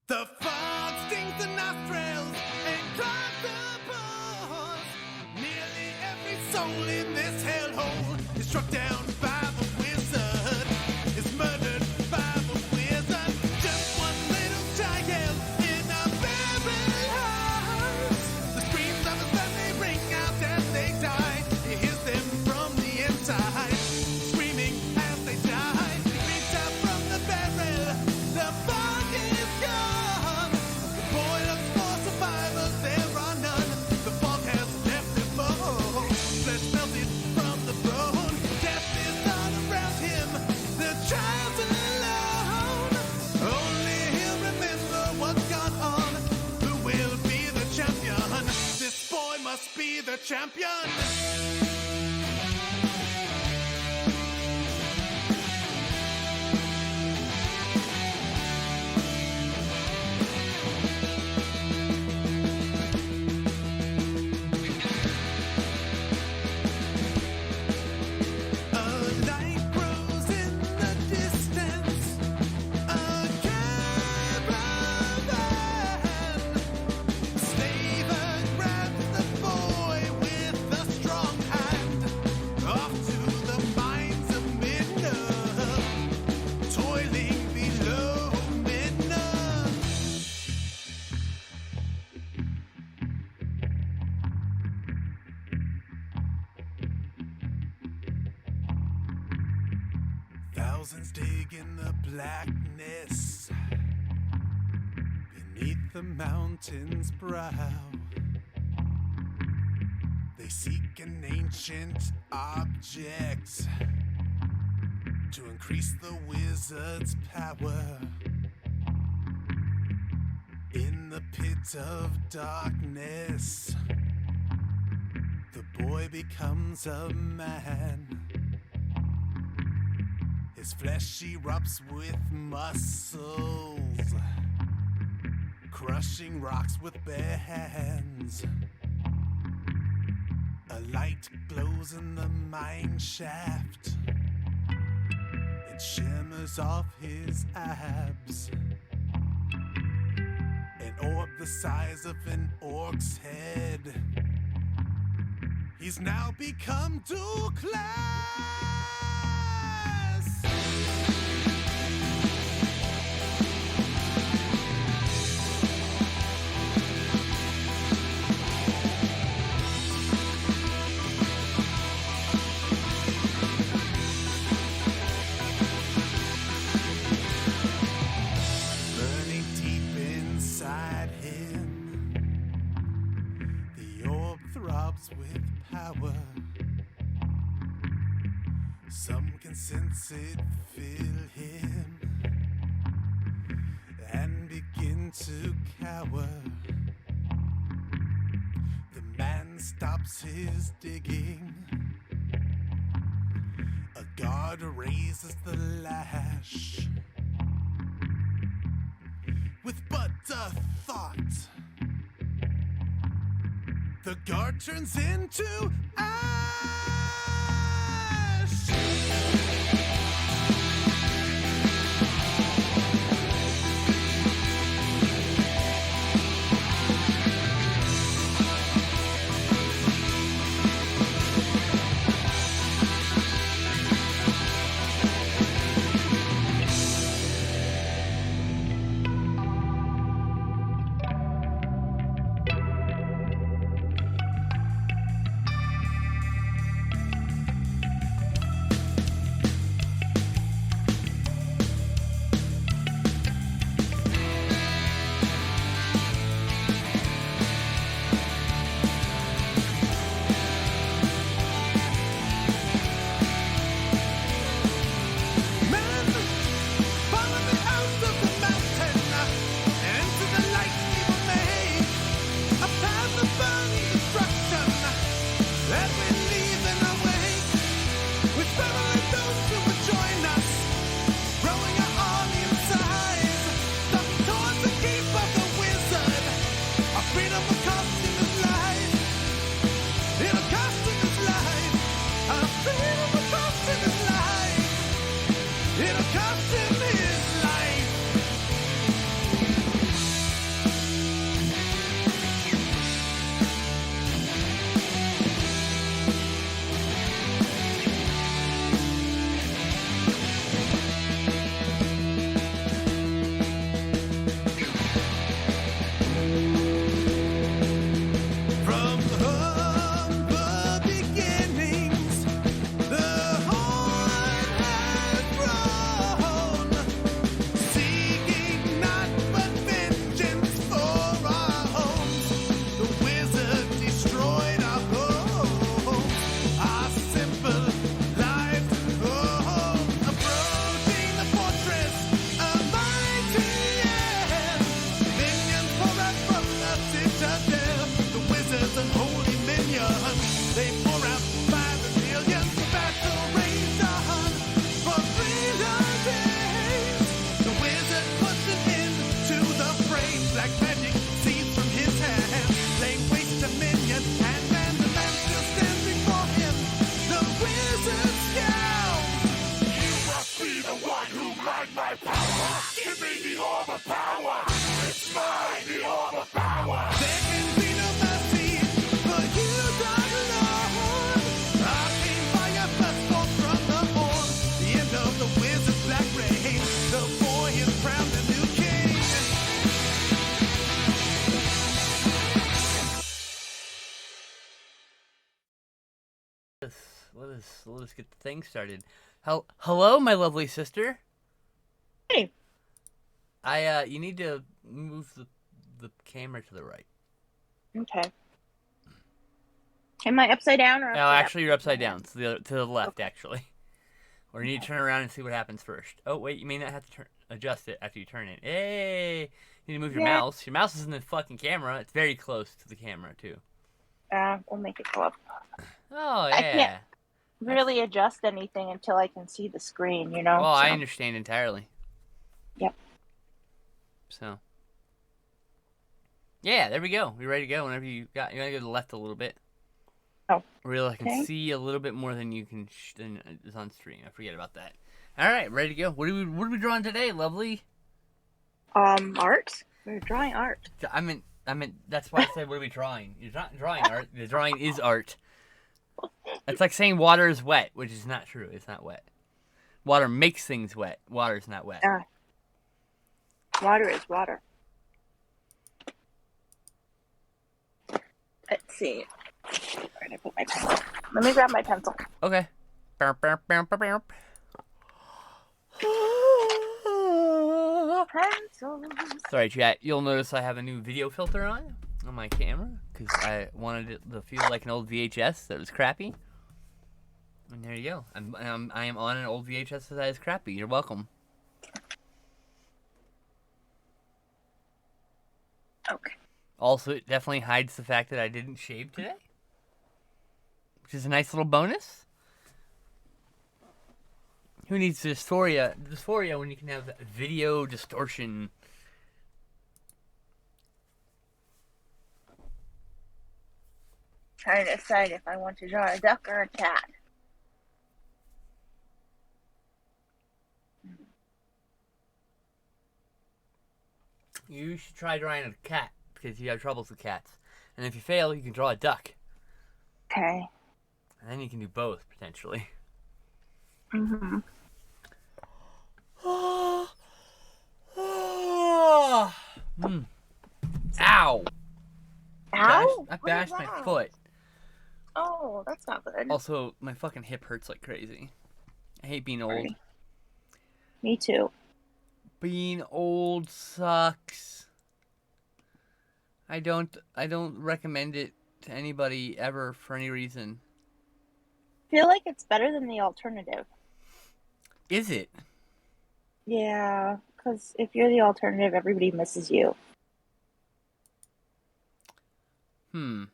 The fog stings the nostrils and clogs the pores. Nearly every soul in this hellhole is struck down by the wizard. Is murdered by the wizard. Just one little child in a barren house. The screams of his family ring out as they die. He hears them from the inside, screaming as they die. Reach out from the barrel. The fog is gone. The boy looks for survivors. There are none. The fog has left his bone. Flesh melted from the bone. Death is all around him. The child's alone. Only he'll remember what's gone on. Who will be the champion? This boy must be the champion. Thousands dig in the blackness beneath the mountain's brow. They seek an ancient object to increase the wizard's power. In the pit of darkness, the boy becomes a man. His flesh erupts with muscles, crushing rocks with bare hands. A light glows in the mine shaft. It shimmers off his abs. An orb the size of an orc's head. He's now become Douglas. Burning deep inside him, the orb throbs with power. Some can sense it fill him and begin to cower. The man stops his digging. A guard raises the lash. With but a thought, the guard turns into ash. There can be no mercy for you, dark Lord. Arcane fire bursts forth from the horn. The end of the wizard's black reign. The boy is crowned a new king. Let us get the thing started. Hello, my lovely sister. Hey. You need to move the camera to the right. Okay. Am I upside down or? No, actually, you're upside down. To the left, Okay. actually. Or you need to turn around and see what happens first. Oh wait, you may not have to adjust it after you turn it. Hey, you need to move your Yeah. mouse. Your mouse is in the fucking camera. It's very close to the camera too. We'll make it go up. Oh I yeah. can't really adjust anything until I can see the screen, you know? Well, I so. understand entirely. Yep. So. Yeah, there we go. We're ready to go whenever you gotta go to the left a little bit. Oh. Really, I can Okay. see a little bit more than you can than is on stream. I forget about that. All right, ready to go. What are we drawing today, lovely? Art? We're drawing art. I meant that's why I said what are we drawing? You're not drawing art. The drawing is art. It's like saying water is wet, which is not true. It's not wet. Water makes things wet. Water is not wet. Water is water. Let's see. Where did I put my pencil? Let me grab my pencil. Okay. Pencils. Sorry, chat. You'll notice I have a new video filter on my camera because I wanted it to feel like an old VHS that was crappy. And there you go. I am on an old VHS that is crappy. You're welcome. Okay. Also, it definitely hides the fact that I didn't shave today, which is a nice little bonus. Who needs dysphoria when you can have video distortion? Trying to decide if I want to draw a duck or a cat. You should try drawing a cat because you have troubles with cats. And if you fail, you can draw a duck. Okay. And then you can do both, potentially. Mm-hmm. Ow! Ow! I What is bashed my that? foot. Oh, that's not good. Also, my fucking hip hurts like crazy. I hate being old. Sorry. Me too. Being old sucks. I don't recommend it to anybody ever for any reason. I feel like it's better than the alternative. Is it? Yeah, because if you're the alternative, everybody misses you. Hmm.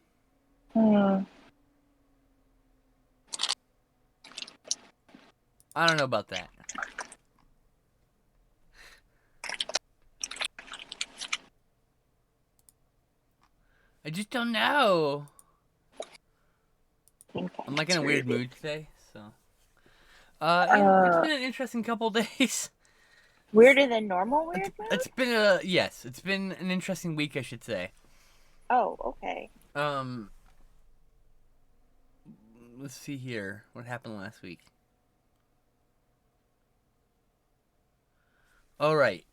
I don't know about that. I just don't know. I'm like in a weird mood today, so. It's been an interesting couple days. Weirder than normal weird mood? It's been an interesting week, I should say. Oh, okay. Let's see here. What happened last week? All right.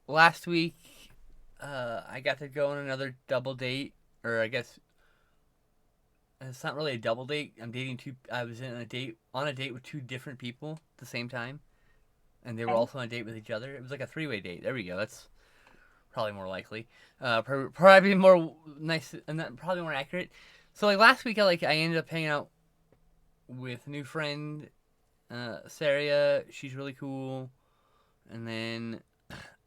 Last week, I got to go on another double date, or I guess it's not really a double date. I was on a date with two different people at the same time, and they were also on a date with each other. It was like a three-way date. There we go. That's probably more likely. Probably more nice and probably more accurate. So like last week, I ended up hanging out with a new friend, Saria. She's really cool. And then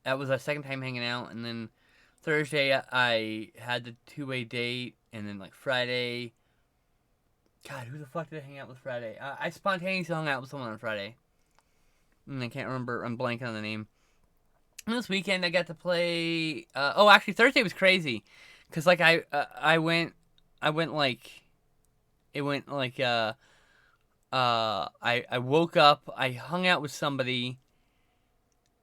that was our second time hanging out. And then Thursday I had the two-way date. And then like Friday, God, who the fuck did I hang out with Friday? I spontaneously hung out with someone on Friday. And I can't remember. I'm blanking on the name. And this weekend I got to play. Actually Thursday was crazy, cause like I went like, it went like I woke up. I hung out with somebody.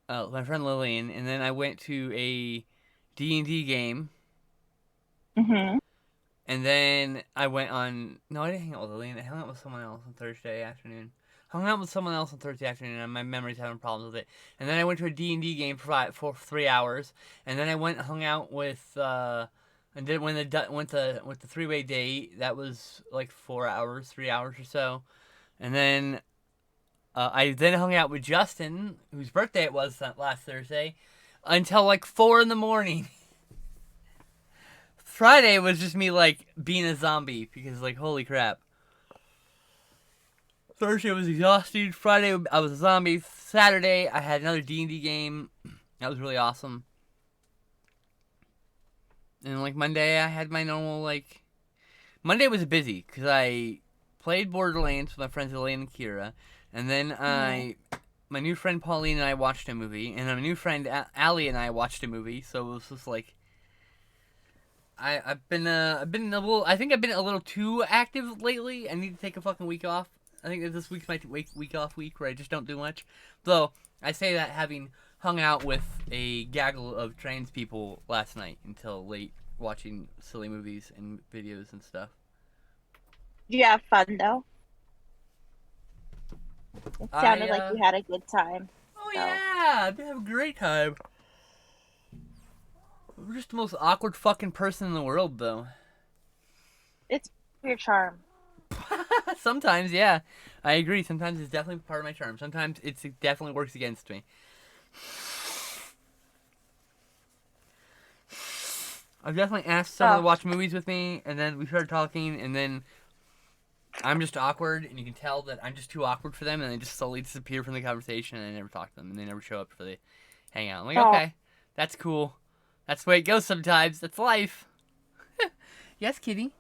My friend Lillian, and then I went to a D&D game. Mhm. And then I went on. No, I didn't hang out with Elaine. I hung out with someone else on Thursday afternoon. Hung out with someone else on Thursday afternoon, and my memory's having problems with it. And then I went to a D&D game for 3 hours. And then I went and hung out with. And then when went with the 3-way date, that was like 4 hours, 3 hours or so. And then I then hung out with Justin, whose birthday it was last Thursday, until like 4 in the morning. Friday was just me like being a zombie because like holy crap. Thursday was exhausting. Friday I was a zombie. Saturday I had another D&D game. That was really awesome. And like Monday I had my normal like. Monday was busy because I played Borderlands with my friends Elaine and Kira, and then my new friend Pauline and I watched a movie, and my new friend Allie and I watched a movie. So it was just like. I've been a little. I think I've been a little too active lately. I need to take a fucking week off. I think that this week's my week off week where I just don't do much. Though I say that having hung out with a gaggle of trans people last night until late, watching silly movies and videos and stuff. Did you have fun though? It sounded like you had a good time. Oh so. yeah, I did have a great time. I'm just the most awkward fucking person in the world, though. It's your charm. Sometimes, yeah. I agree. Sometimes it's definitely part of my charm. Sometimes it definitely works against me. I've definitely asked someone to watch movies with me, and then we started talking, and then I'm just awkward, and you can tell that I'm just too awkward for them, and they just slowly disappear from the conversation, and I never talk to them, and they never show up for the hangout. I'm like, okay, that's cool. That's the way it goes sometimes. That's life. Yes, kitty.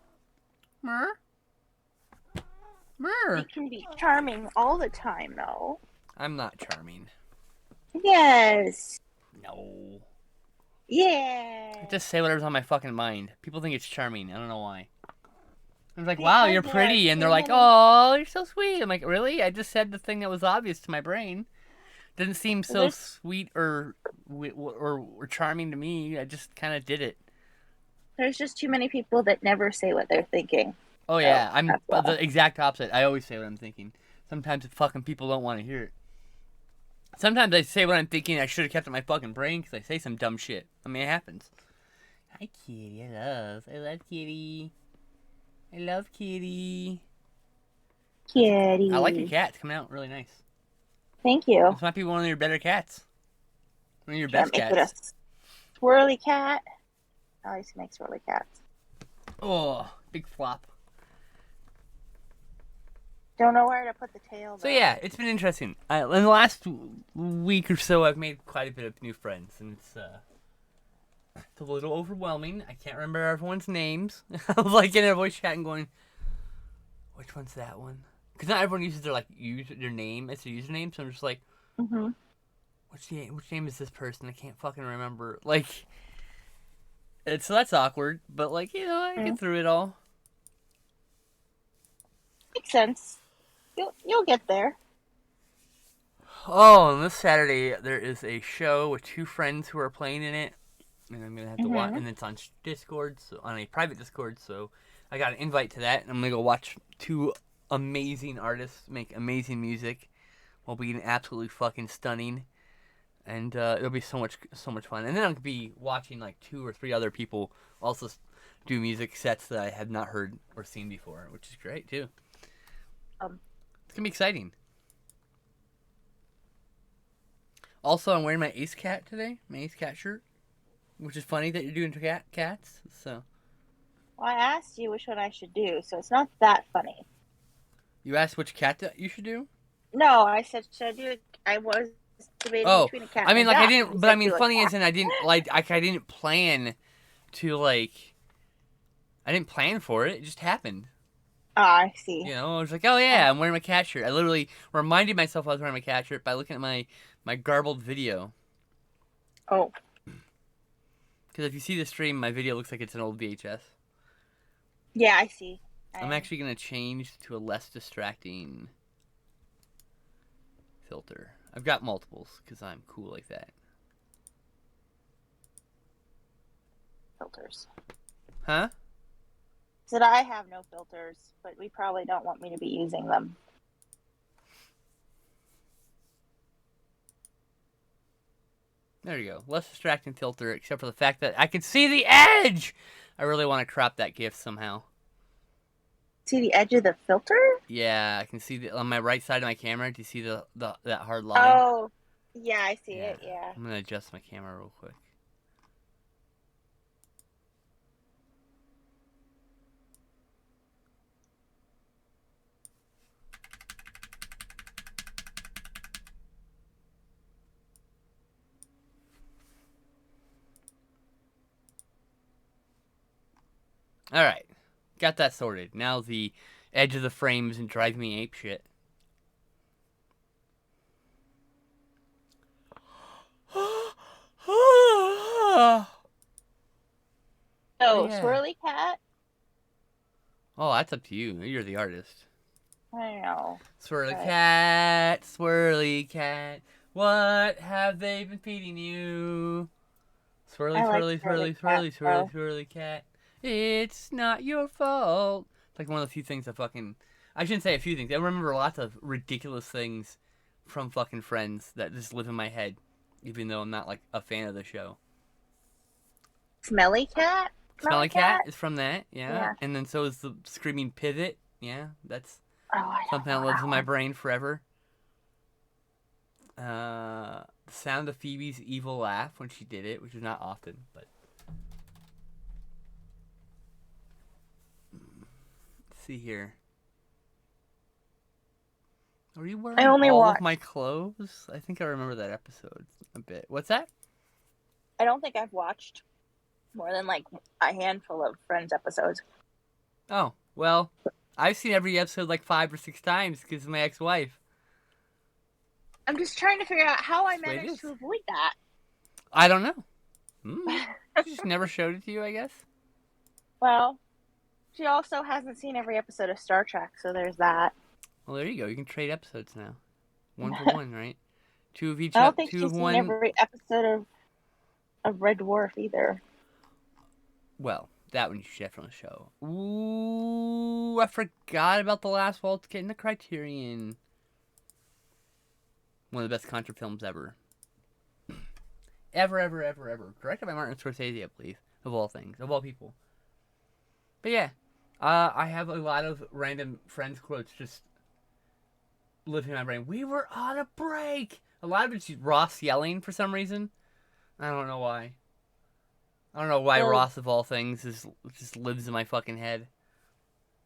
Mer? Mer. You can be charming all the time, though. I'm not charming. Yes. No. Yeah. I just say whatever's on my fucking mind. People think it's charming. I don't know why. I'm like, wow, you're pretty. And they're like, oh, you're so sweet. I'm like, really? I just said the thing that was obvious to my brain. Didn't seem so sweet or charming to me. I just kind of did it. There's just too many people that never say what they're thinking. Oh, yeah. I'm the exact opposite. I always say what I'm thinking. Sometimes fucking people don't want to hear it. Sometimes I say what I'm thinking. I should have kept it in my fucking brain because I say some dumb shit. I mean, it happens. Hi, Kitty. I love Kitty. I love Kitty. Kitty. I like your cat. It's coming out really nice. Thank you. This might be one of your better cats. One of your best cats. Make it a swirly cat. I used to make swirly cats. Oh, big flop. Don't know where to put the tail, though. So yeah, it's been interesting. In the last week or so, I've made quite a bit of new friends, and it's a little overwhelming. I can't remember everyone's names. I was like in a voice chat and going, which one's that one? Because not everyone uses their their name as their username, so I'm just like, which name is this person? I can't fucking remember. Like, so that's awkward, but like, you know, I get through it all. Makes sense. You'll get there. Oh, and this Saturday there is a show with 2 friends who are playing in it, and I'm gonna have to watch. And it's on Discord, so on a private Discord. So I got an invite to that, and I'm gonna go watch 2 amazing artists make amazing music while being absolutely fucking stunning. And it'll be so much fun. And then I'm gonna be watching like 2 or 3 other people also do music sets that I have not heard or seen before, which is great too. It's gonna be exciting. Also, I'm wearing my Ace Cat today, my Ace Cat shirt, which is funny that you're doing cats. So. Well, I asked you which one I should do, so it's not that funny. You asked which cat you should do? No, I said should I do it? I was debating between a cat. I mean, and a like duck. I didn't, but I mean, funny as in I didn't I didn't plan to I didn't plan for it. It just happened. Ah, I see. You know, I was like, oh yeah, I'm wearing my cat shirt. I literally reminded myself I was wearing my cat shirt by looking at my garbled video. Oh. Because if you see the stream, my video looks like it's an old VHS. Yeah, I see. I'm actually going to change to a less distracting filter. I've got multiples because I'm cool like that. filters. Huh? Said I have no filters, but we probably don't want me to be using them. There you go. Less distracting filter, except for the fact that I can see the edge! I really want to crop that GIF somehow. See the edge of the filter? Yeah, I can see the, on my right side of my camera. Do you see that hard line? Oh, yeah, I see it, yeah. I'm going to adjust my camera real quick. Alright. Got that sorted. Now the edge of the frame isn't driving me ape shit. Oh, yeah. Swirly Cat? Oh, that's up to you. You're the artist. I know. Swirly But- cat, swirly cat, what have they been feeding you? Swirly, I like swirly, swirly swirly, swirly, cat, swirly, though. swirly cat. It's not your fault. It's like one of the few things that fucking... I shouldn't say a few things. I remember lots of ridiculous things from fucking Friends that just live in my head, even though I'm not like a fan of the show. Smelly Cat? Smelly cat is from that, yeah. Yeah. And then so is the screaming pivot. Yeah, that's Oh, I don't something that know lives that in my one. brain forever. The sound of Phoebe's evil laugh when she did it, which is not often, but let's see here. Are you wearing only all watched- of my clothes? I think I remember that episode a bit. What's that? I don't think I've watched more than like a handful of Friends episodes. Oh, well, I've seen every episode like 5 or 6 times because of my ex-wife. I'm just trying to figure out how I That's the way it managed is. to avoid that. I don't know. She just never showed it to you, I guess. Well, she also hasn't seen every episode of Star Trek, so there's that. Well, there you go. You can trade episodes now. 1 for 1, right? 2 of each. I don't think two she's of seen one. every episode of Red Dwarf either. Well, that one you should definitely show. Ooh, I forgot about the last Waltz getting the Criterion. One of the best Contra films ever. Ever. Directed by Martin Scorsese, I believe. Of all things. Of all people. But yeah. I have a lot of random Friends quotes just living in my brain. We were on a break! A lot of it's Ross yelling for some reason. I don't know why. I don't know why Well- Ross, of all things, just lives in my fucking head.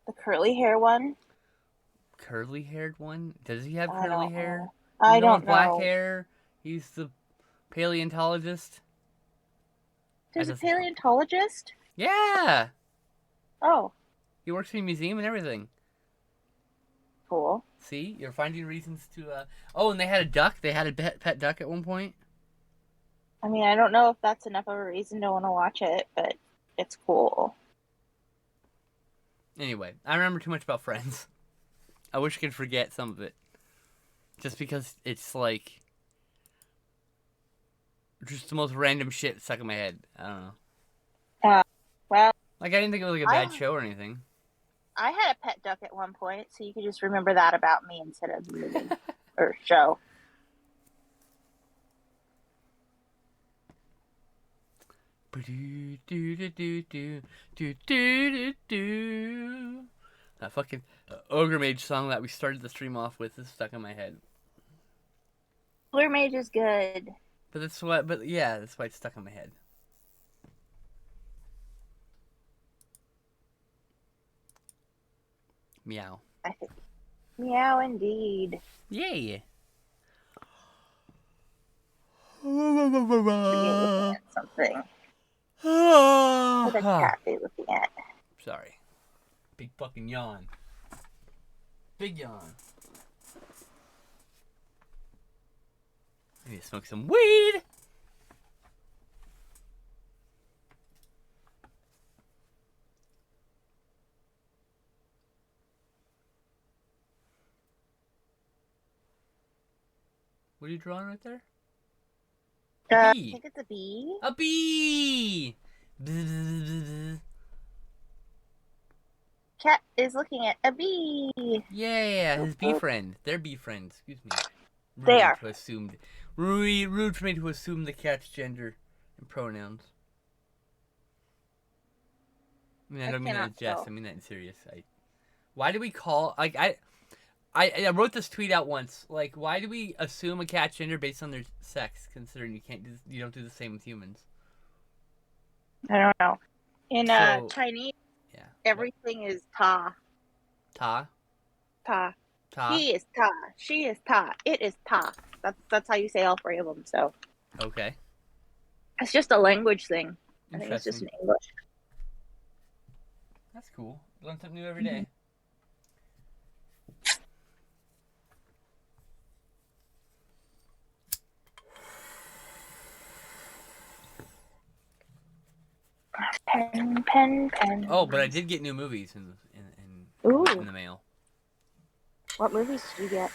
The curly hair one? Curly-haired one? Does he have I curly don't hair? know. I The one don't with black know. hair? He's the paleontologist? There's a That doesn't- paleontologist? Yeah! Oh, He works in a museum and everything. cool. See? You're finding reasons to, Oh, and they had a duck? They had a pet duck at one point? I mean, I don't know if that's enough of a reason to want to watch it, but it's cool. Anyway, I remember too much about Friends. I wish I could forget some of it. Just because it's like... just the most random shit stuck in my head. I don't know. Well, Like, I didn't think it was like a bad I- show or anything. I had a pet duck at one point, so you could just remember that about me instead of the movie or show. That fucking Ogre Mage song that we started the stream off with is stuck in my head. Blur Mage is good. But that's why. But yeah, that's why it's stuck in my head. Meow. I think. Meow, indeed. Yay. You're looking at something. What a cat be looking at? Sorry. Big fucking yawn. Big yawn. I need to smoke some weed. What are you drawing right there? I Bee. think it's a bee. A bee! Cat is looking at a bee. Yeah, his bee friend. Their bee friend. Excuse me. They are. Rude for me to assume the cat's gender and pronouns. I mean, I don't mean that in cannot jest. tell. I mean that in serious. Why do we call I wrote this tweet out once. Like, why do we assume a cat's gender based on their sex, considering you don't do the same with humans? I don't know. In So- Chinese, Yeah. everything is ta. Ta. Ta. Ta. He is ta. She is ta. It is ta. That's how you say all three of them. So Okay. it's just a language thing. I think it's just Interesting. in English. That's cool. Learn something new every day. Pen. Oh, but I did get new movies Ooh. in the mail. What movies did you get?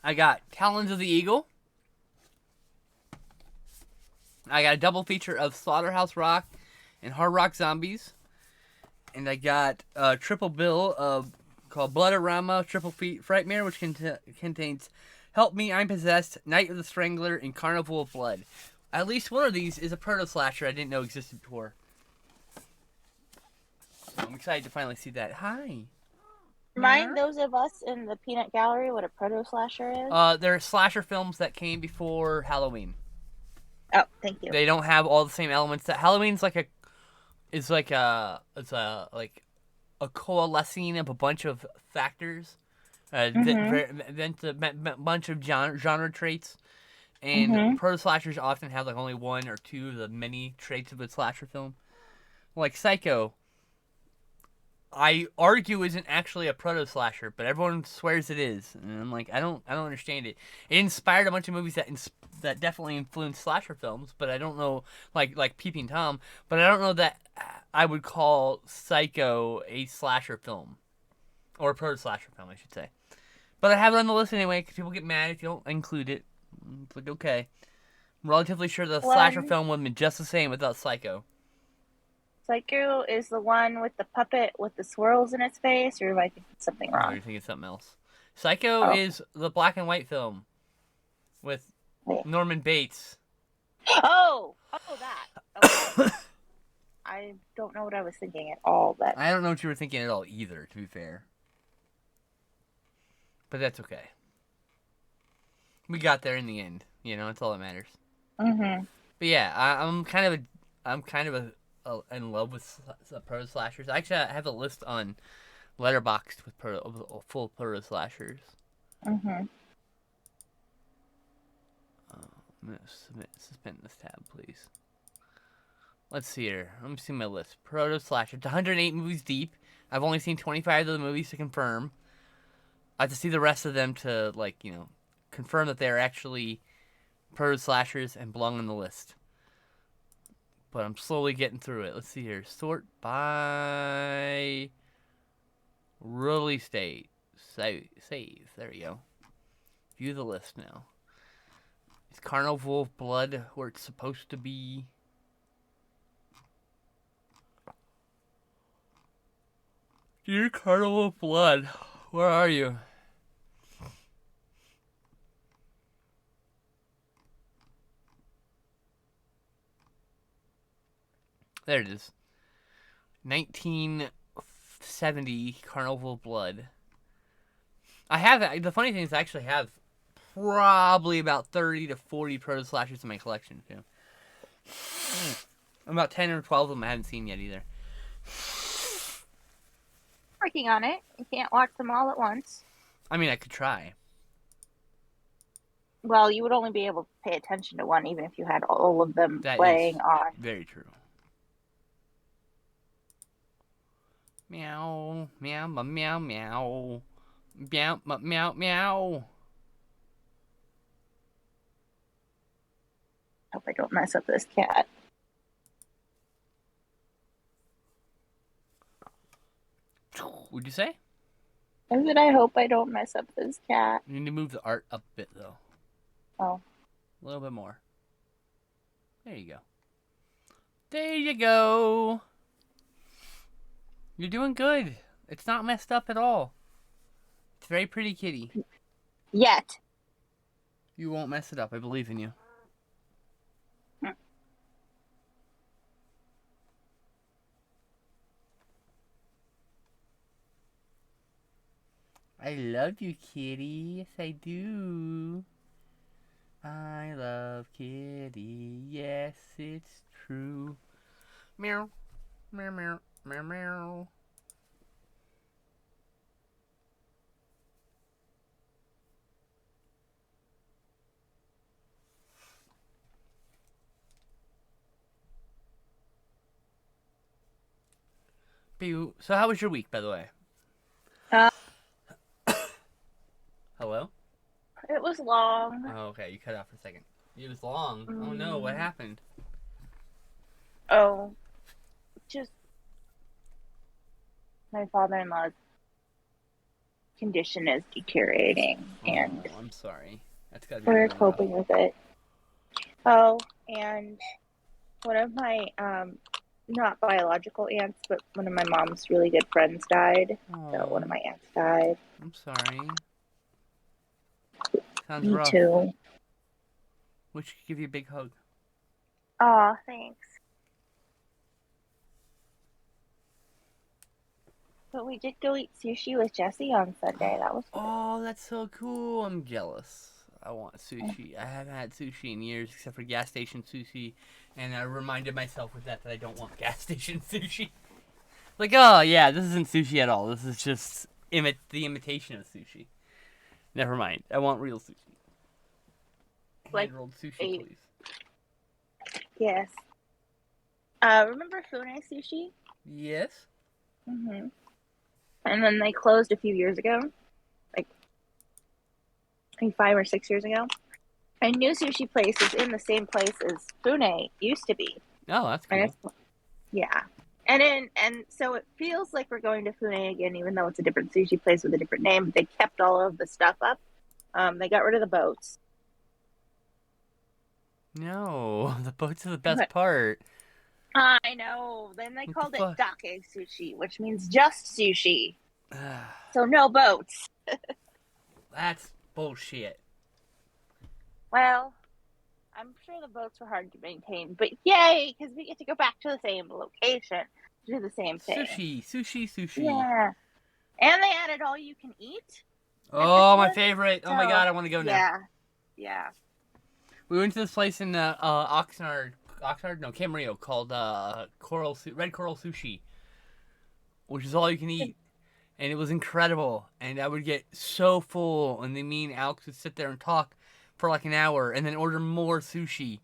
I got Talons of the Eagle. I got a double feature of Slaughterhouse Rock and Hard Rock Zombies. And I got a triple bill of called Bloodorama Triple Frightmare, which contains Help Me, I'm Possessed, Night of the Strangler, and Carnival of Blood. At least one of these is a proto-slasher I didn't know existed before. I'm excited to finally see that. Hi. Remind those of us in the peanut gallery what a proto slasher is. They're slasher films that came before Halloween. Oh, thank you. They don't have all the same elements that Halloween's like a coalescing of a bunch of factors, bunch of genre traits, and proto slashers often have like only one or two of the many traits of a slasher film. Like Psycho, I argue isn't actually a proto slasher, but everyone swears it is, and I'm like, I don't understand it. It inspired a bunch of movies that definitely influenced slasher films, but I don't know, like Peeping Tom, but I don't know that I would call Psycho a slasher film, or a proto slasher film, I should say. But I have it on the list anyway, because people get mad if you don't include it. It's like, okay, I'm relatively sure the slasher film would have been just the same without Psycho. Psycho is the one with the puppet with the swirls in its face, or am I thinking something No, wrong? you're thinking something else. Psycho is the black and white film with Norman Bates. Oh, that. Okay. I don't know what I was thinking at all, but I don't know what you were thinking at all either, to be fair. But that's okay. We got there in the end. You know, that's all that matters. Mhm. But yeah, I'm kind of in love with proto slashers. Actually, I have a list on Letterboxd with full proto slashers. Mhm. I'm gonna suspend this tab, please. Let's see here. Let me see my list. Proto slashers. 108 movies deep. I've only seen 25 of the movies to confirm. I have to see the rest of them to confirm that they're actually proto slashers and belong on the list. But I'm slowly getting through it. Let's see here. Sort by release date. Save. There we go. View the list now. Is Carnival of Blood where it's supposed to be? Dear Carnival of Blood, where are you? There it is. 1970 Carnival of Blood. The funny thing is I actually have probably about 30 to 40 proto slashers in my collection too. About 10 or 12 of them I haven't seen yet either. Working on it. You can't watch them all at once. I mean, I could try. Well, you would only be able to pay attention to one, even if you had all of them playing on. Very true. Meow, meow, meow, meow, meow, meow, meow. Hope I don't mess up this cat. Would you say? I said I hope I don't mess up this cat. You need to move the art up a bit, though. Oh. A little bit more. There you go. There you go. You're doing good. It's not messed up at all. It's a very pretty kitty. Yet. You won't mess it up. I believe in you. I love you, kitty. Yes, I do. I love kitty. Yes, it's true. Meow. Meow, meow, meow, meow. So how was your week, by the way? Hello? It was long. Oh, okay. You cut out for a second. It was long. Oh, no. What happened? Oh. Just my father-in-law's condition is deteriorating, and Oh, I'm sorry. That's gotta be we're really rough. coping with it. Oh, and one of my not biological aunts, but one of my mom's really good friends died. So one of my aunts died. I'm sorry. Sounds Me rough. too. We should give you a big hug. Aw, thanks. But we did go eat sushi with Jesse on Sunday. That was good. Oh, that's so cool. I'm jealous. I want sushi. I haven't had sushi in years except for gas station sushi. And I reminded myself with that I don't want gas station sushi. Like, oh, yeah, this isn't sushi at all. This is just the imitation of sushi. Never mind. I want real sushi. Like Hand-rolled sushi, a- please. Yes. Remember Fune Sushi? Yes? Mm-hmm. And then they closed a few years ago. Like, I think 5 or 6 years ago. A new sushi place is in the same place as Fune used to be. Oh, that's And cool. yeah. And so it feels like we're going to Fune again, even though it's a different sushi place with a different name. But they kept all of the stuff up. They got rid of the boats. No, the boats are the best What? part. I know. Then they What called the it fuck? Dake Sushi, which means just sushi. So no boats. That's bullshit. Well, I'm sure the boats were hard to maintain, but yay, because we get to go back to the same location to do the same thing. Sushi. Yeah. And they added all you can eat. Oh, my favorite. Oh my god, I want to go now. Yeah. We went to this place in Oxnard, no, Camarillo, called Red Coral Sushi, which is all you can eat. And it was incredible. And I would get so full, and then me and Alex would sit there and talk for like an hour, and then order more sushi.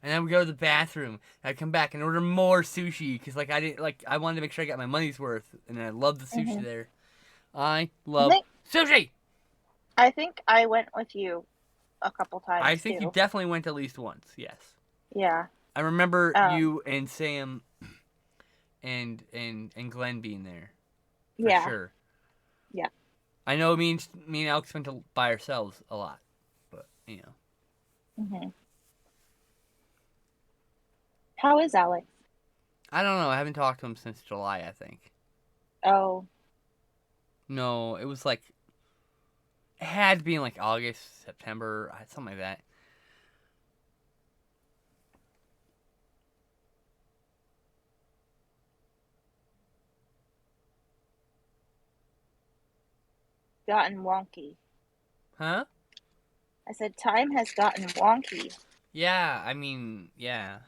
And then we'd go to the bathroom, and I'd come back and order more sushi, because I wanted to make sure I got my money's worth, and I love the sushi there. I love sushi! I think I went with you a couple times, I think too. you definitely went at least once, yes. Yeah. I remember you and Sam and Glenn being there. For sure. Yeah. I know me and Alex went by ourselves a lot, but, you know. Mm-hmm. How is Alex? I don't know. I haven't talked to him since July, I think. Oh. No, it was like... It had to be in like August, September, something like that. Gotten wonky. Huh? I said time has gotten wonky. Yeah, I mean, yeah.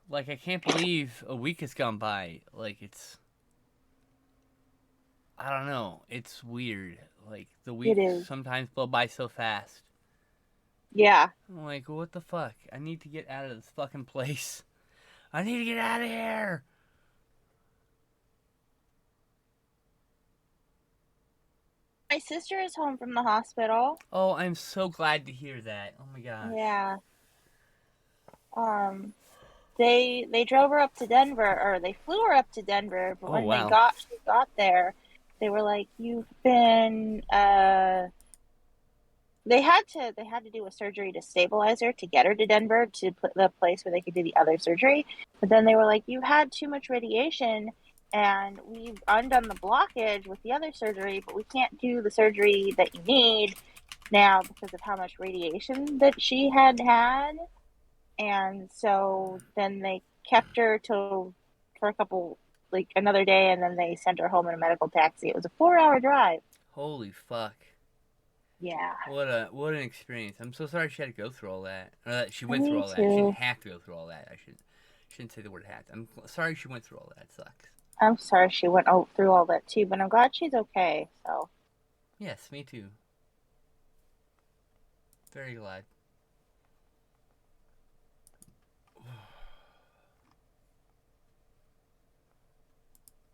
Like, I can't believe a week has gone by. Like, it's... I don't know. It's weird. Like, the weeks sometimes blow by so fast. Yeah. I'm like, what the fuck? I need to get out of this fucking place. I need to get out of here! My sister is home from the hospital. Oh, I'm so glad to hear that. Oh my gosh. Yeah. they drove her up to Denver, or they flew her up to Denver. But Oh, when wow. she got there, they were like, "You've been." They had to do a surgery to stabilize her to get her to Denver to put the place where they could do the other surgery. But then they were like, "You had too much radiation, and we've undone the blockage with the other surgery, but we can't do the surgery that you need now because of how much radiation that she had had." And so then they kept her till for a couple, like another day, and then they sent her home in a medical taxi. It was a 4-hour drive. Holy fuck. Yeah. What an experience. I'm so sorry she had to go through all that. Or that she went Me through all that. She too. didn't have to go through all that. Shouldn't say the word have to. I'm sorry she went through all that. It sucks. I'm sorry she went through all that too, but I'm glad she's okay. So Yes, me too. Very glad.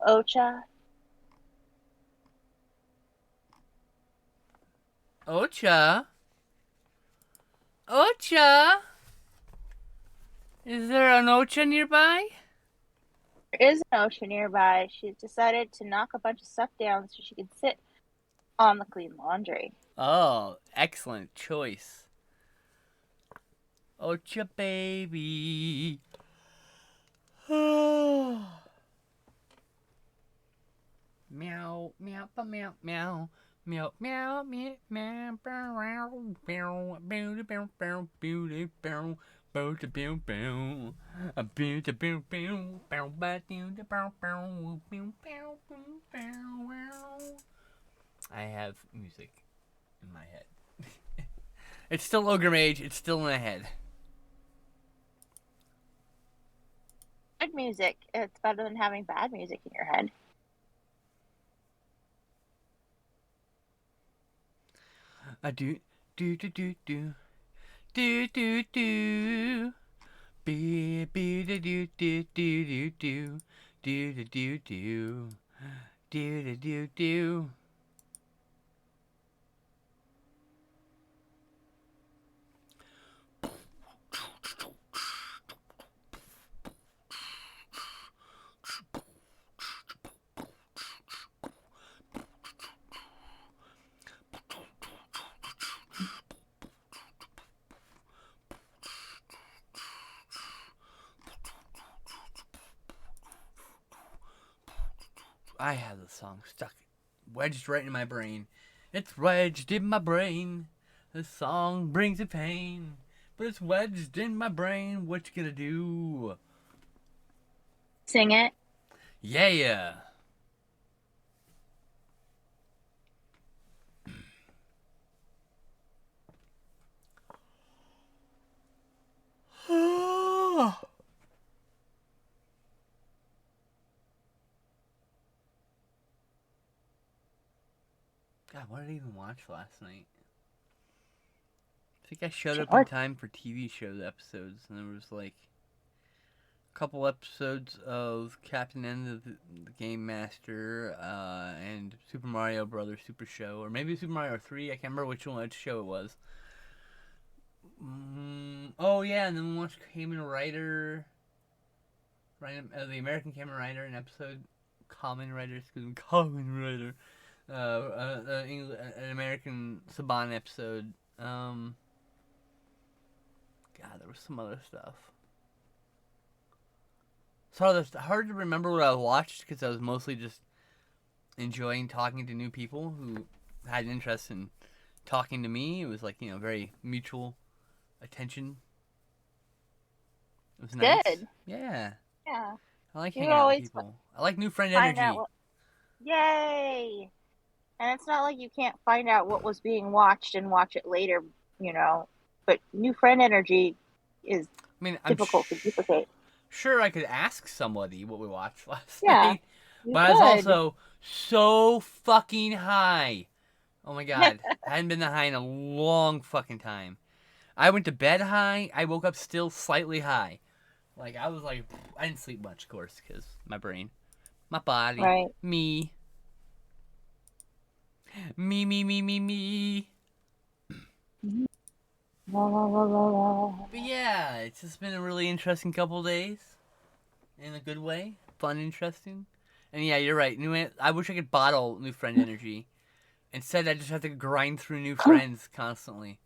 Ocha, Ocha? Ocha? Is there an Ocha nearby? there is an Ocha nearby. She's decided to knock a bunch of stuff down so she can sit on the clean laundry. Oh, excellent choice. Ocha baby. Meow, meow, meow, meow. Meow, meow, meow, meow, bow, bow, bow, bow, bow, beauty, bow, bow, to bow, bow, a beauty, bow, bow, bow, bow, bow, bow, bow, bow, bow, bow. I have music in my head. It's still Ogre Mage. It's still in my head. Good music. It's better than having bad music in your head. I do do do do do do do do be do do do do do do do do do do do do do. I have the song stuck, wedged right in my brain. It's wedged in my brain. The song brings a pain, but it's wedged in my brain. What you gonna do? Sing it. Yeah. God, what did I even watch last night? I think I showed up in time for TV show episodes, and there was like a couple episodes of Captain N of the Game Master, and Super Mario Brothers Super Show, or maybe Super Mario 3. I can't remember which show it was. Oh yeah, and then we watched Kamen Rider, the American Kamen Rider, an episode. Kamen Rider, an American Saban episode. God, there was some other stuff. So it's hard to remember what I watched because I was mostly just enjoying talking to new people who had an interest in talking to me. It was like, very mutual attention. It was nice. Good. Yeah. Yeah. I like hanging out with people. I like new friend energy. Yay! And it's not like you can't find out what was being watched and watch it later, but new friend energy is difficult to duplicate. Sure, I could ask somebody what we watched last Yeah, night, but I was also so fucking high. Oh my god, I hadn't been that high in a long fucking time. I went to bed high. I woke up still slightly high. Like, I was like, I didn't sleep much, of course, because my brain, my body, right. Me. Mm-hmm. La, la, la, la, la. But yeah, it's just been a really interesting couple days. In a good way. Fun, interesting. And yeah, you're right. I wish I could bottle new friend energy. Instead, I just have to grind through new friends constantly.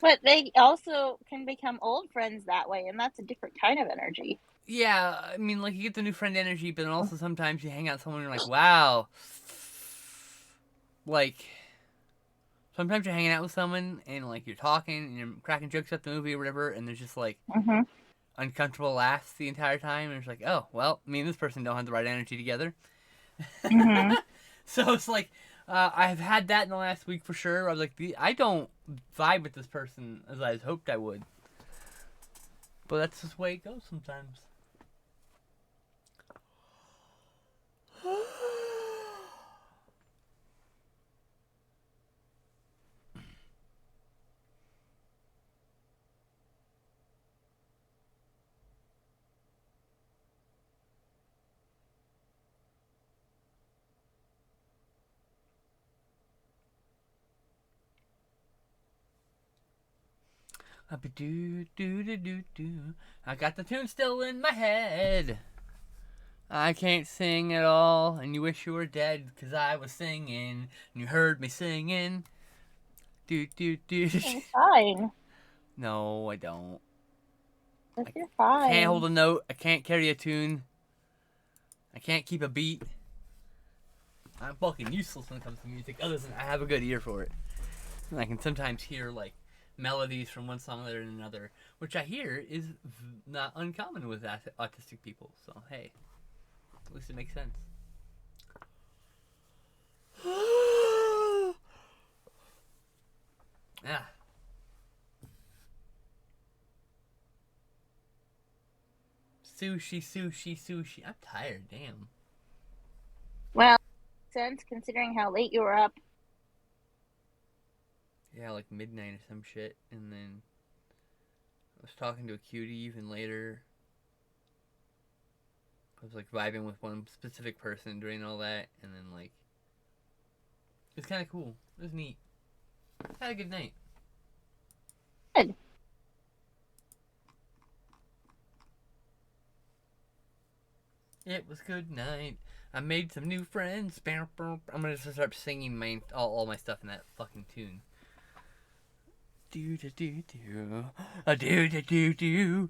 But they also can become old friends that way, and that's a different kind of energy. Yeah, I mean, like, you get the new friend energy, but then also sometimes you hang out with someone and you're like, wow. Like, sometimes you're hanging out with someone and, like, you're talking and you're cracking jokes at the movie or whatever, and there's just, like, Mm-hmm. uncomfortable laughs the entire time, and it's like, oh, well, me and this person don't have the right energy together. Mm-hmm. So it's like, I've had that in the last week for sure. I was like, I don't vibe with this person as I had hoped I would. But that's just the way it goes sometimes. I got the tune still in my head. I can't sing at all, and you wish you were dead, 'cause I was singing, and you heard me singing. Do. You're fine. No, I don't. You're I fine. can't hold a note. I can't carry a tune. I can't keep a beat. I'm fucking useless when it comes to music, other than I have a good ear for it. And I can sometimes hear, like, melodies from one song later than another, which I hear is not uncommon with autistic people. So, hey, at least it makes sense. Yeah. Sushi. I'm tired, damn. Well, sense considering how late you were up. Yeah, like midnight or some shit. And then I was talking to a cutie even later. I was like vibing with one specific person during all that. And then, like, it was kind of cool. It was neat. Had a good night. Good. It was good night. I made some new friends. I'm gonna just start singing all my stuff in that fucking tune. Do do do do, a do do do do.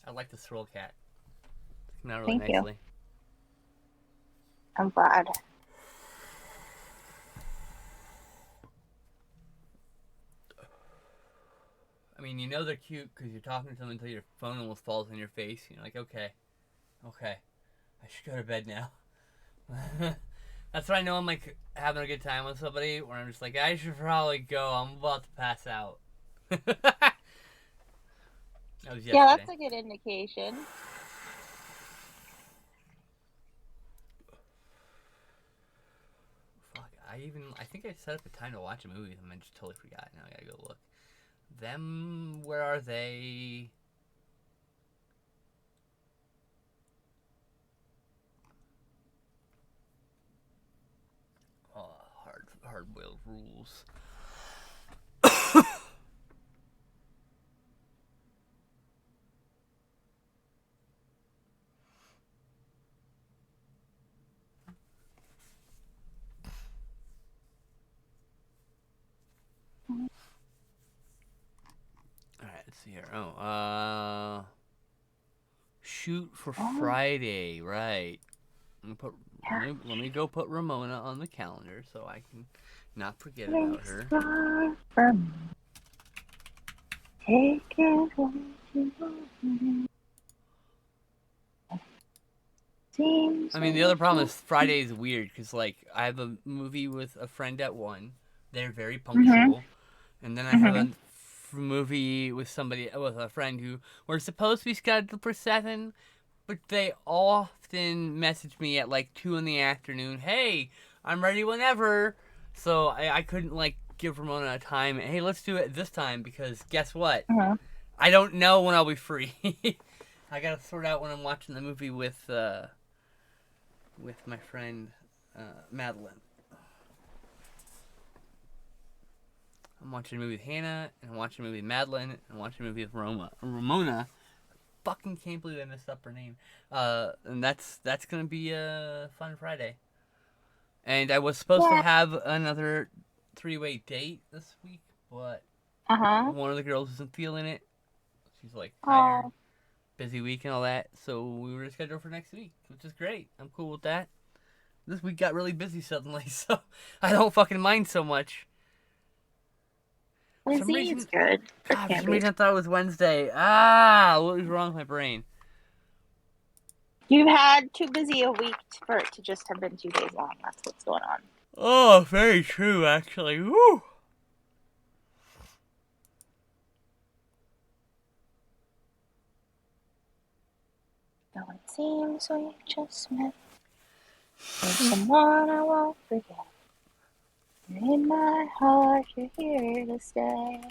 I like the swirl cat. It's coming out really Thank you. nicely. I'm glad. I mean, you know they're cute because you're talking to them until your phone almost falls on your face. You're like, okay, I should go to bed now. That's when I know I'm like having a good time with somebody, where I'm just like, I should probably go. I'm about to pass out. That was yesterday. Yeah, that's a good indication. Fuck, I think I set up a time to watch a movie and I just totally forgot. Now I gotta go look. Them, where are they? Oh, hard-boiled rules. Alright, let's see here. Shoot for Friday, right. Let me go put Ramona on the calendar so I can not forget about her. Far from me. Take it when you want. Seems I mean, the other problem is Friday is weird because, like, I have a movie with a friend at 1. They're very punctual. And then I have a movie with a friend who we're supposed to be scheduled for 7, but they often message me at like 2 in the afternoon. Hey, I'm ready whenever. So I couldn't like give Ramona a time. Hey, let's do it this time because guess what? Uh-huh. I don't know when I'll be free. I gotta sort out when I'm watching the movie with my friend Madeline. I'm watching a movie with Hannah, and I'm watching a movie with Madeline, and I'm watching a movie with Ramona. Fucking can't believe I messed up her name. And that's gonna be a fun Friday. And I was supposed to have another 3-way date this week, but one of the girls isn't feeling it. She's like tired, busy week and all that. So we were scheduled for next week, which is great. I'm cool with that. This week got really busy suddenly, so I don't fucking mind so much. Busy is good. For some reason I thought it was Wednesday. What was wrong with my brain? You've had too busy a week for it to just have been 2 days long. That's what's going on. Oh, very true, actually. Woo! Though it seems we just met, there's someone I won't forget. In my heart, you're here to stay.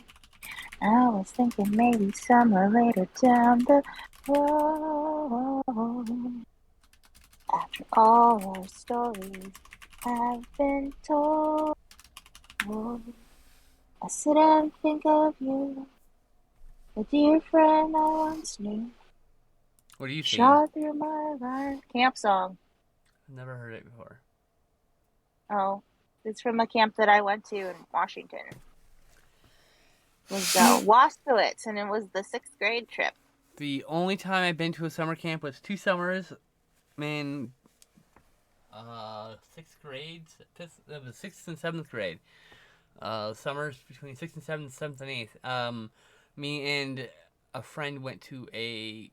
I was thinking maybe somewhere later down the road. After all our stories have been told, I sit and think of you, the dear friend I once knew. What are you saying? Shot through my life. Camp song. I've never heard it before. Oh, it's from a camp that I went to in Washington. It was Waspowitz, and it was the 6th grade trip. The only time I've been to a summer camp was 2 summers in 6th grade. It was 6th and 7th grade. Summers between 6th and 7th, 7th and 8th. Me and a friend went to a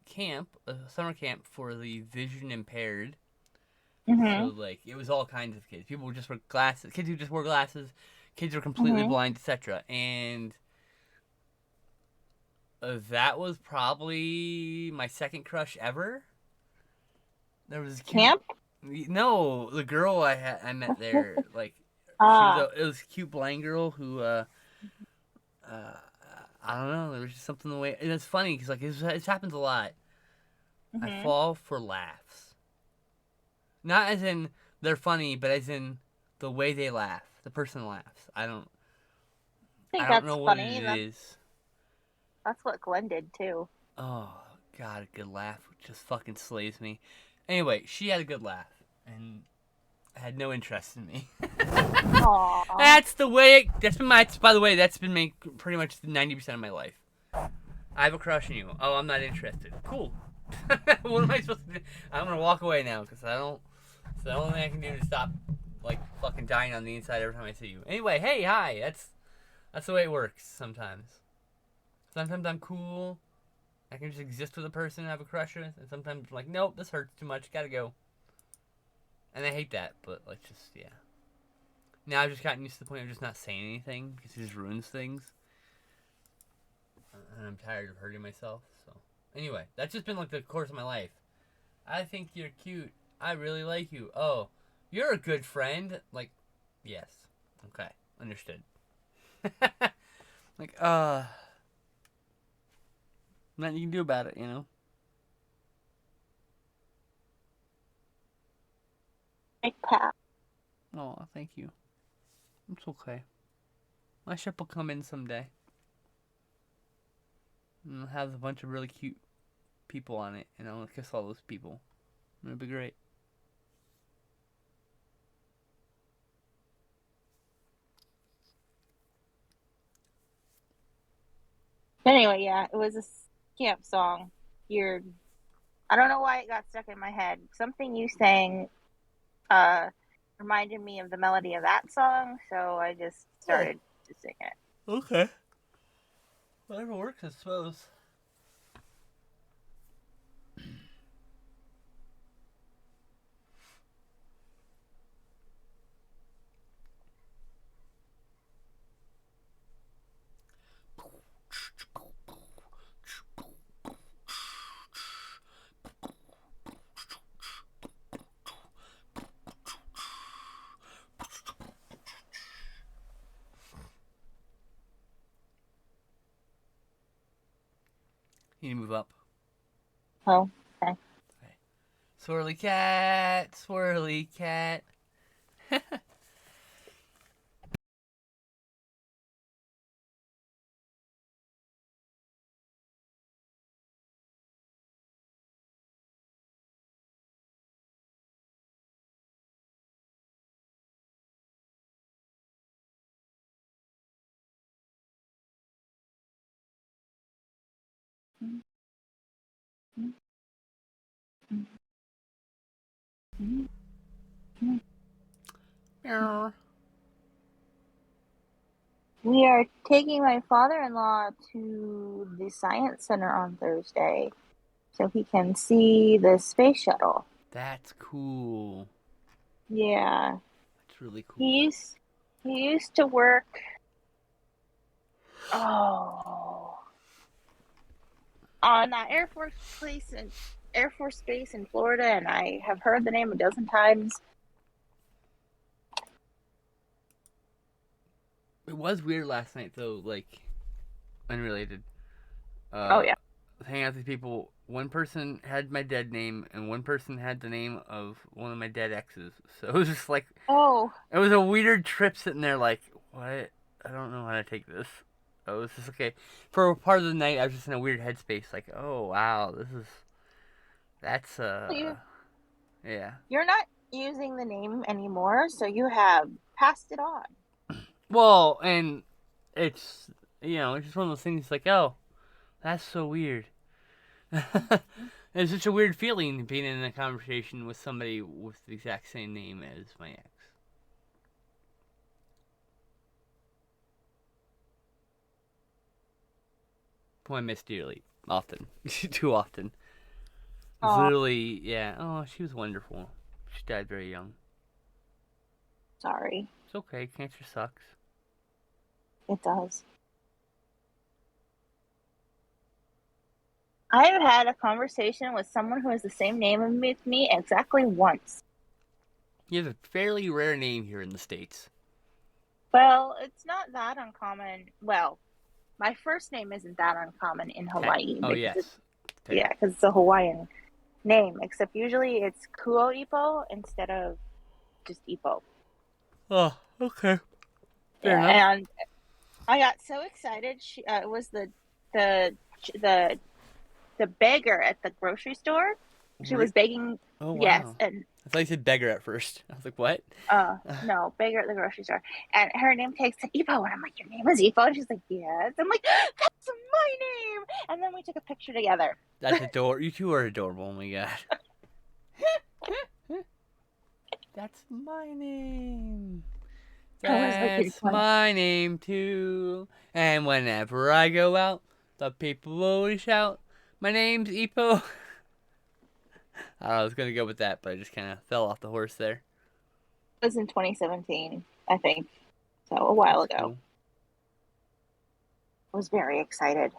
summer camp for the vision impaired. So, like, it was all kinds of kids. People who just wear glasses. Kids who just wore glasses. Kids who were completely blind, etc. And that was probably my second crush ever. There was a camp? No, the girl I met there, like, it was a cute blind girl who, I don't know, there was just something the way, and it's funny, because, like, it happens a lot. I fall for laughs. Not as in they're funny, but as in the way they laugh. The person laughs. I don't know what it is. That's what Glenn did, too. Oh, God, a good laugh just fucking slays me. Anyway, she had a good laugh, and had no interest in me. Aww. That's the way by the way, that's been pretty much 90% of my life. I have a crush on you. Oh, I'm not interested. Cool. What am I supposed to do? I'm gonna walk away now, because it's the only thing I can do to stop, like, fucking dying on the inside every time I see you. Anyway, hey, hi. That's the way it works sometimes. Sometimes I'm cool. I can just exist with a person and have a crush on it. And sometimes I'm like, nope, this hurts too much. Gotta go. And I hate that, but, like, just, yeah. Now I've just gotten used to the point of just not saying anything, because it just ruins things. And I'm tired of hurting myself, so. Anyway, that's just been, like, the course of my life. I think you're cute. I really like you. Oh, you're a good friend. Like, yes. Okay. Understood. Like, nothing you can do about it, you know? Big pat. Oh, thank you. It's okay. My ship will come in someday. And it'll have a bunch of really cute people on it, and I'll kiss all those people. It'll be great. Anyway, yeah, it was a camp song. I don't know why it got stuck in my head. Something you sang reminded me of the melody of that song, so I just started to sing it. Okay. Whatever works, I suppose. You need to move up. Oh, okay. Swirly cat, swirly cat. Meow. We are taking my father-in-law to the science center on Thursday so he can see the space shuttle. That's cool. Yeah. That's really cool. He used to work on that Air Force Base in Florida, and I have heard the name a dozen times. It was weird last night though, like unrelated. Oh yeah. Hanging out with these people. One person had my dead name, and one person had the name of one of my dead exes. So it was just like, Oh. it was a weird trip sitting there, like, what? I don't know how to take this. I was just okay. For part of the night, I was just in a weird headspace, like, oh wow, that's yeah. You're not using the name anymore, so you have passed it on. Well, and it's it's just one of those things, like, oh, that's so weird. It's such a weird feeling being in a conversation with somebody with the exact same name as my ex. Who I miss dearly. Often. Too often. It's Oh, literally, yeah. Oh, she was wonderful. She died very young. sorry. It's okay. Cancer sucks. It does. I have had a conversation with someone who has the same name as me exactly once. You have a fairly rare name here in the States. Well, it's not that uncommon. Well, my first name isn't that uncommon in Hawaii. Oh, yes. Yeah, because it's a Hawaiian name, except usually it's Kuo Ipo instead of just Ipo. Oh, okay. Fair Yeah, enough. and I got so excited. It was the the beggar at the grocery store. She was begging. Oh, wow. Yes, and I thought you said beggar at first. I was like, what? no, beggar at the grocery store, and her name takes to Ipo, and I'm like, your name is Ipo, and she's like, yes. I'm like, that's my name, and then we took a picture together. That's adorable. You two are adorable. Oh my god. That's my name. That's my name too. And whenever I go out, the people always shout, my name's Ipo. I was going to go with that, but I just kind of fell off the horse there. It was in 2017, I think. So a while ago. Cool. I was very excited.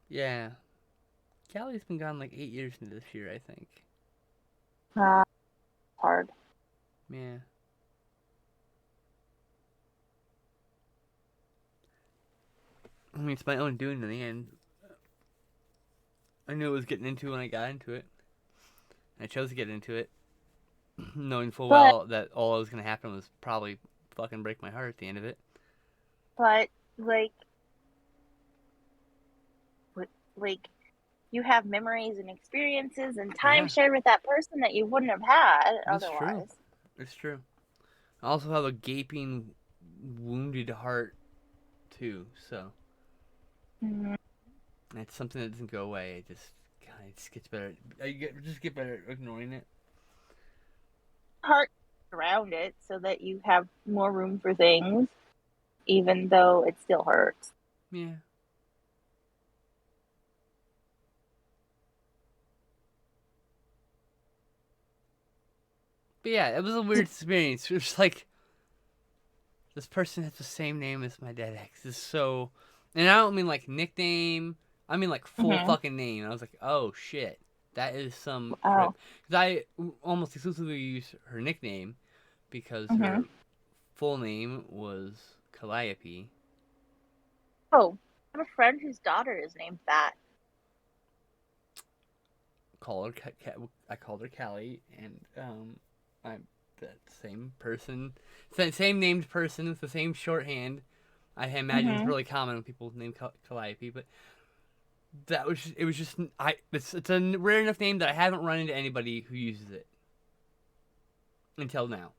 Yeah. Callie's been gone like 8 years into this year, I think. Hard. Yeah. I mean, it's my own doing in the end. I knew it was getting into when I got into it. I chose to get into it, knowing full well that all that was going to happen was probably fucking break my heart at the end of it. But, you have memories and experiences and time shared with that person that you wouldn't have had otherwise. It's true. I also have a gaping, wounded heart, too, so. Mm-hmm. It's something that doesn't go away. It just gets better. Just get better at ignoring it. Heart around it so that you have more room for things, even though it still hurts. Yeah. But yeah, it was a weird experience. It was like, this person has the same name as my dead ex. It's so, and I don't mean like nickname. I mean like full fucking name. I was like, oh shit, that is some trip. Because I almost exclusively use her nickname because her full name was Calliope. Oh, I have a friend whose daughter is named that. I called her Callie, and I'm that same person, same named person with the same shorthand. I imagine it's really common when people name Calliope, but it was just it's a rare enough name that I haven't run into anybody who uses it until now.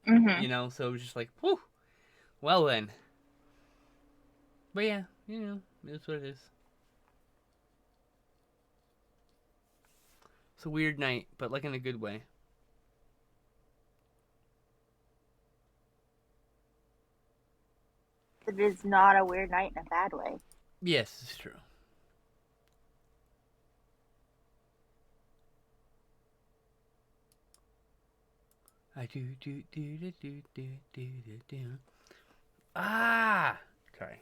Mm-hmm. You know, so it was just like, whew, well then. But yeah, you know, it's what it is. It's a weird night, but like in a good way. It is not a weird night in a bad way. Yes, it's true. I do. Ah! Sorry.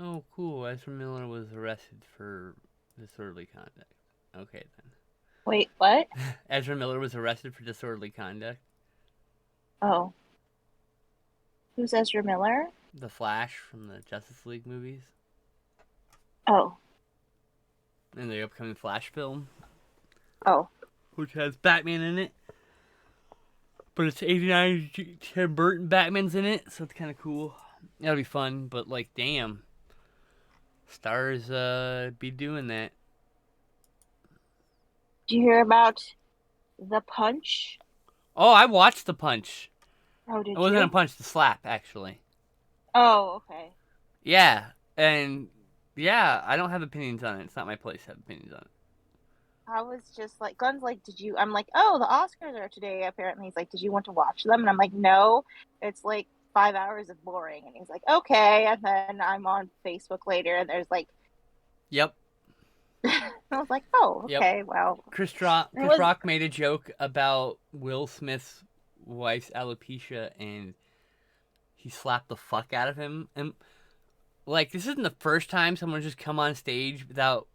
Oh, cool. Ezra Miller was arrested for disorderly conduct. Okay, then. Wait, what? Ezra Miller was arrested for disorderly conduct. Oh. Who's Ezra Miller? The Flash from the Justice League movies. Oh. And the upcoming Flash film. Oh. Which has Batman in it. But it's 89 Tim Burton Batman's in it, so it's kind of cool. That'll be fun, but like, damn. Stars be doing that. Did you hear about The Punch? Oh, I watched The Punch. Oh, did It wasn't you? a punch, the slap, actually. Oh, okay. Yeah, and yeah, I don't have opinions on it. It's not my place to have opinions on it. I was just like, Glenn's like, did you? I'm like, oh, the Oscars are today, apparently. He's like, did you want to watch them? And I'm like, no, it's like 5 hours of boring. And he's like, okay. And then I'm on Facebook later, and there's like, Yep. I was like, oh, okay, Yep. well. Chris Rock made a joke about Will Smith's wife's alopecia, and he slapped the fuck out of him. And like, this isn't the first time someone just come on stage without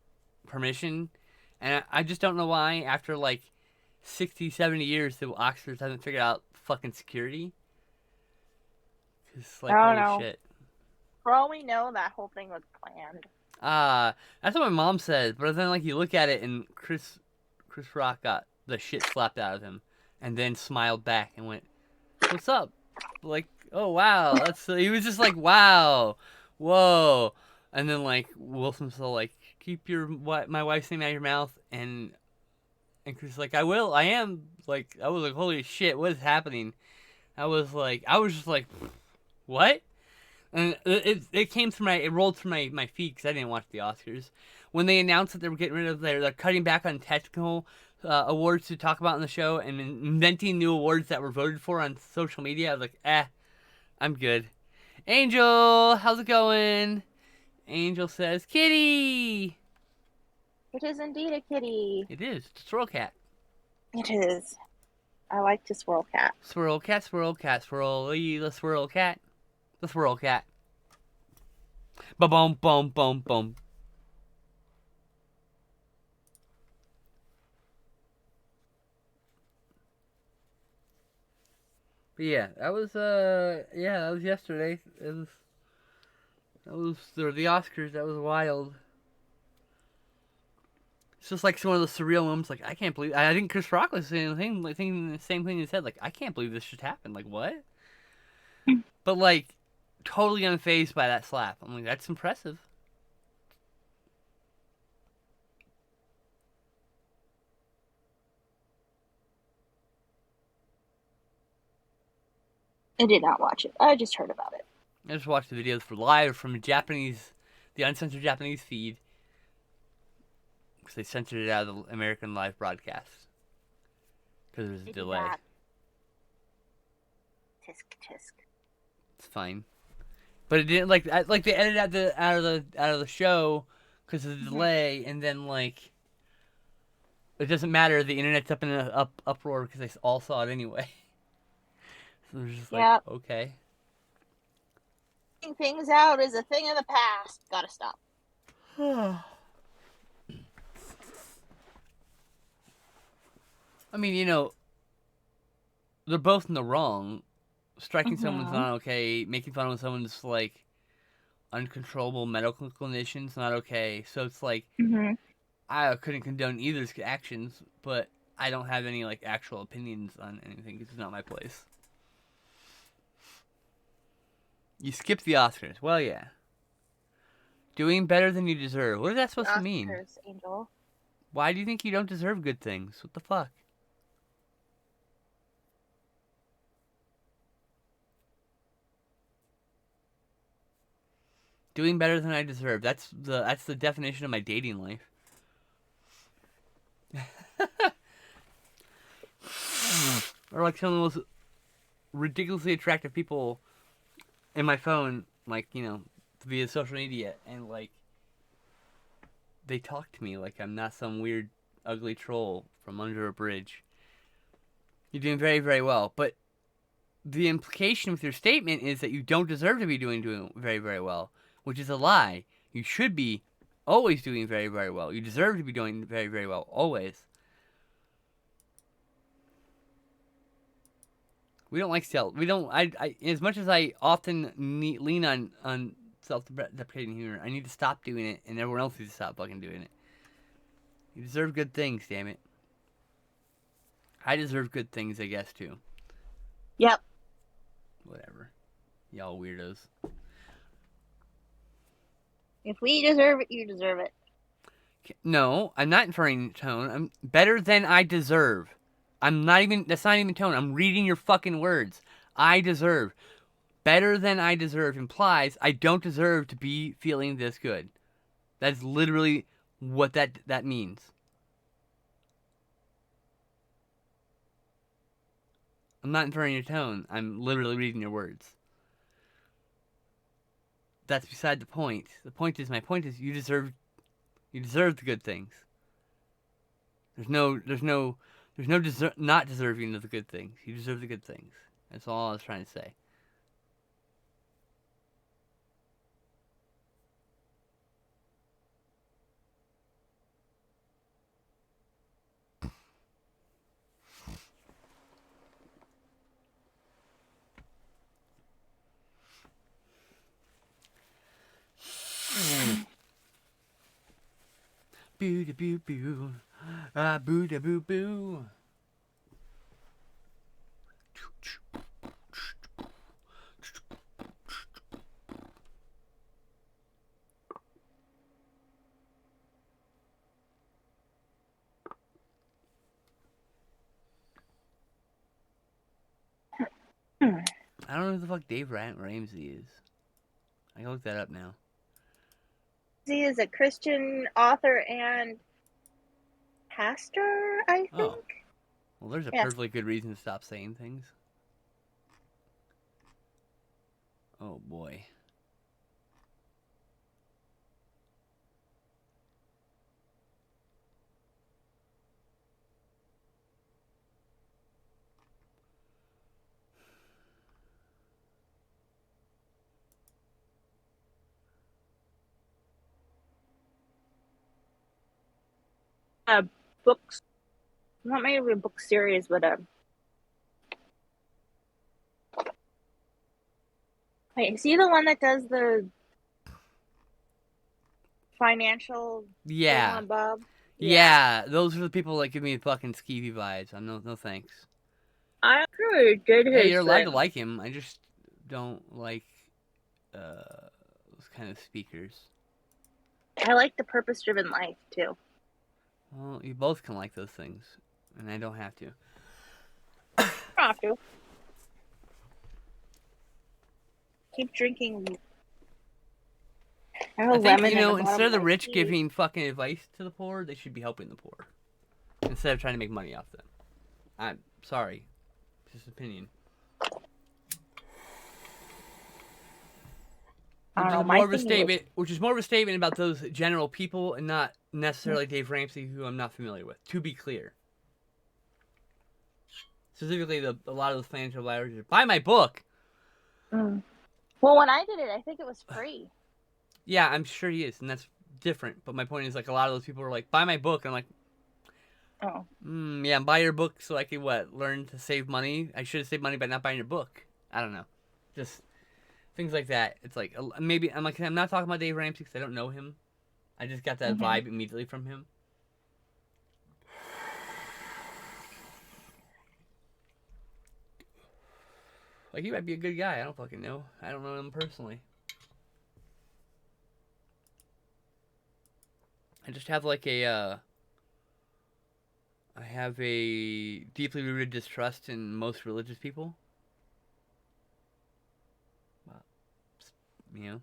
permission. And I just don't know why, after like 60, 70 years, the Oscars haven't figured out fucking security. It's like, I don't holy know. shit. For all we know, that whole thing was planned. That's what my mom said. But then, like, you look at it, and Chris Rock got the shit slapped out of him, and then smiled back and went, "What's up?" Like, oh wow, he was just like, wow, whoa, and then like Will Smith's all like, "Keep my wife's name out of your mouth," and Chris is like, "I will, I am." Like, I was like, holy shit, what is happening? I was just like, what? And it came through it rolled through my feed because I didn't watch the Oscars. When they announced that they were getting rid of they're cutting back on technical awards to talk about in the show and inventing new awards that were voted for on social media, I was like, I'm good. Angel, how's it going? Angel says, kitty! It is indeed a kitty. It is. It's a swirl cat. It is. I like to swirl cat. Swirl cat, swirl cat, swirl the swirl cat. The swirl cat. Ba-boom, boom, boom, boom. But yeah, that was yesterday. That was the Oscars. That was wild. It's just like one of the surreal moments. Like, I can't believe. I think Chris Rock was saying thinking the same thing he said. Like, I can't believe this just happened. Like, what? But like, totally unfazed by that slap. I'm like, that's impressive. I did not watch it. I just heard about it. I just watched the videos from the uncensored Japanese feed. Because they censored it out of the American live broadcast. Because there's a delay. Tisk tisk. It's fine. But it didn't like they edited out of the show because of the delay, and then like it doesn't matter. The internet's up in an uproar because they all saw it anyway. So they're just like, Yep. okay. Taking things out is a thing of the past. Gotta stop. I mean, they're both in the wrong. Striking someone's not okay. Making fun of someone's like uncontrollable medical conditions not okay. So it's like I couldn't condone either's actions, but I don't have any like actual opinions on anything. It's not my place. You skipped the Oscars. Well, yeah. Doing better than you deserve. What is that supposed to mean? Oscars, Angel. Why do you think you don't deserve good things? What the fuck? Doing better than I deserve. That's the definition of my dating life. Or like some of the most ridiculously attractive people in my phone, like, via social media, and like they talk to me like I'm not some weird ugly troll from under a bridge. You're doing very, very well, but the implication with your statement is that you don't deserve to be doing very, very well, which is a lie. You should be always doing very, very well. You deserve to be doing very, very well, always. We don't like we don't, I as much as I often lean on self-deprecating humor, I need to stop doing it, and everyone else needs to stop fucking doing it. You deserve good things, damn it. I deserve good things, I guess, too. Yep. Whatever. Y'all weirdos. If we deserve it, you deserve it. No, I'm not inferring tone. I'm better than I deserve. That's not even tone. I'm reading your fucking words. I deserve. Better than I deserve implies I don't deserve to be feeling this good. That's literally what that means. I'm not inferring your tone. I'm literally reading your words. That's beside the point. My point is you deserve the good things. There's no not deserving of the good things. You deserve the good things. That's all I was trying to say. Boo da boo boo. Ah boo da boo boo. I don't know who the fuck Dave Ramsey is. I can look that up now. He is a Christian author and pastor, I think. Oh. Well, there's a perfectly good reason to stop saying things. Oh, boy. Books. Not maybe a book series, but wait, is he the one that does the financial thing on Bob? Yeah, those are the people that give me fucking skeevy vibes. I'm no thanks. I actually did his Hey, you're allowed to like him. I just don't like those kind of speakers. I like the purpose-driven life, too. Well, you both can like those things, and I don't have to. I don't have to. Keep drinking. I think, instead of the rich giving fucking advice to the poor, they should be helping the poor. Instead of trying to make money off them. I'm sorry. It's just an opinion. I Which don't is know. My more of a thingy statement. Which is more of a statement about those general people, and not necessarily Dave Ramsey, who I'm not familiar with. To be clear, specifically, a lot of those financial advisors buy my book. Well, when I did it, I think it was free. Yeah, I'm sure he is, and that's different. But my point is, like, a lot of those people are like, buy my book. And I'm like, Oh. yeah, buy your book so I can learn to save money. I should have saved money by not buying your book. I don't know, just things like that. It's like maybe I'm not talking about Dave Ramsey because I don't know him. I just got that vibe immediately from him. Like, he might be a good guy. I don't fucking know. I don't know him personally. I just have like I have a deeply rooted distrust in most religious people. Well, you know,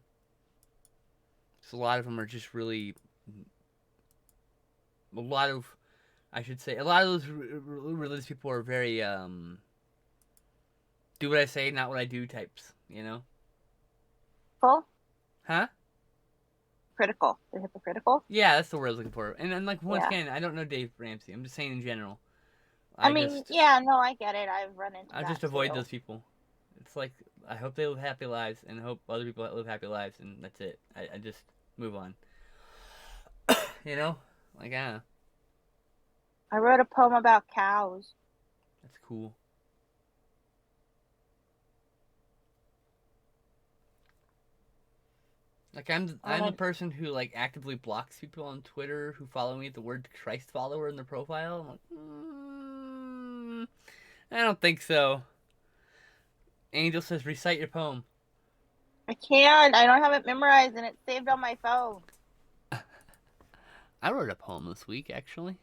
so a lot of them are just really, I should say, a lot of those religious people are very do what I say, not what I do types. You know? Full? Huh? Critical. They're hypocritical. Yeah, that's the word I was looking for. And like once Yeah. again, I don't know Dave Ramsey. I'm just saying in general. I mean, yeah, no, I get it. I've run into I that just avoid too. those people. It's like, I hope they live happy lives, and I hope other people live happy lives, and that's it. I just move on. You know? Like, I wrote a poem about cows. that's cool. Like, I'm the person who, like, actively blocks people on Twitter who follow me with the word Christ follower in their profile. I'm like, I don't think so. Angel says, recite your poem. I can't. I don't have it memorized, and it's saved on my phone. I wrote a poem this week, actually.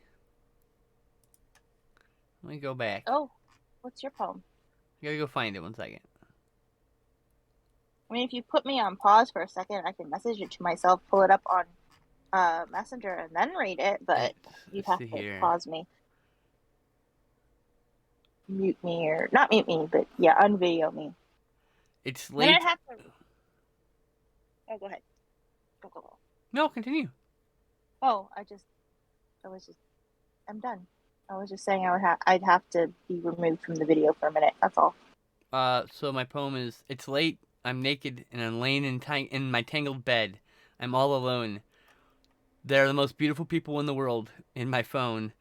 Let me go back. Oh, what's your poem? I gotta go find it 1 second. I mean, if you put me on pause for a second, I can message it to myself, pull it up on Messenger, and then read it. But you have to pause me, mute me, or not mute me, but yeah, unvideo me. It's late. Then I'd have to. Oh, go ahead. Go. No, continue. Oh, I'm done. I was just saying I'd have to be removed from the video for a minute. That's all. So my poem is, it's late, I'm naked, and I'm laying in my tangled bed. I'm all alone. They're the most beautiful people in the world in my phone.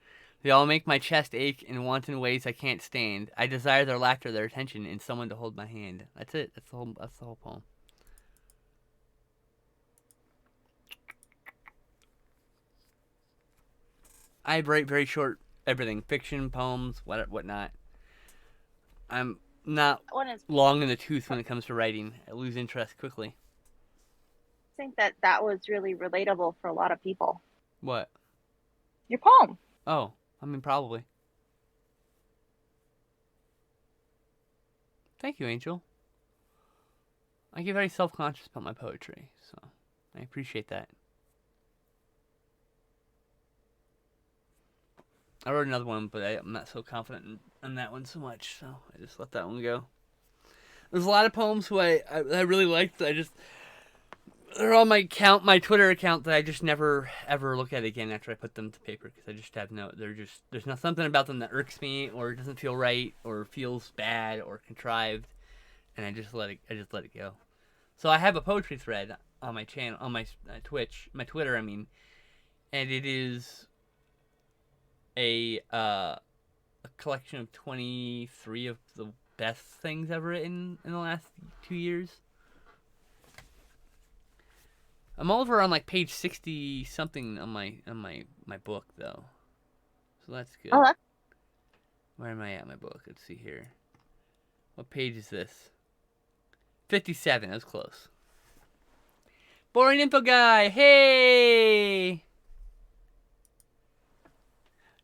They all make my chest ache in wanton ways I can't stand. I desire their laughter, their attention, and someone to hold my hand. That's it. That's the whole poem. I write very short everything, fiction, poems, whatnot. I'm not long in the tooth when it comes to writing. I lose interest quickly. I think that was really relatable for a lot of people. What? Your poem. Oh, I mean, probably. Thank you, Angel. I get very self-conscious about my poetry, so I appreciate that. I wrote another one, but I'm not so confident in that one so much, so I just let that one go. There's a lot of poems who I really liked. They're on my Twitter account that I just never ever look at again after I put them to paper, because I just have there's not something about them that irks me, or doesn't feel right, or feels bad, or contrived, and I just let it go. So I have a poetry thread on my channel, on my Twitter, I mean, and it is a collection of 23 of the best things I've written in the last 2 years. I'm over on like page 60 something on my book though, so that's good. Oh, where am I at my book? Let's see here. What page is this? 57. That was close. Boring info guy. Hey.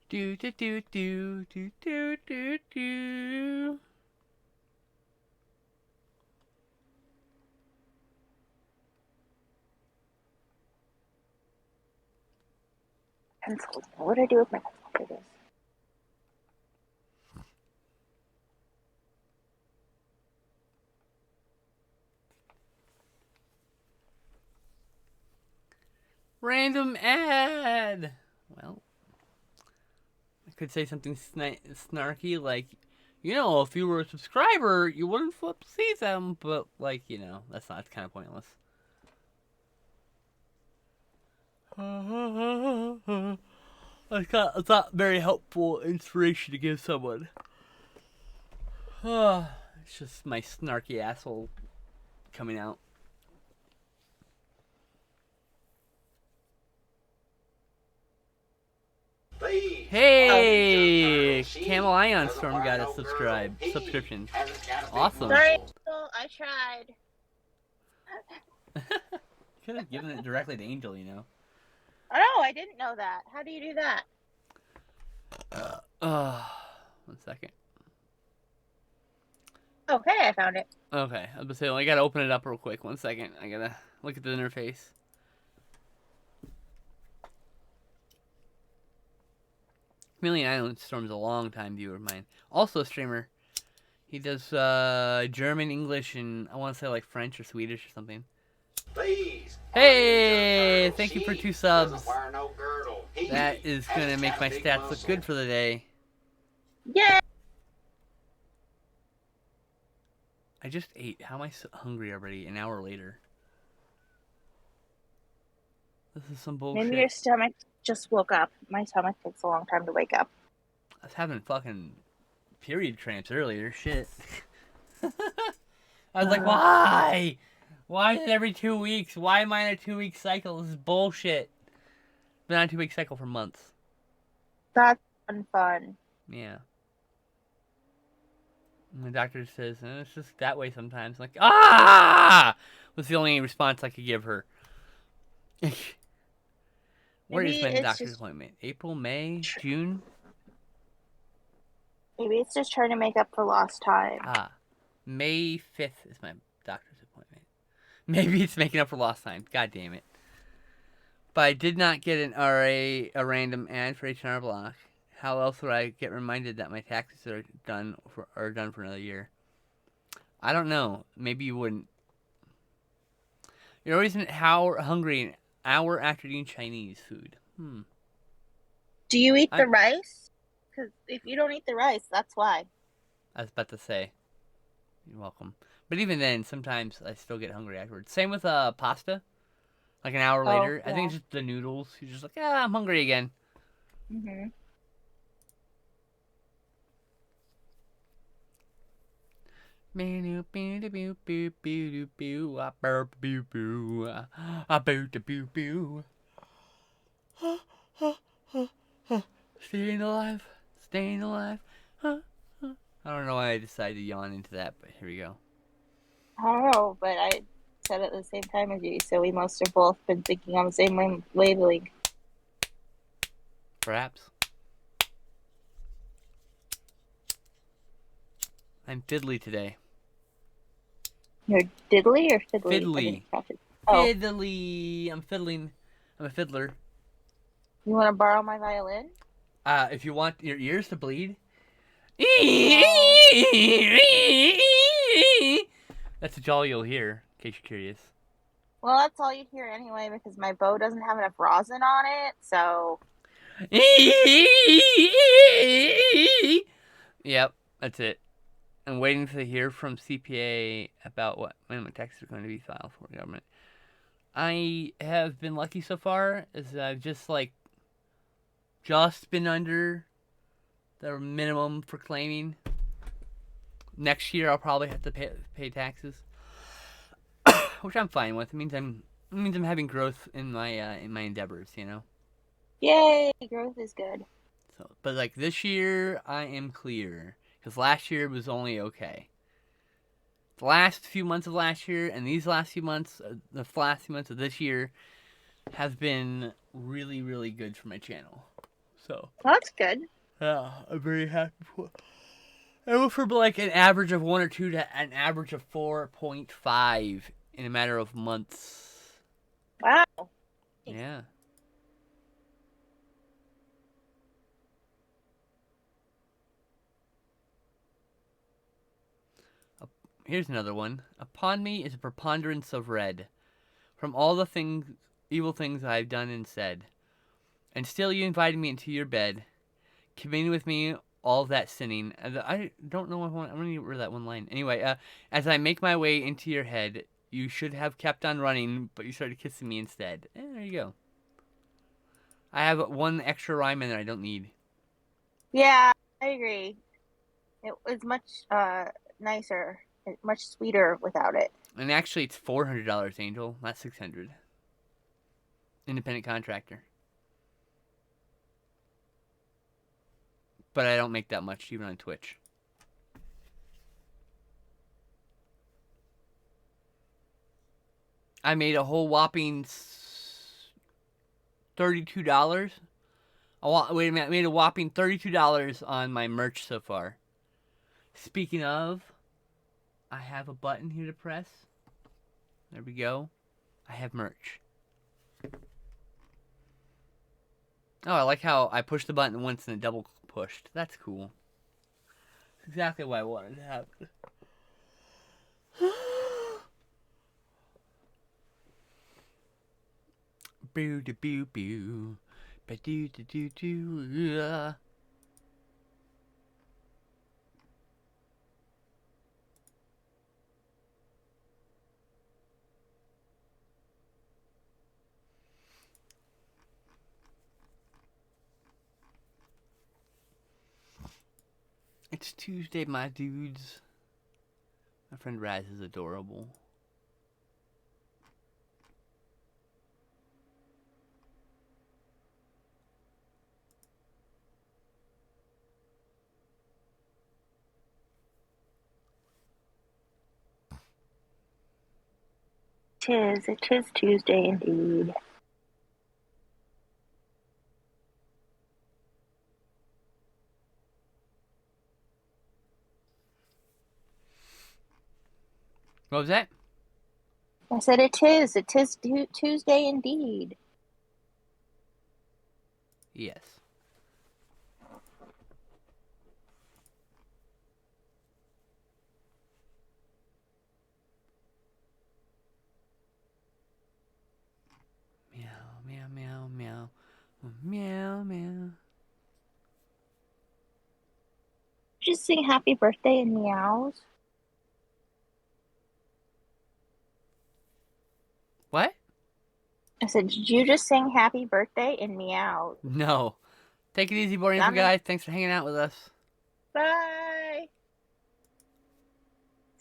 Do do do do do do do do. pencil. What do I do with my pencil? Here it is. Random ad. Well, I could say something snarky like, if you were a subscriber, you wouldn't flip to see them, but that's kind of pointless. It's not very helpful inspiration to give someone. It's just my snarky asshole coming out. Hey, Camel Ion Storm got a subscription. Awesome. Sorry, I tried. Could have given it directly to Angel, Oh, I didn't know that. How do you do that? 1 second. Okay, I found it. Okay, I was gonna say, I gotta open it up real quick. 1 second. I gotta look at the interface. Chameleon Island Storm's a long time viewer of mine. Also a streamer. He does German, English, and I want to say like French or Swedish or something. Please. Hey, thank you for 2 subs. That is gonna make my stats look good for the day. Yeah. I just ate. How am I so hungry already? An hour later. This is some bullshit. Maybe your stomach just woke up. My stomach takes a long time to wake up. I was having fucking period cramps earlier. Shit. I was like, why? Why is it every 2 weeks? Why am I in a 2-week cycle? This is bullshit. Been on a 2-week cycle for months. That's fun. Yeah. And the doctor says, it's just that way sometimes. I'm like, ah! Was the only response I could give her. Where is my doctor's appointment? April, May, June? Maybe it's just trying to make up for lost time. May 5th is my doctor's appointment. Maybe it's making up for lost time. God damn it. But I did not get an RA, a random ad for H&R Block. How else would I get reminded that my taxes are done for another year? I don't know. Maybe you wouldn't. You're always hungry an hour after eating Chinese food. Do you eat the rice? Because if you don't eat the rice, that's why. I was about to say. You're welcome. But even then, sometimes I still get hungry afterwards. Same with pasta. Like an hour later. Yeah. I think it's just the noodles. You're just like, I'm hungry again. Mm-hmm. Staying alive. Staying alive. I don't know why I decided to yawn into that, but here we go. I don't know, but I said it at the same time as you, so we must have both been thinking on the same wavelength. Perhaps. I'm fiddly today. You're diddly or fiddly? Fiddly. Fiddly. I'm fiddling. I'm a fiddler. You want to borrow my violin? If you want your ears to bleed. That's all you'll hear, in case you're curious. Well, that's all you'd hear anyway, because my bow doesn't have enough rosin on it, so... Yep, that's it. I'm waiting to hear from CPA about when my taxes are going to be filed for the government. I have been lucky so far, as I've just been under the minimum for claiming. Next year, I'll probably have to pay taxes, which I'm fine with. It means I'm having growth in my endeavors, Yay, growth is good. So, but this year, I am clear. Because last year was only okay. The last few months of last year and these last few months, the last few months of this year, have been really, really good for my channel. So. Well, that's good. Yeah, I'm very happy for. I went from an average of 1 or 2 to an average of 4.5 in a matter of months. Wow. Yeah. Here's another one. Upon me is a preponderance of red. From all the things evil things I've done and said. And still you invited me into your bed, communing with me all of that sinning. I don't know if I'm going to read that one line. Anyway, as I make my way into your head, you should have kept on running, but you started kissing me instead. There you go. I have one extra rhyme in there I don't need. Yeah, I agree. It was much nicer, much sweeter without it. And actually, it's $400, Angel, not $600. Independent contractor. But I don't make that much, even on Twitch. I made a whole whopping $32. Wait a minute, I made a whopping $32 on my merch so far. Speaking of, I have a button here to press. There we go. I have merch. Oh, I like how I pushed the button once and it double pushed. That's cool. That's exactly what I wanted to happen. Boo da boo boo. Ba doo da doo doo. It's Tuesday, my dudes. My friend Raz is adorable. It is Tuesday indeed. What was that? I said it is Tuesday indeed. Yes. Meow, meow, meow, meow. Meow, meow. Just sing happy birthday in meows. What? I said, did you just sing happy birthday in meows? No. Take it easy, boarding guys. Thanks for hanging out with us. Bye.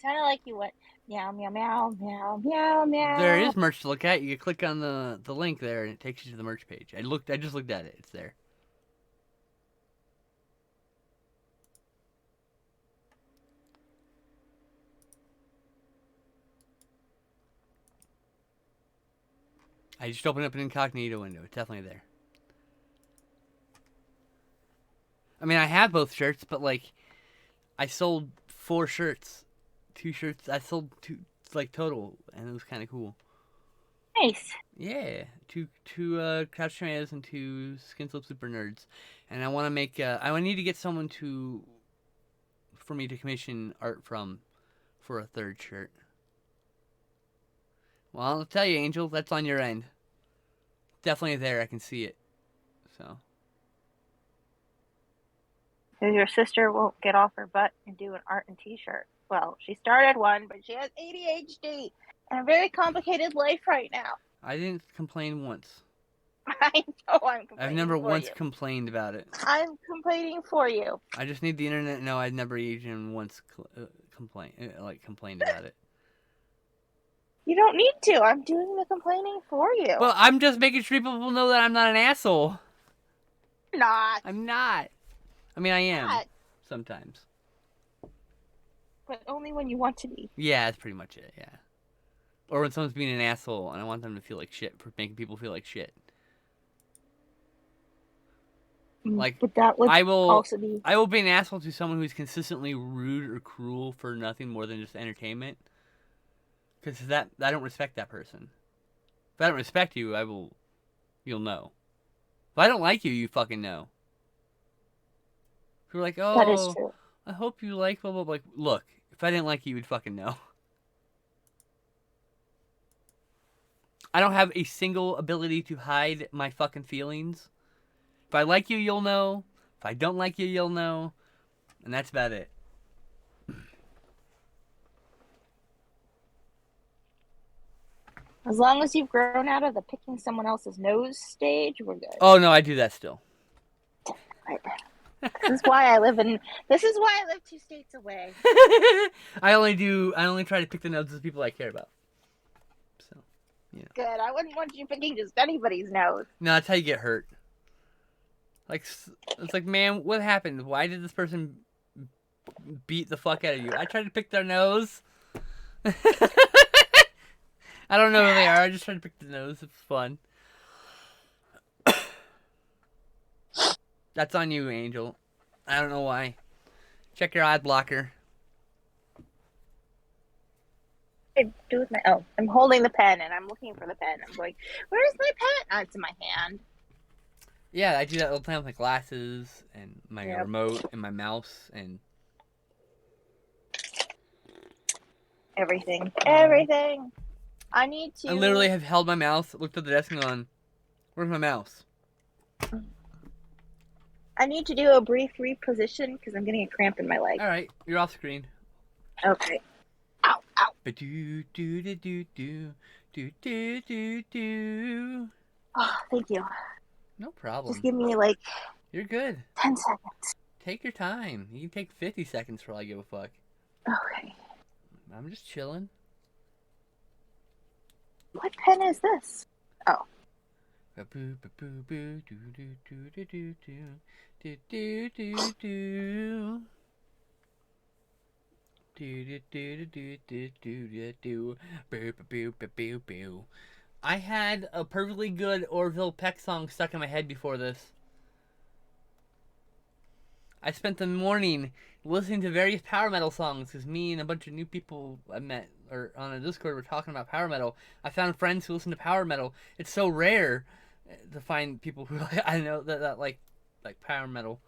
Sounded like you went meow, meow, meow, meow, meow, meow. There is merch to look at. You click on the link there, and it takes you to the merch page. I just looked at it. It's there. I just opened up an incognito window. It's definitely there. I mean, I have both shirts, but like, I sold 4 shirts, 2 shirts. I sold 2 like total, and it was kind of cool. Nice. Yeah, two Couch Tomatoes and 2 Skin Slip Super Nerds, and I want to make. I need to get someone for me to commission art from, for a 3rd shirt. Well, I'll tell you, Angel, that's on your end. Definitely there. I can see it. So. Your sister won't get off her butt and do an art and t-shirt. Well, she started one, but she has ADHD and a very complicated life right now. I didn't complain once. I know I'm complaining. I've never for once you. complained about it. I'm complaining for you. I just need the internet to know I've never even once complained about it. You don't need to. I'm doing the complaining for you. Well, I'm just making sure people know that I'm not an asshole. Not. I'm not. I mean, I am. Not. Sometimes. But only when you want to be. Yeah, that's pretty much it, yeah. Or when someone's being an asshole and I want them to feel like shit for making people feel like shit. Like, but that would also be... I will be an asshole to someone who's consistently rude or cruel for nothing more than just entertainment. Because I don't respect that person. If I don't respect you, you'll know. If I don't like you, you fucking know. If you're like, oh, that is true. I hope you like blah, blah, blah. Like, look, if I didn't like you, you'd fucking know. I don't have a single ability to hide my fucking feelings. If I like you, you'll know. If I don't like you, you'll know. And that's about it. As long as you've grown out of the picking someone else's nose stage, we're good. Oh no, I do that still. Right. This is why I live 2 states away. I only try to pick the noses of people I care about. So, yeah. Good. I wouldn't want you picking just anybody's nose. No, that's how you get hurt. Like, it's like, man, what happened? Why did this person beat the fuck out of you? I tried to pick their nose. I don't know who they are. I just tried to pick the nose. It's fun. That's on you, Angel. I don't know why. Check your ad blocker. I do with my I'm holding the pen and I'm looking for the pen. I'm going, where's my pen? Oh, it's in my hand. Yeah, I do that all the time with my glasses and my Yep. remote and my mouse and Everything. I need to. I literally have held my mouse, looked at the desk and gone, where's my mouse? I need to do a brief reposition because I'm getting a cramp in my leg. Alright, you're off screen. Okay. Ow, ow. Ba-do-do-do-do-do-do-do-do. Oh, thank you. No problem. Just give me like You're good. 10 seconds. Take your time. You can take 50 seconds for all I give a fuck. Okay. I'm just chilling. What pen is this? Oh. I had a perfectly good Orville Peck song stuck in my head before this. I spent the morning listening to various power metal songs because me and a bunch of new people I met or on a Discord were talking about power metal. I found friends who listen to power metal. It's so rare to find people who I know that like power metal.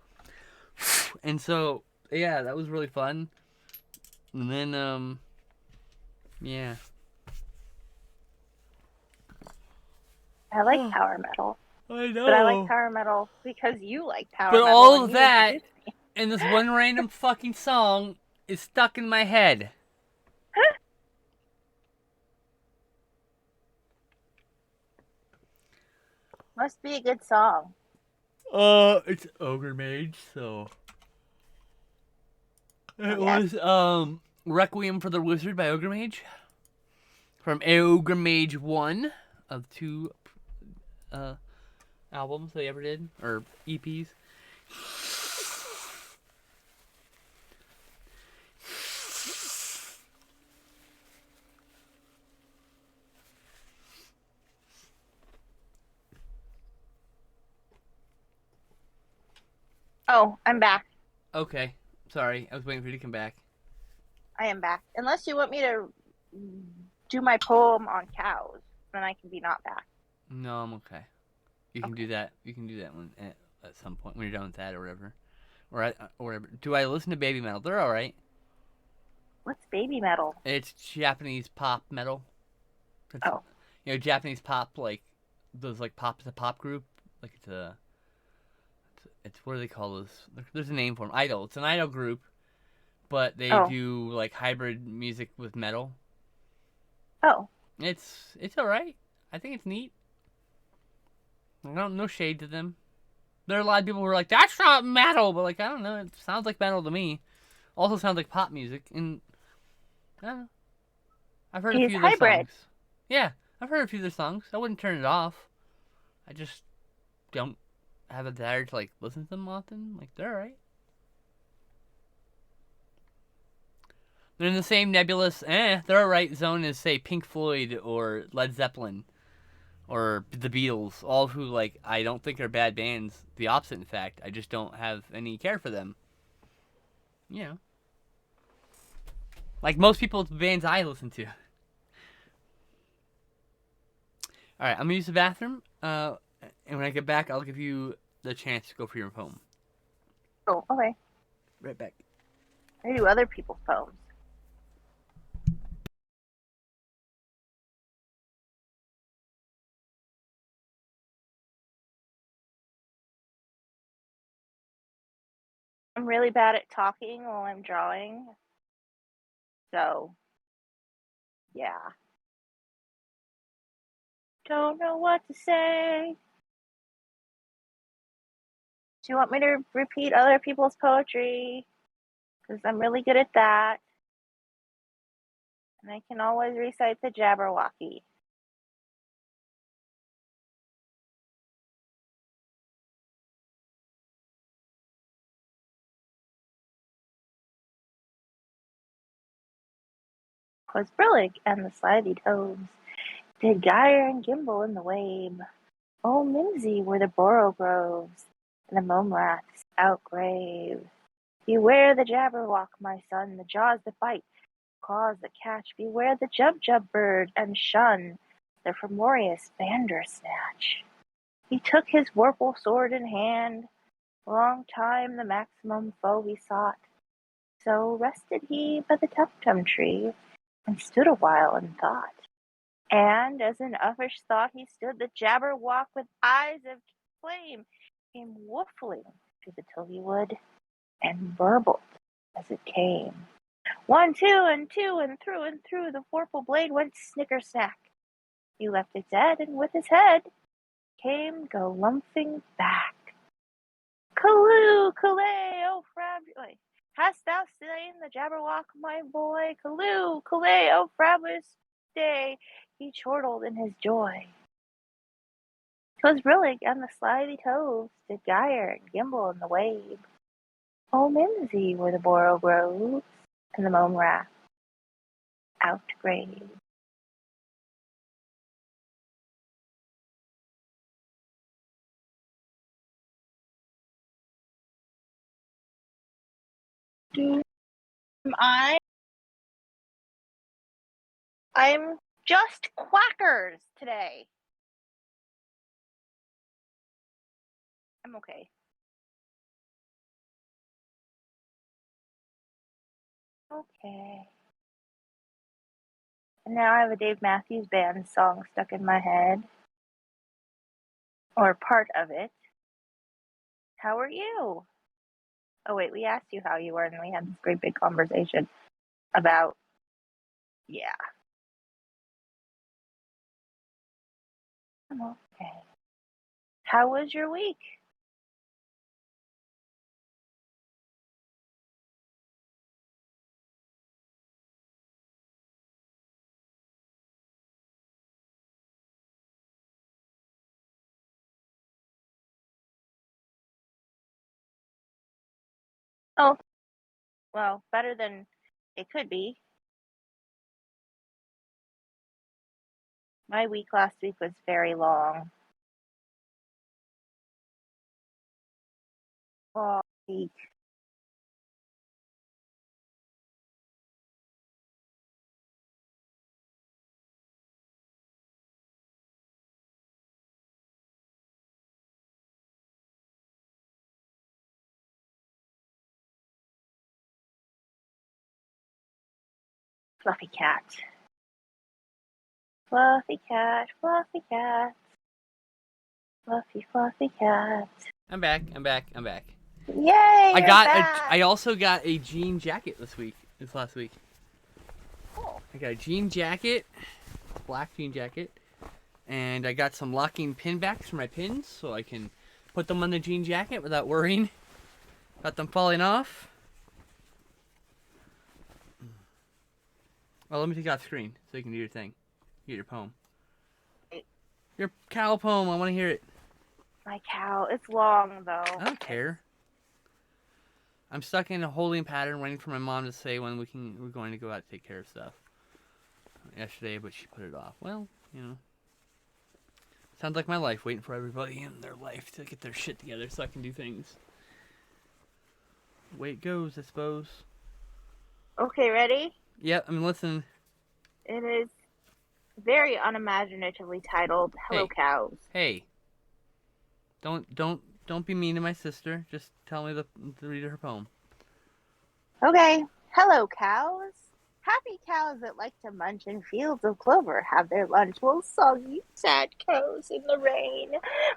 And so yeah, that was really fun. And then yeah. I like power metal. I know. But I like power metal because you like power But metal. all and of you that introduced me. and this one random fucking song is stuck in my head. Must be a good song. It's Ogre Mage, so it Okay. was Requiem for the Wizard by Ogre Mage from Ogre Mage 1 of 2 albums they ever did or EPs. Oh, I'm back. Okay, sorry, I was waiting for you to come back. I am back. Unless you want me to do my poem on cows, then I can be not back. No, I'm okay. You can do that. You can do that one at some point when you're done with that or whatever. Or whatever. Do I listen to baby metal? They're all right. What's baby metal? It's Japanese pop metal. It's, Oh. You know, Japanese pop, like those like pop is a pop group. Like it's what do they call those? There's a name for them. Idol. It's an idol group, but they do like hybrid music with metal. Oh. It's all right. I think it's neat. No shade to them. There are a lot of people who are like, that's not metal, but like I don't know, it sounds like metal to me. Also sounds like pop music, and I don't know. I've heard a He's few of their hybrid. songs. Yeah, I've heard a few of their songs. I wouldn't turn it off. I just don't have a desire to like listen to them often. Like they're alright. They're in the same nebulous, they're alright zone as say Pink Floyd or Led Zeppelin or the Beatles, all who like I don't think are bad bands. The opposite, in fact. I just don't have any care for them. You know, like most people's bands I listen to. All right, I'm gonna use the bathroom. And when I get back, I'll give you the chance to go for your poem. Oh, okay. Right back. I do other people's poems. I'm really bad at talking while I'm drawing. So, yeah. Don't know what to say. Do you want me to repeat other people's poetry? Because I'm really good at that. And I can always recite the Jabberwocky. "'Twas Brillig and the slithy toves did gyre and gimble in the wabe. Oh, mimsy were the boro groves, and the mome raths outgrave. Beware the Jabberwock, my son, the jaws that bite, claws that catch. Beware the Jubjub bird, and shun the Framorious Bandersnatch. He took his Vorpal sword in hand, long time the maximum foe he sought. So rested he by the Tumtum tree, and stood awhile in thought. And as in uffish thought he stood, the Jabberwock with eyes of flame came woofling to the Tillywood, and burbled as it came. 1, 2, and 2, and through the Vorpal blade went snicker-snack. He left it dead, and with his head came galumphing back. Callooh, Callay, oh Frabjous, hast thou slain the Jabberwock, my boy? Callooh, Callay, oh Frabjous day, he chortled in his joy. 'Twas Brillig and the slithy toves did gyre and gimble in the wabe. Oh, mimsy were the boro groves, and the mome rath outgrave. I I'm just quackers today. I'm okay. Okay. And now I have a Dave Matthews Band song stuck in my head. Or part of it. How are you? Oh wait, we asked you how you were and we had this great big conversation about yeah. I'm okay. How was your week? Oh, well, better than it could be. My week last week was very long. Long week. Fluffy cat. Fluffy cat, fluffy cat. Fluffy, fluffy cat. I'm back. Yay! I also got a jean jacket this last week. Cool. I got a jean jacket, black jean jacket, and I got some locking pin backs for my pins so I can put them on the jean jacket without worrying about them falling off. Well, let me take you off screen so you can do your thing. Get your poem. Your cow poem, I want to hear it. My cow. It's long though. I don't care. I'm stuck in a holding pattern waiting for my mom to say when we're going to go out to take care of stuff. Yesterday, but she put it off. Well, you know. Sounds like my life, waiting for everybody in their life to get their shit together so I can do things. The way it goes, I suppose. Okay, ready? Yep, I'm listening. It is very unimaginatively titled Hello Hey. Cows. Hey. Don't be mean to my sister. Just tell me the read her poem. Okay. Hello, cows. Happy cows that like to munch in fields of clover have their lunch while soggy, sad cows in the rain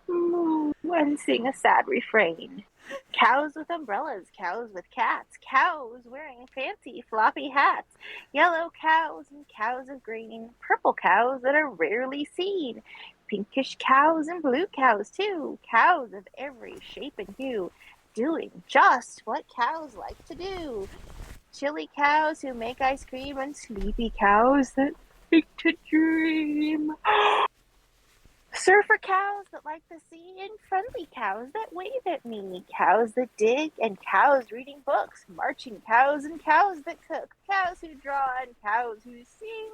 moo and sing a sad refrain. Cows with umbrellas, cows with cats, cows wearing fancy floppy hats, yellow cows and cows of green, purple cows that are rarely seen, pinkish cows and blue cows too, cows of every shape and hue, doing just what cows like to do. Chilly cows who make ice cream and sleepy cows that like to dream. Surfer cows that like the sea and friendly cows that wave at me. Cows that dig and cows reading books. Marching cows and cows that cook. Cows who draw and cows who sing.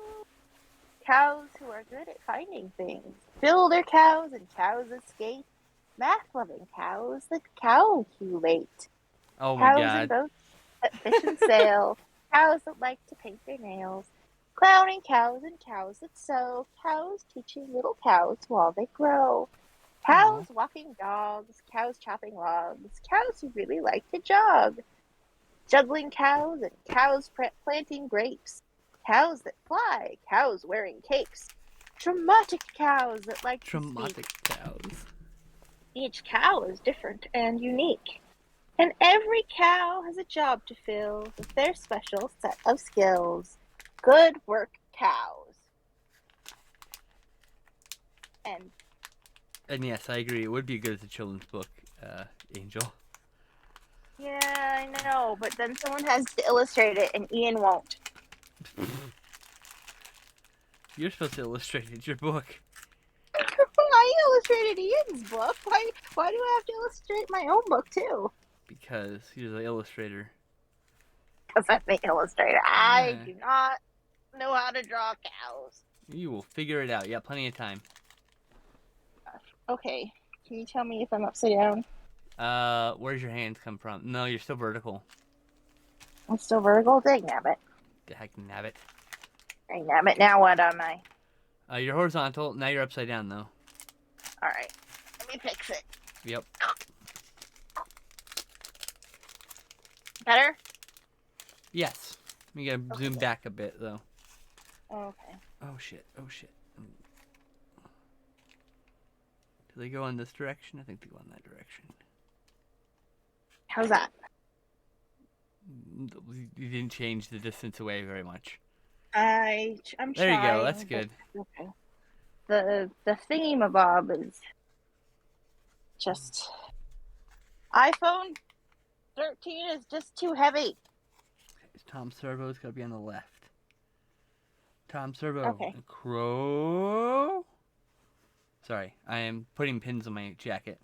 Cows who are good at finding things. Builder cows and cows that skate. Math loving cows that calculate. Oh my Cows and god. boats that fish and sail. Cows that like to paint their nails. Clowning cows and cows that sew. Cows teaching little cows while they grow. Cows Aw. walking dogs. Cows chopping logs. Cows who really like to jog. Juggling cows and cows planting grapes. Cows that fly. Cows wearing capes. Dramatic cows that like to speak. Dramatic cows. Each cow is different and unique. And every cow has a job to fill with their special set of skills. Good work, cows. And yes, I agree. It would be good as a children's book, Angel. yeah, I know, but then someone has to illustrate it, and Ian won't. You're supposed to illustrate it. It's your book. I illustrated Ian's book. Why do I have to illustrate my own book too? Because you're the illustrator. Because I'm the illustrator. I Yeah. do not know how to draw cows. You will figure it out. You got plenty of time. Okay, can you tell me if I'm upside down? Where's your hands come from? No, you're still vertical. I'm still vertical. Dang nabbit. The heck, nabbit. Dang nabbit. Now what am I? You're horizontal. Now you're upside down, though. All right, let me fix it. Yep. Better? Yes. We gotta Okay. zoom back a bit, though. Okay. Oh, shit. Oh, shit. Do they go in this direction? I think they go in that direction. How's that? You didn't change the distance away very much. I'm There you trying. go. That's good. Okay. The thingy-mabob is just iPhone 13 is just too heavy. Tom Servo's got to be on the left. Tom Servo. Okay. Crow. Sorry, I am putting pins on my jacket.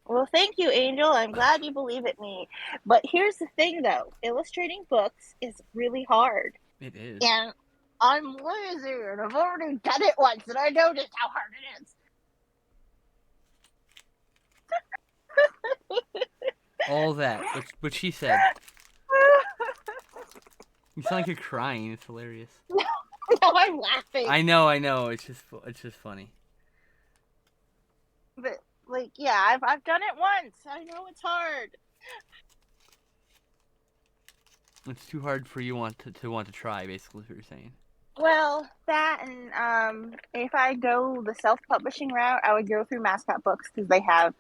Well, thank you, Angel. I'm glad you believe in me. But here's the thing, though. Illustrating books is really hard. It is. And I'm lazy, and I've already done it once, and I know just how hard it is. All that, which she said. You sound like you're crying. It's hilarious. No, I'm laughing. I know. It's just funny. But like, yeah, I've done it once. I know it's hard. It's too hard for you to want to try. Basically, is what you're saying. Well, that and if I go the self-publishing route, I would go through Mascot Books because they have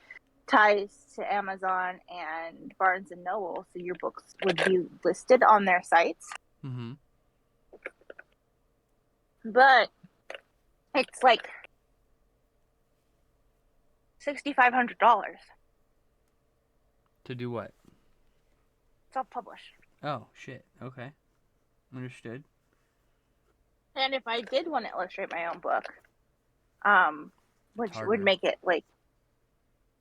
ties to Amazon and Barnes and Noble, so your books would be listed on their sites. Mm-hmm. But it's like $6,500 To do what? self-publish. Oh shit. Okay. Understood. And if I did want to illustrate my own book, which Harder. would make it like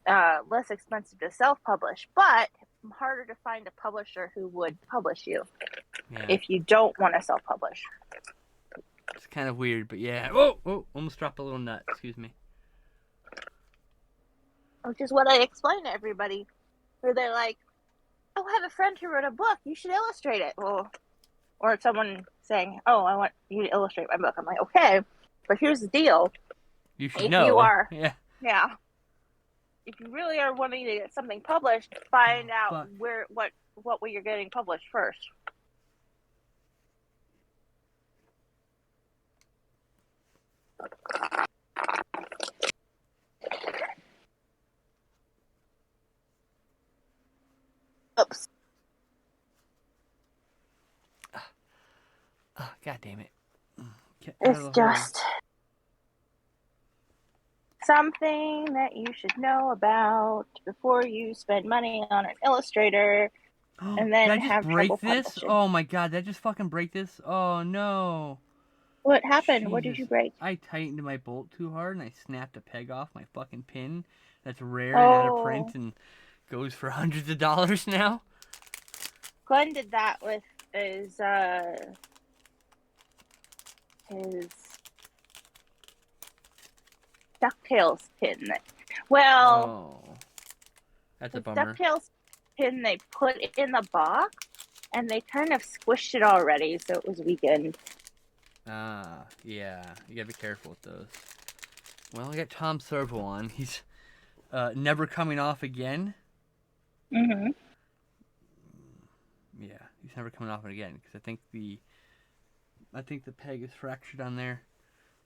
less expensive to self-publish, but harder to find a publisher who would publish you Yeah. if you don't want to self-publish. It's kind of weird, but yeah. Oh! Almost dropped a little nut. Excuse me. Which is what I explain to everybody, where they're like, "Oh, I have a friend who wrote a book. You should illustrate it." Well, or someone saying, "Oh, I want you to illustrate my book." I'm like, "Okay, but here's the deal. You should If know. you are- Yeah. Yeah, if you really are wanting to get something published, find out fuck. what way you're getting published first." Oops. Oh, God damn it. Get out It's of the hole. just something that you should know about before you spend money on an illustrator and then Did I just have trouble break this? publishing. Oh my god, did I just fucking break this? Oh no. What happened? What did Jesus. you break? I tightened my bolt too hard and I snapped a peg off my fucking pin. That's rare and out of print and goes for hundreds of dollars now. Glenn did that with his DuckTales pin. Well, Oh. That's a his bummer. DuckTales pin they put in the box and they kind of squished it already, so it was weakened. Ah, yeah. You gotta be careful with those. Well, I got Tom Servo on. He's never coming off again. Mm-hmm. Yeah, he's never coming off it again because I think the peg is fractured on there.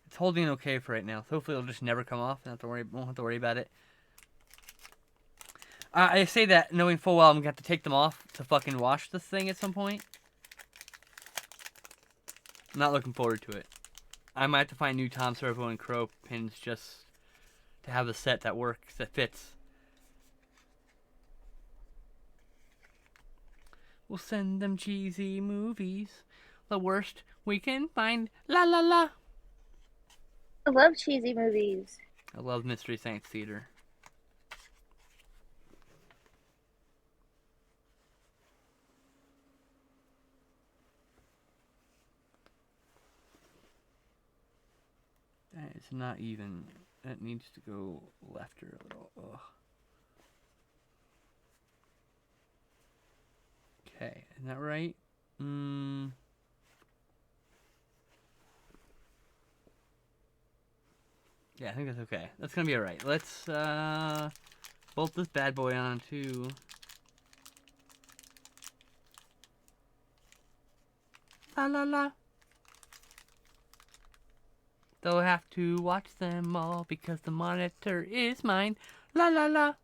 It's holding okay for right now. So hopefully it'll just never come off. Won't have to worry about it. I say that knowing full well I'm gonna have to take them off to fucking wash this thing at some point. I'm not looking forward to it. I might have to find new Tom Servo and Crow pins just to have a set that works, that fits. We'll send them cheesy movies. The worst we can find. La la la. I love cheesy movies. I love Mystery Science Theater. That is not even. That needs to go left or a little. Ugh. Okay, isn't that right? Yeah, I think that's okay. That's gonna be alright. Let's bolt this bad boy on too. La la la. They'll have to watch them all because the monitor is mine. La la la.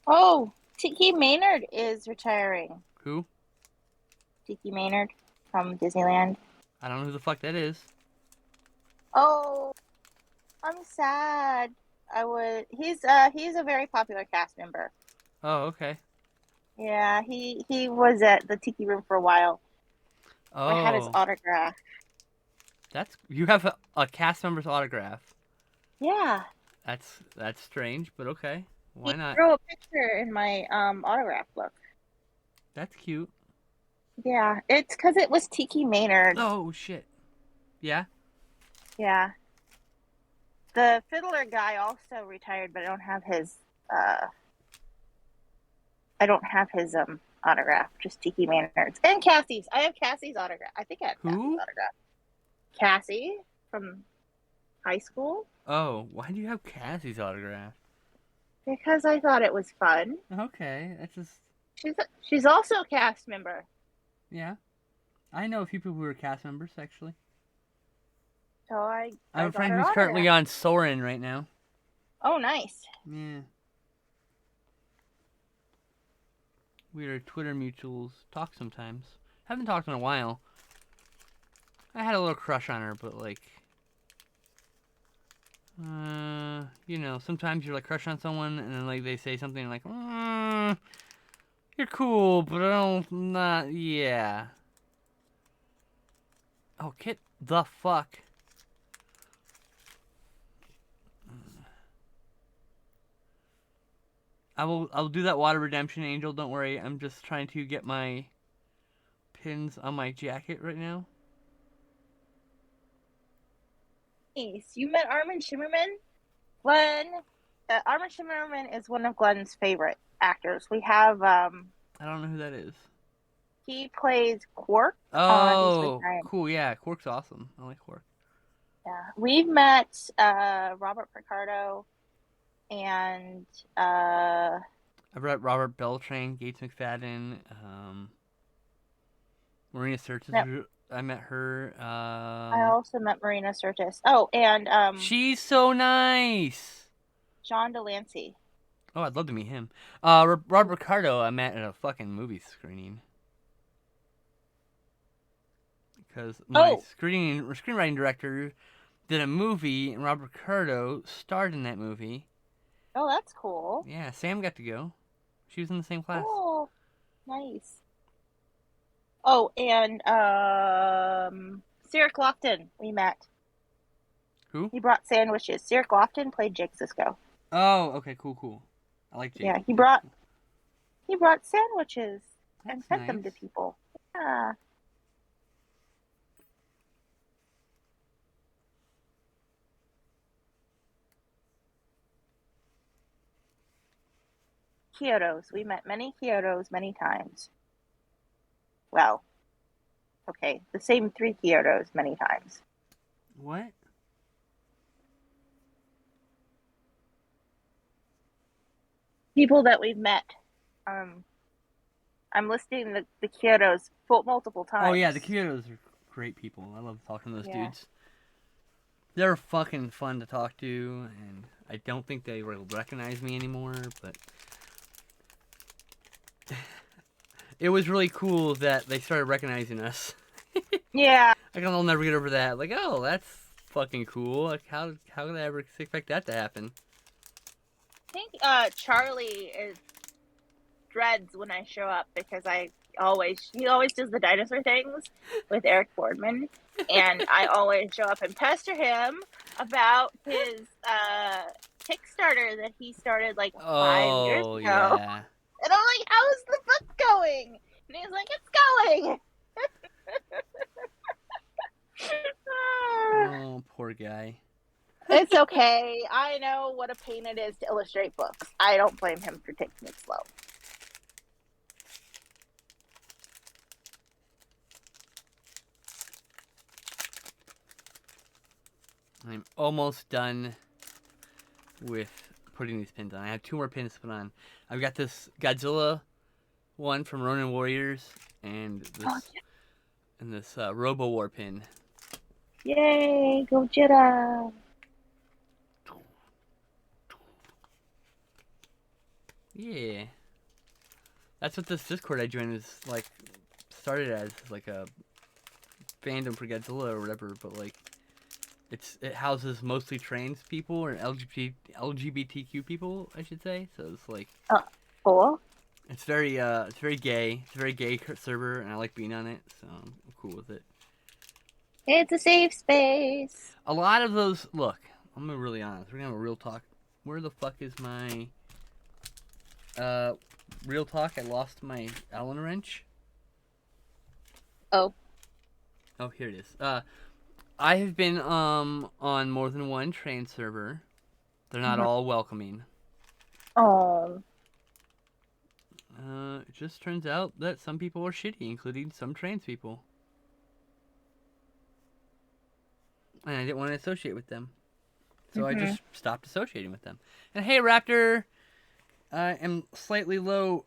Oh, Tiki Maynard is retiring. Who? Tiki Maynard from Disneyland. I don't know who the fuck that is. Oh, I'm sad. He's a very popular cast member. Oh, okay. Yeah, he was at the Tiki Room for a while. Oh. I had his autograph. You have a cast member's autograph. Yeah. That's strange, but okay. Why He not? drew a picture in my autograph book. That's cute. Yeah, it's because it was Tiki Maynard. Oh shit. Yeah. Yeah. The fiddler guy also retired, but I don't have his autograph. Just Tiki Maynard's and Cassie's. I have Cassie's autograph. I think I have Cassie's autograph. Cassie from high school. Oh, why do you have Cassie's autograph? Because I thought it was fun. Okay, that's just. She's also a cast member. Yeah, I know a few people who are cast members actually. So I have a friend her who's currently autograph. on Soarin' right now. Oh, nice. Yeah. We are Twitter mutuals. Talk sometimes. Haven't talked in a while. I had a little crush on her, but like, you know, sometimes you're like crush on someone, and then like they say something like, "You're cool, but I don't, not, yeah." Oh, get the fuck. I'll do that water redemption, Angel. Don't worry. I'm just trying to get my pins on my jacket right now. Nice. You met Armin Shimmerman? Glenn. Armin Shimmerman is one of Glenn's favorite actors. We have I don't know who that is. he plays Quark. Oh, cool. Yeah, Quark's awesome. I like Quark. Yeah, we've met Robert Picardo, and I've met Robert Beltran, Gates McFadden, Marina Sirtis. Yep. I met her. I also met Marina Sirtis. Oh, and she's so nice. John Delancey. Oh, I'd love to meet him. Rob Ricardo, I met at a fucking movie screening. Because my screenwriting director did a movie, and Rob Ricardo starred in that movie. Oh, that's cool. Yeah, Sam got to go. She was in the same class. Oh, nice. Oh, and Sarah Lofton we met. Who? He brought sandwiches. Sarah Lofton played Jake Sisko. Oh, okay, cool. I like Jake. Yeah, he brought sandwiches and That's sent them to nice. people. Yeah. Kyotos. We met many Kyotos many times. Well, okay, the same 3 Kyotos many times. What? People that we've met. I'm listing the Kyotos multiple times. Oh yeah, the Kyotos are great people. I love talking to those Yeah. dudes. They're fucking fun to talk to, and I don't think they will recognize me anymore, but it was really cool that they started recognizing us. Yeah. Like, I'll never get over that. Like, oh, that's fucking cool. Like, how could I ever expect that to happen? I think Charlie dreads when I show up because he always does the dinosaur things with Eric Boardman, and I always show up and pester him about his Kickstarter that he started like 5 years ago. Oh, yeah. And I'm like, how's the book going? And he's like, it's going. Oh, poor guy. It's okay. I know what a pain it is to illustrate books. I don't blame him for taking it slow. I'm almost done with putting these pins on. I have 2 more pins to put on. I've got this Godzilla one from Ronin Warriors and this Robo War pin. Yay, Gojira! Yeah. That's what this Discord I joined is like started as, like a fandom for Godzilla or whatever, but like it houses mostly trans people or LGBTQ people, I should say. So it's like Cool. it's very gay. It's a very gay server, and I like being on it, so I'm cool with it. It's a safe space. A lot of those, look, I'm gonna be really honest. We're gonna have a real talk. Where the fuck is my real talk? I lost my Allen wrench. Oh, here it is. I have been on more than one trans server. They're not all welcoming. oh, It just turns out that some people are shitty, including some trans people. And I didn't want to associate with them. So I just stopped associating with them. And hey, Raptor, I am slightly low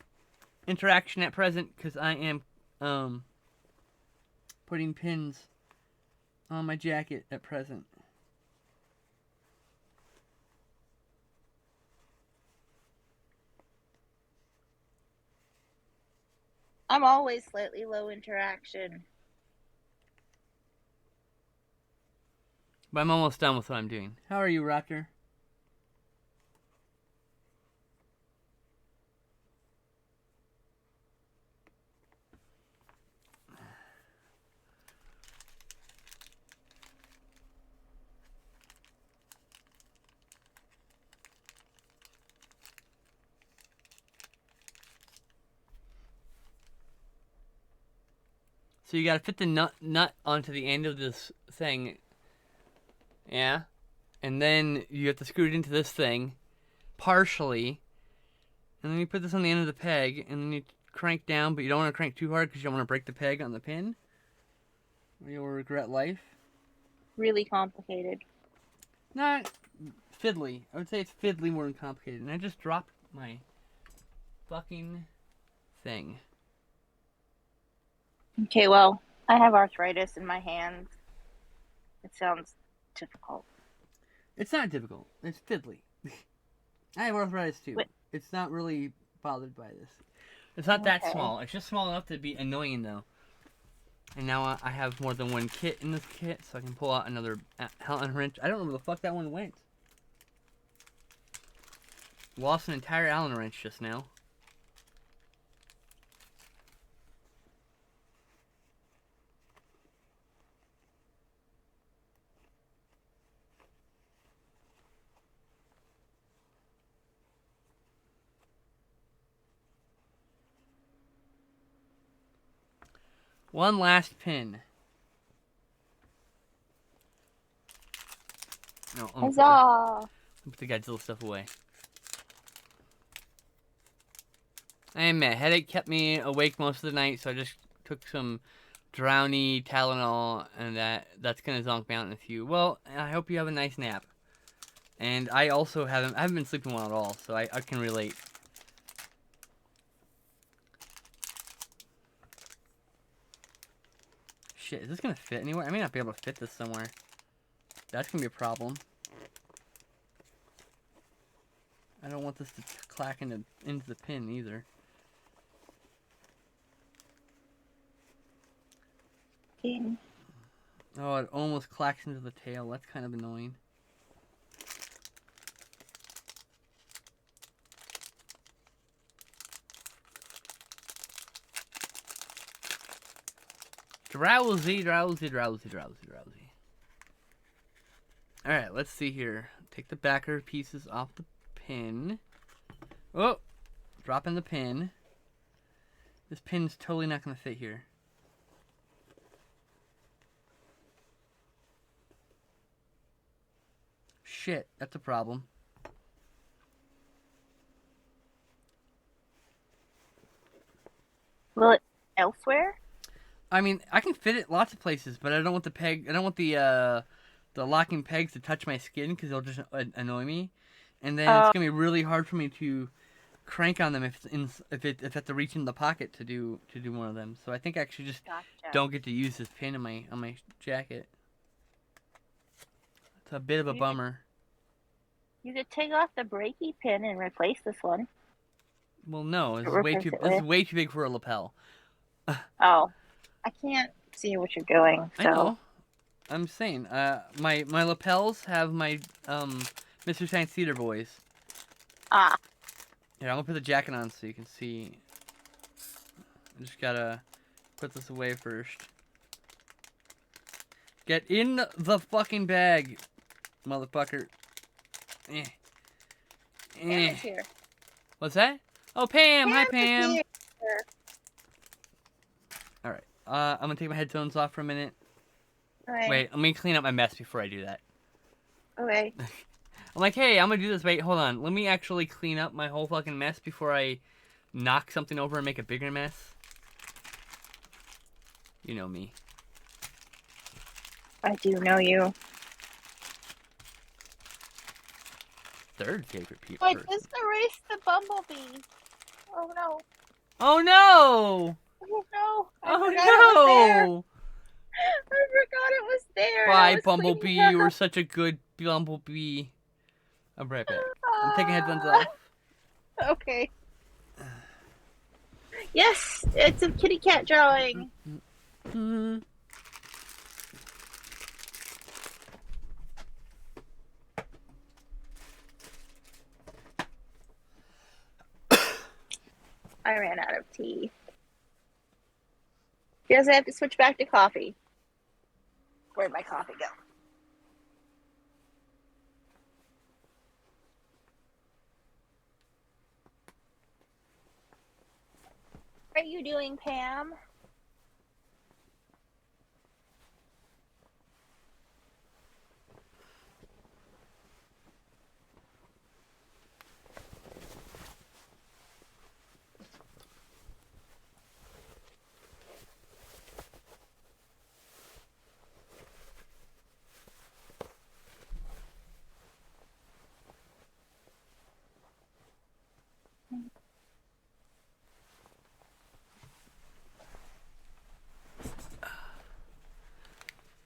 interaction at present because I am putting pins on my jacket at present. I'm always slightly low interaction. But I'm almost done with what I'm doing. How are you, Raptor? So you gotta fit the nut onto the end of this thing. Yeah? And then you have to screw it into this thing, partially. And then you put this on the end of the peg, and then you crank down, but you don't want to crank too hard because you don't want to break the peg on the pin. Or you'll regret life. Really complicated. Not fiddly. I would say it's fiddly more than complicated. And I just dropped my fucking thing. Okay, well, I have arthritis in my hands. It sounds difficult. It's not difficult. It's fiddly. I have arthritis too. Wait. It's not really bothered by this. It's not that Okay. small. It's just small enough to be annoying though. And now I have more than one kit in this kit, so I can pull out another Allen wrench. I don't know where the fuck that one went. Lost an entire Allen wrench just now. One last pin. No, Huzzah! put the Godzilla stuff away. I admit, headache kept me awake most of the night, so I just took some Drowny, Tylenol, and that's gonna zonk me out in a few. Well, I hope you have a nice nap. And I also haven't been sleeping well at all, so I can relate. Shit, is this gonna fit anywhere? I may not be able to fit this somewhere. That's gonna be a problem. I don't want this to clack into the pin either. Oh, it almost clacks into the tail. That's kind of annoying. Drowsy, drowsy, drowsy, drowsy, drowsy. Alright, let's see here. Take the backer pieces off the pin. Oh! Dropping the pin. This pin's totally not going to fit here. Shit, that's a problem. Will it elsewhere? I mean, I can fit it lots of places, but I don't want the peg. I don't want the locking pegs to touch my skin because they'll just annoy me, and then it's gonna be really hard for me to crank on them if it's if at the reach in the pocket to do one of them. So I think I actually just don't get to use this pin on my jacket. It's a bit of a bummer. You could take off the breaky pin and replace this one. Well, no, this is way too big for a lapel. Oh, I can't see what you're doing. So. I know. I'm saying, my lapels have my Mr. Science Theater boys. Ah. Here, I'm gonna put the jacket on so you can see. I just gotta put this away first. Get in the fucking bag, motherfucker. Pam's here. What's that? Oh, Pam! Hi, Pam! Here. Alright, I'm gonna take my headphones off for a minute. Okay. Wait, let me clean up my mess before I do that. Okay. I'm like, hey, I'm gonna do this. Wait, hold on. Let me actually clean up my whole fucking mess before I knock something over and make a bigger mess. You know me. I do know you. Third favorite people. I just erased the bumblebee. Oh no. Oh no! Oh no. Oh no! I forgot it was there. Bye, Bumblebee. You were such a good Bumblebee. I'll be right back. I'm taking headphones off. Okay. Yes, it's a kitty cat drawing. I ran out of tea. Guess I have to switch back to coffee. Where'd my coffee go? What are you doing, Pam?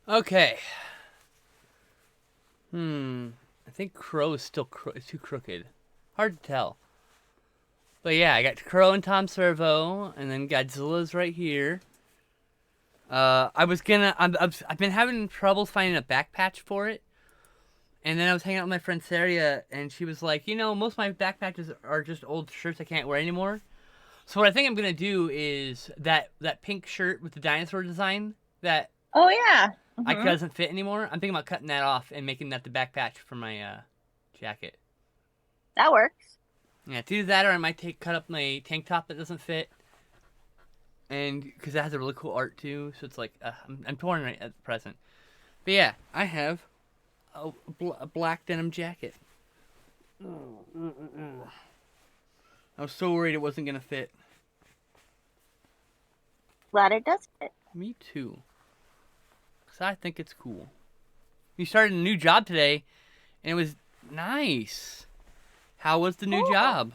Okay. I think Crow is still too crooked. Hard to tell. But yeah, I got Crow and Tom Servo, and then Godzilla's right here. I've been having trouble finding a back patch for it. And then I was hanging out with my friend Saria, and she was like, most of my back patches are just old shirts I can't wear anymore. So what I think I'm going to do is that pink shirt with the dinosaur design that Oh yeah. doesn't fit anymore. I'm thinking about cutting that off and making that the back patch for my jacket. That works. Yeah, to do that, or I might cut up my tank top that doesn't fit. And because it has a really cool art too, so it's like I'm torn right at present. But yeah, I have a black denim jacket. I was so worried it wasn't gonna fit. Glad it does fit. Me too. Cause I think it's cool. We started a new job today, and it was nice. How was the new job?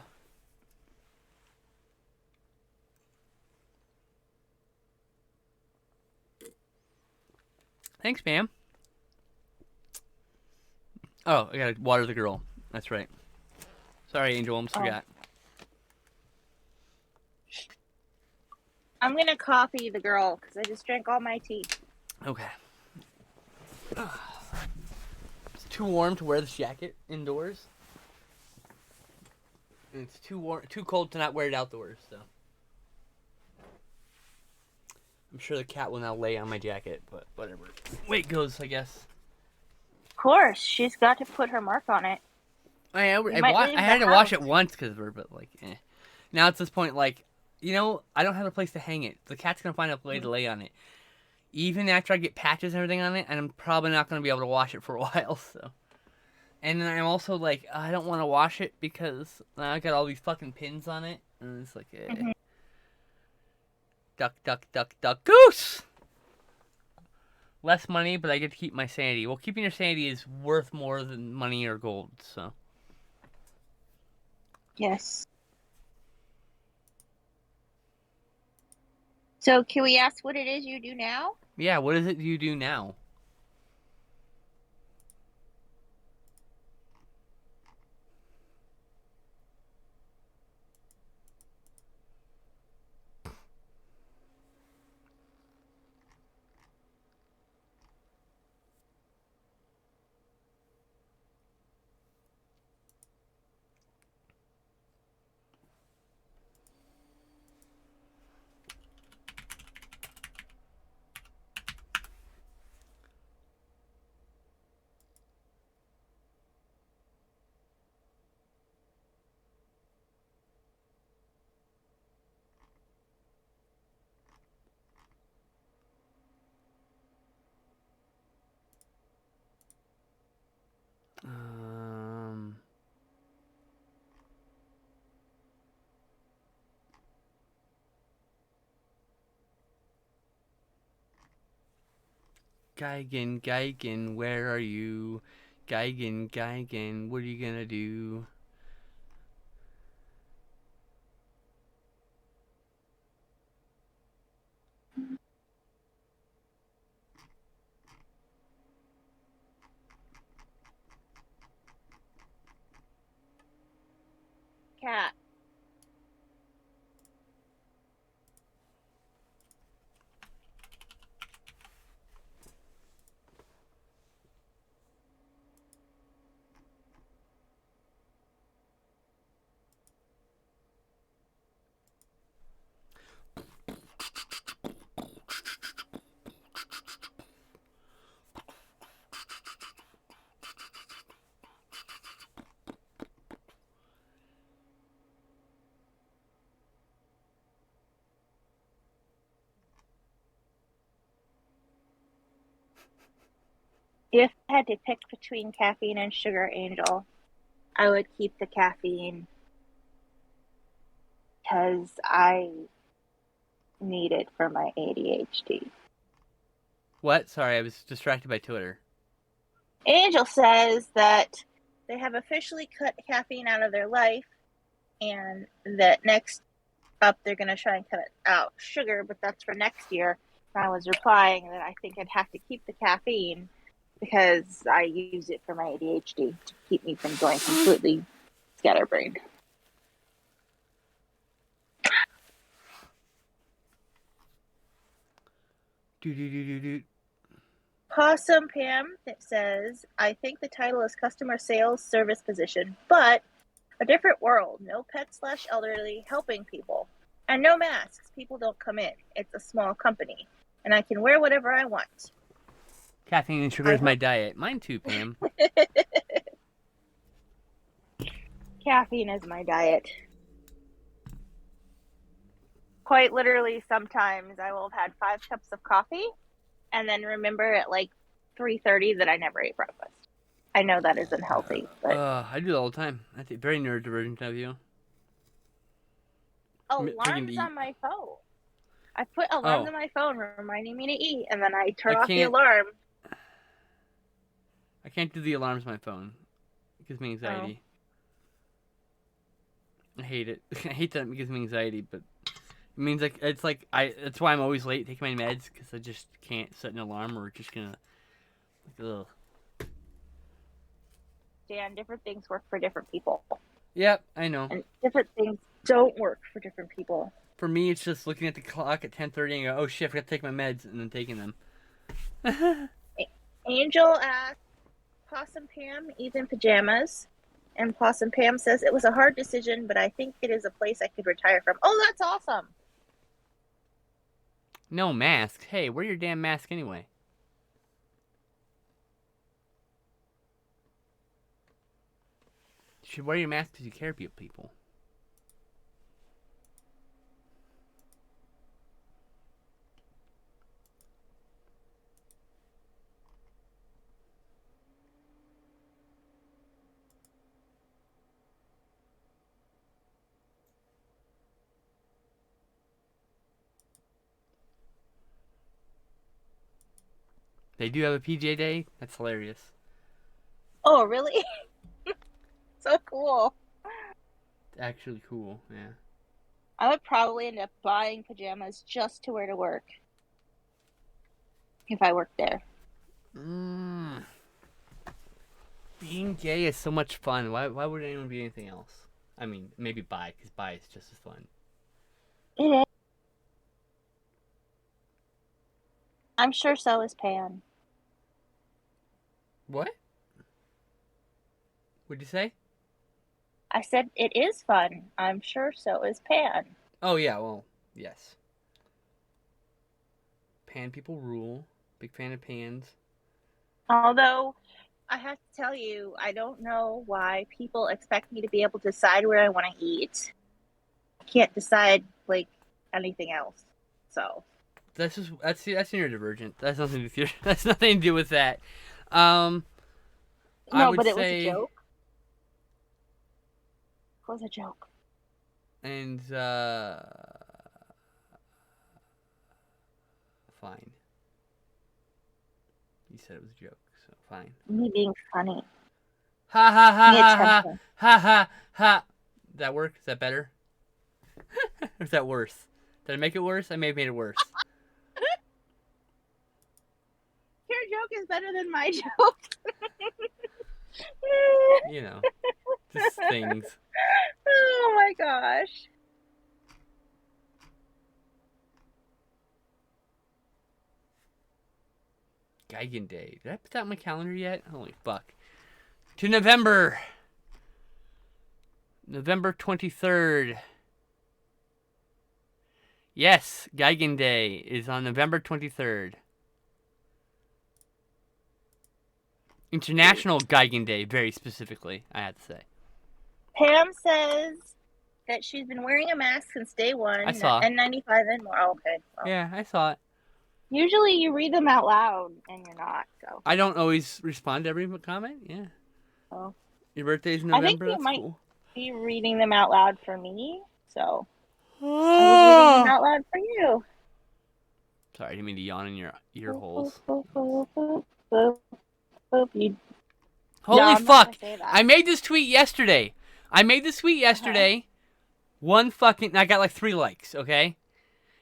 Thanks, ma'am. Oh, I gotta water the girl. That's right. Sorry, Angel, almost forgot. I'm gonna coffee the girl because I just drank all my tea. Okay. It's too warm to wear this jacket indoors. And it's too cold to not wear it outdoors, so. I'm sure the cat will now lay on my jacket, but whatever. Weight goes, I guess. Of course, she's got to put her mark on it. I had to wash it once because of her, but now it's this point, I don't have a place to hang it. The cat's gonna find a place to lay on it. Even after I get patches and everything on it, and I'm probably not gonna be able to wash it for a while. So, and then I'm also I don't want to wash it because I got all these fucking pins on it, and it's duck, duck, duck, duck, goose. Less money, but I get to keep my sanity. Well, keeping your sanity is worth more than money or gold. So. Yes. So, can we ask what it is you do now? Yeah, what is it you do now? Geigen, where are you? Geigen, what are you gonna do? Cat. If I had to pick between caffeine and sugar, Angel, I would keep the caffeine because I need it for my ADHD. What? Sorry, I was distracted by Twitter. Angel says that they have officially cut caffeine out of their life and that next up they're going to try and cut out sugar, but that's for next year. And I was replying that I think I'd have to keep the caffeine because I use it for my ADHD to keep me from going completely scatterbrained. Do do do do do. Possum Pam says, I think the title is customer sales service position, but a different world. No pets/elderly helping people. And no masks. People don't come in. It's a small company. And I can wear whatever I want. Caffeine and sugar is my diet. Mine too, Pam. Caffeine is my diet. Quite literally, sometimes I will have had 5 cups of coffee and then remember at like 3:30 that I never ate breakfast. I know that isn't healthy, but I do that all the time. I think very neurodivergent of you. alarms on my phone. I put alarms on my phone reminding me to eat, and then I turn off the alarm. I can't do the alarms on my phone. It gives me anxiety. I hate it. I hate that it gives me anxiety, but it means like it's like that's why I'm always late taking my meds, because I just can't set an alarm or just gonna ugh. Dan, different things work for different people. Yep, I know. And different things don't work for different people. For me, it's just looking at the clock at 10:30 and go, oh shit, I forgot to take my meds, and then taking them. Angel asked, Possum Pam eats in pajamas. And Possum Pam says, it was a hard decision, but I think it is a place I could retire from. Oh, that's awesome. No mask. Hey, wear your damn mask anyway. You should wear your mask because you care about people. They do have a PJ day? That's hilarious. Oh, really? So cool. It's actually cool, yeah. I would probably end up buying pajamas just to wear to work. If I worked there. Being gay is so much fun. Why would anyone be anything else? I mean, maybe bi, because bi is just as fun. It is. I'm sure so is Pan. What? What'd you say? I said it is fun. I'm sure so is Pan. Oh, yeah, well, yes. Pan people rule. Big fan of pans. Although, I have to tell you, I don't know why people expect me to be able to decide where I want to eat. I can't decide, like, anything else. So. That's neurodivergent. That's nothing to do. That's nothing to do with that. No, but it was a joke. It was a joke. And fine. You said it was a joke, so fine. Me being funny. Ha ha ha ha ha ha ha ha. Did that work? Is that better? Or is that worse? Did I make it worse? I may have made it worse. Your joke is better than my joke. You know, just things. Oh my gosh. Geigen Day. Did I put that on my calendar yet? Holy fuck. To November 23rd. Yes, Geigen Day is on November 23rd. International Geigen Day, very specifically, I have to say. Pam says that she's been wearing a mask since day one. I saw. N95 and more. Oh, okay. Well, yeah, I saw it. Usually you read them out loud, and you're not. So I don't always respond to every comment. Yeah. Oh. Your birthday's in November. I think you That's might cool. be reading them out loud for me. So I was reading them out loud for you. Sorry, I didn't mean to yawn in your ear holes. Holy fuck! I made this tweet yesterday. One fucking... I got like 3 likes, okay?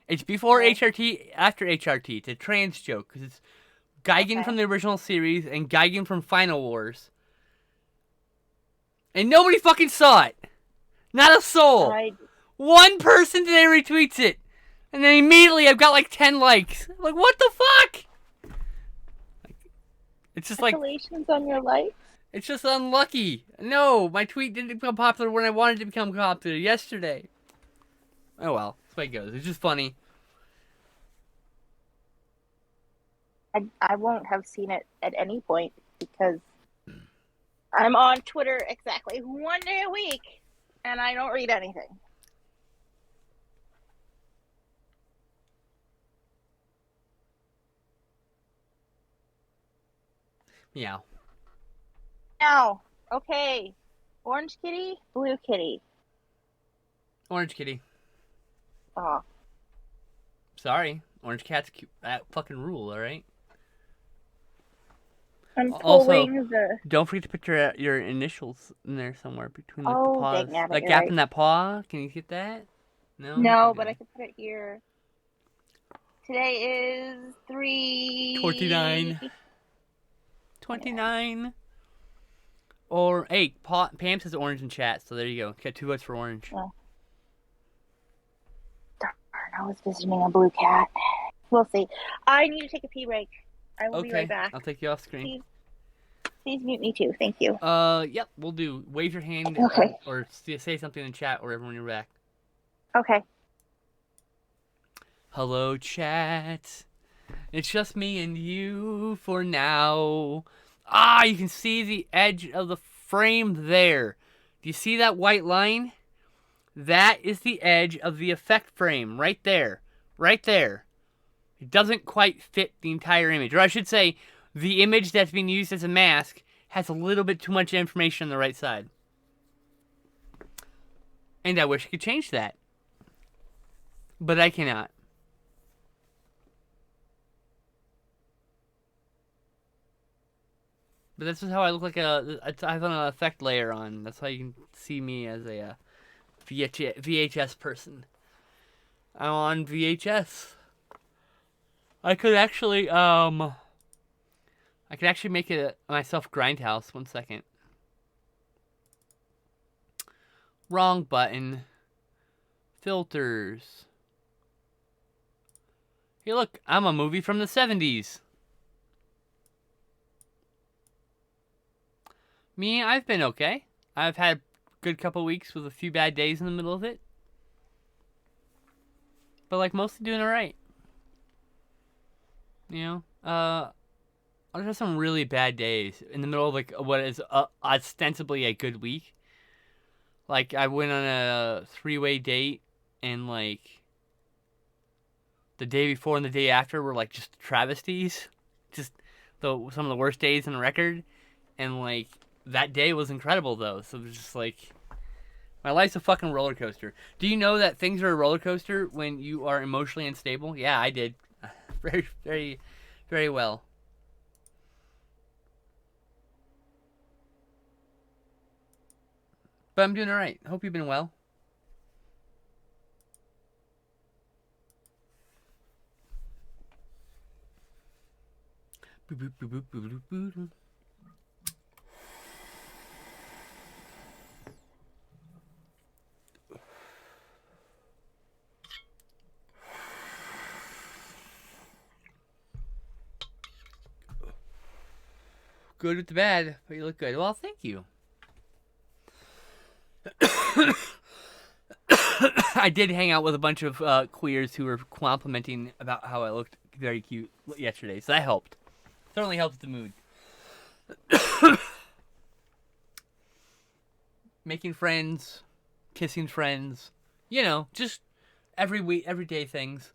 It's before HRT, after HRT. It's a trans joke, because it's Geigen from the original series and Geigen from Final Wars. And nobody fucking saw it. Not a soul. One person today retweets it. And then immediately I've got like 10 likes. I'm like, what the fuck? It's just like, Congratulations on your life. it's just unlucky. No, my tweet didn't become popular when I wanted it to become popular yesterday. Oh well, that's the way it goes. It's just funny. I won't have seen it at any point because I'm on Twitter exactly 1 day a week and I don't read anything. Meow. Now, okay. Orange kitty, blue kitty. Orange kitty. Oh, Sorry. Orange cat's cute. That fucking rule, alright? I'm Also, pulling the. Don't forget to put your initials in there somewhere between like, the Oh, paws. dang nabbit, That you're gap right. in that paw. Can you get that? No. No, Okay. but I can put it here. Today is 29. 29. Or, hey, Pam says orange in chat, so there you go. Got 2 votes for orange. Yeah. Darn, I was visiting a blue cat. We'll see. I need to take a pee break. I will be right back. I'll take you off screen. Please mute me too. Thank you. Yep, we'll do. Wave your hand Okay. or say something in chat or when you're back. Okay. Hello, chat. It's just me and you for now. Ah, you can see the edge of the frame there. Do you see that white line? That is the edge of the effect frame right there. Right there. It doesn't quite fit the entire image. Or I should say, the image that's being used as a mask has a little bit too much information on the right side. And I wish I could change that. But I cannot. But this is how I look like I have an effect layer on. That's how you can see me as a VHS person. I'm on VHS. I could actually make it myself Grindhouse. 1 second. Wrong button. Filters. Hey, look, I'm a movie from the 70s. Me, I've been okay. I've had a good couple weeks with a few bad days in the middle of it. But, like, mostly doing alright. You know? I've had some really bad days in the middle of, like, what is ostensibly a good week. Like, I went on a 3-way date, and, like, the day before and the day after were, like, just travesties. Just some of the worst days on the record. And, like, that day was incredible, though. So it was just, like, my life's a fucking roller coaster. Do you know that things are a roller coaster when you are emotionally unstable? Yeah, I did. Very, very, very well. But I'm doing alright. Hope you've been well. Boop, boop, boop, boop, boop, boop, boop. Good with the bad, but you look good. Well, thank you. I did hang out with a bunch of queers who were complimenting about how I looked very cute yesterday, so that helped. Certainly helped the mood. Making friends, kissing friends, you know, just everyday things.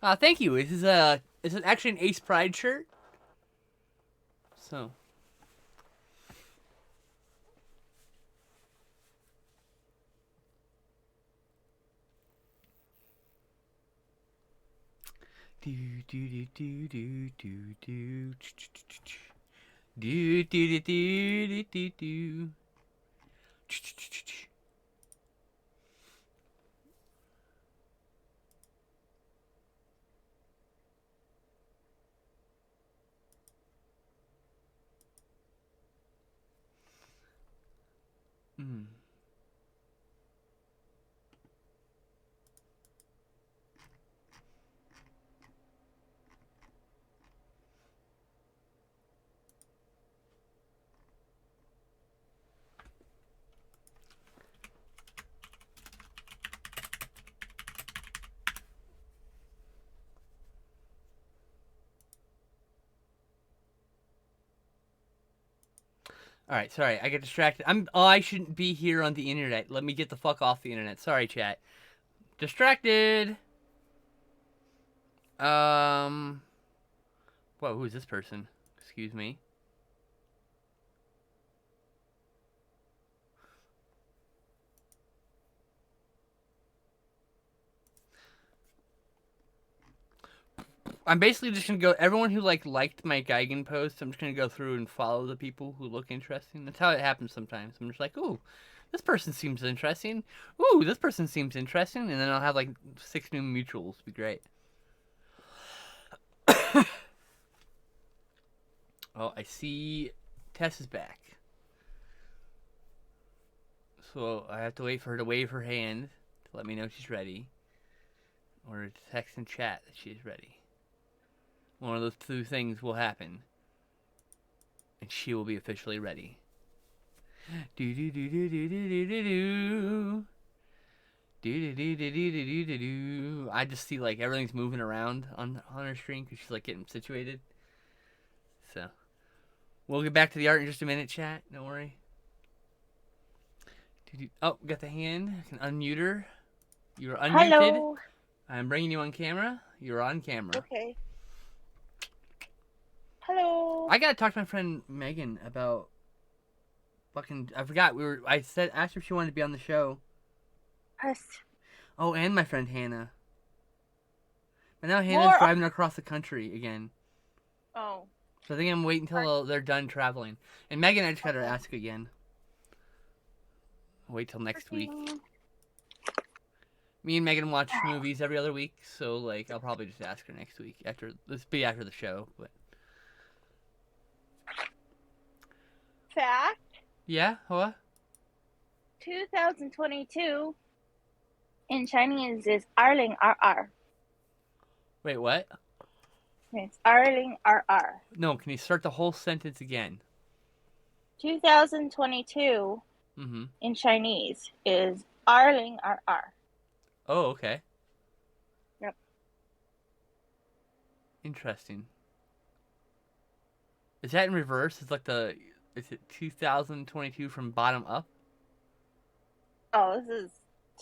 Thank you. This is actually an Ace Pride shirt. So. Do do do do do do do do do do do do do. All right, sorry, I get distracted. I shouldn't be here on the internet. Let me get the fuck off the internet. Sorry, chat. Distracted. Whoa, who is this person? Excuse me. I'm basically just gonna go. Everyone who liked my Geigen post, I'm just gonna go through and follow the people who look interesting. That's how it happens sometimes. I'm just like, ooh, this person seems interesting. Ooh, this person seems interesting, and then I'll have like 6 new mutuals. It'd be great. Oh, I see. Tess is back. So I have to wait for her to wave her hand to let me know she's ready, or to text and chat that she's ready. One of those 2 things will happen, and she will be officially ready. Do do do do do do do do do. Do do do do do do do do. I just see like everything's moving around on her screen because she's like getting situated. So we'll get back to the art in just a minute, chat. Don't worry. Oh, got the hand. I can unmute her. You're unmuted. Hello. I'm bringing you on camera. You're on camera. Okay. Hello. I gotta talk to my friend Megan about fucking. I forgot I asked her if she wanted to be on the show. Yes. Oh, and my friend Hannah. But now Hannah's driving across the country again. Oh. So I think I'm waiting until they're done traveling. And Megan, I just gotta ask again. Wait till next week. Me and Megan watch movies every other week, so like I'll probably just ask her next week after the show. But Fact. yeah, what? 2022 in Chinese is 2022. Wait, what? It's 2022. No, can you start the whole sentence again? 2022 in Chinese is 2022. Oh, okay. Yep. Interesting. Is that in reverse? Is it 2022 from bottom up? Oh, this is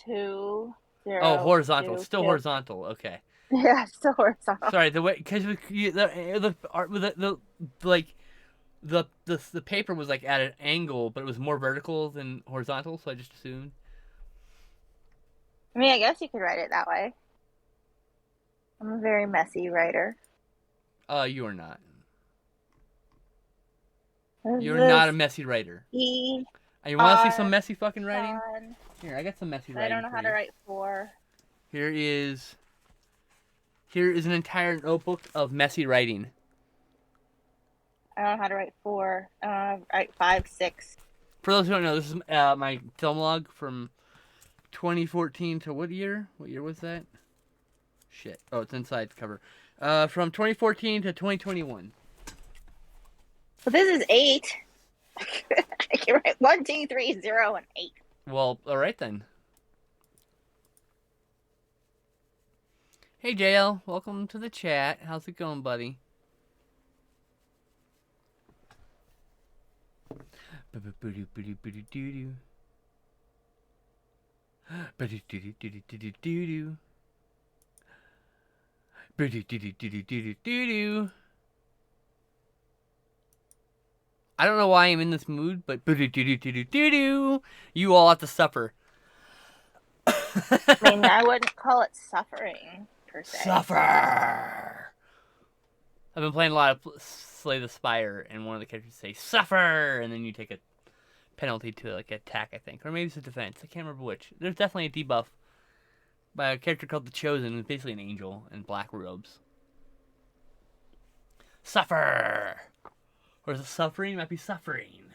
20. Oh, horizontal. It's still horizontal. Okay. Yeah, it's still horizontal. Sorry, the way because the paper was like at an angle, but it was more vertical than horizontal, so I just assumed. I mean, I guess you could write it that way. I'm a very messy writer. You are not. You're not a messy writer. You want to see some messy fucking writing? Here, I got some messy writing. I don't know how to write 4. Here is an entire notebook of messy writing. I don't know how to write 4. Write 5, 6. For those who don't know, this is my film log from 2014 to what year? What year was that? Shit. Oh, it's inside the cover. From 2014 to 2021. So this is 8. I can write 1, 2, 3, 0, and 8. Well, all right then. Hey JL, welcome to the chat. How's it going, buddy? I don't know why I'm in this mood, but you all have to suffer. I mean, I wouldn't call it suffering, per se. Suffer! I've been playing a lot of Slay the Spire, and one of the characters say, suffer! And then you take a penalty to, like, attack, I think. Or maybe it's a defense. I can't remember which. There's definitely a debuff by a character called The Chosen, who's basically an angel in black robes. Suffer! Or is it suffering? It might be suffering.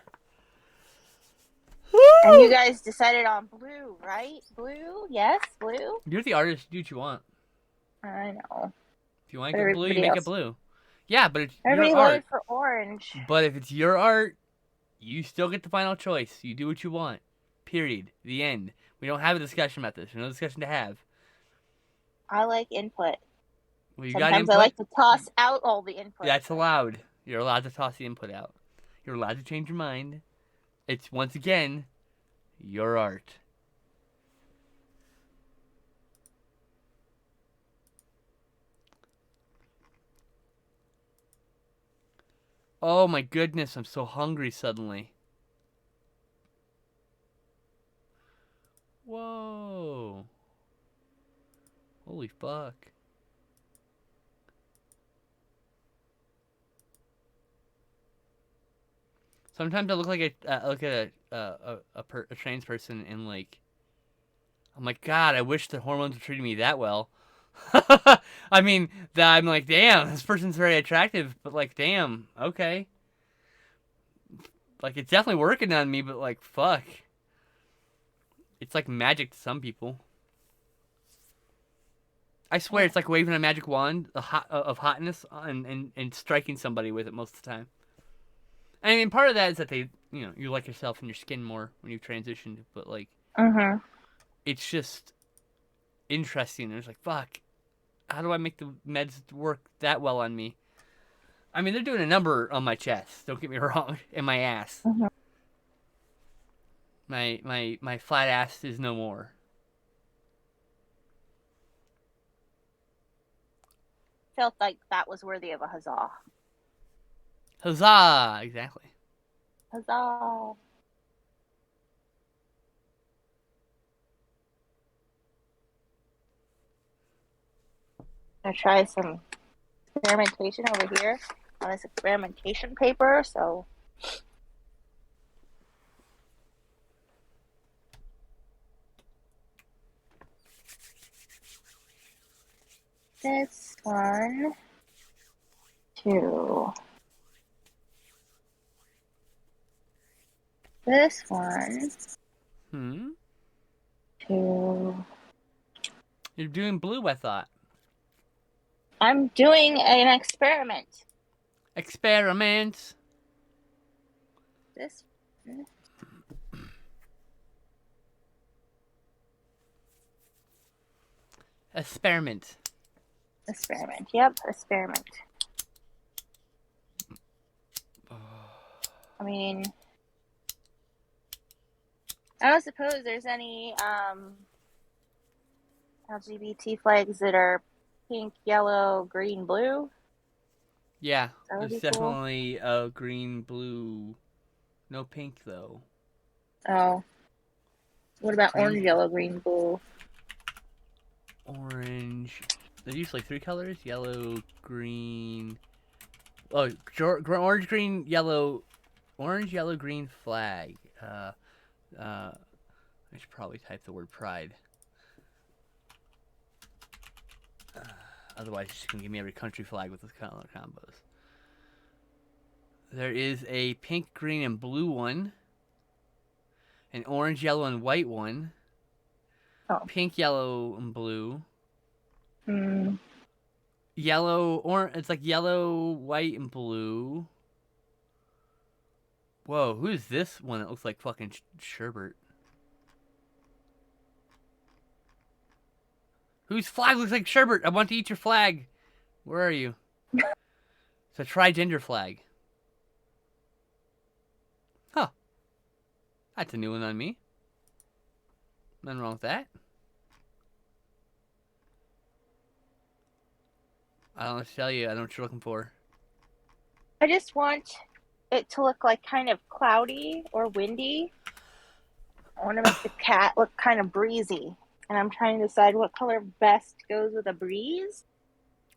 And you guys decided on blue, right? Blue? Yes, blue? You're the artist. Do what you want. I know. If you want to get blue, you make it blue. Yeah, but it's everybody your art. voted for orange. But if it's your art, you still get the final choice. You do what you want. Period. The end. We don't have a discussion about this. There's no discussion to have. I like input. Well, you Sometimes got input? I like to toss out all the input. That's allowed. You're allowed to toss the input out. You're allowed to change your mind. It's once again your art. Oh my goodness, I'm so hungry suddenly. Whoa. Holy fuck. Sometimes I look like a trans person and like I'm like, God, I wish the hormones were treating me that well. I mean, that I'm like, damn, this person's very attractive, but like, damn, okay. Like, it's definitely working on me, but like, fuck. It's like magic to some people. I swear, it's like waving a magic wand of hotness and striking somebody with it most of the time. I mean, part of that is that you like yourself and your skin more when you've transitioned, but like, it's just interesting. It's like, fuck, how do I make the meds work that well on me? I mean, they're doing a number on my chest. Don't get me wrong, and my ass. My flat ass is no more. Felt like that was worthy of a huzzah. Huzzah! Exactly. Huzzah! I'm gonna try some experimentation over here on this experimentation paper. So this one, two. This one, two. You're doing blue, I thought. I'm doing an experiment. Experiment. This. Experiment. Experiment. Yep, experiment. I mean, I don't suppose there's any LGBT flags that are pink, yellow, green, blue. Yeah, That would there's be cool. definitely a green, blue. No pink though. Oh. What about Green. orange, yellow, green, blue? Orange. There's usually 3 colors: yellow, green. Oh, orange, green, yellow. Orange, yellow, green flag. I should probably type the word pride. Otherwise, it's just gonna give me every country flag with the color combos. There is a pink, green, and blue one. An orange, yellow, and white one. Oh. Pink, yellow, and blue. Hmm. Yellow, it's like yellow, white, and blue. Whoa, who's this one that looks like fucking Sherbert? Whose flag looks like Sherbert? I want to eat your flag. Where are you? It's a tri-gender flag. Huh. That's a new one on me. Nothing wrong with that. I don't know what to tell you. I don't know what you're looking for. I just want it to look like kind of cloudy or windy. I want to make the cat look kind of breezy. And I'm trying to decide what color best goes with a breeze.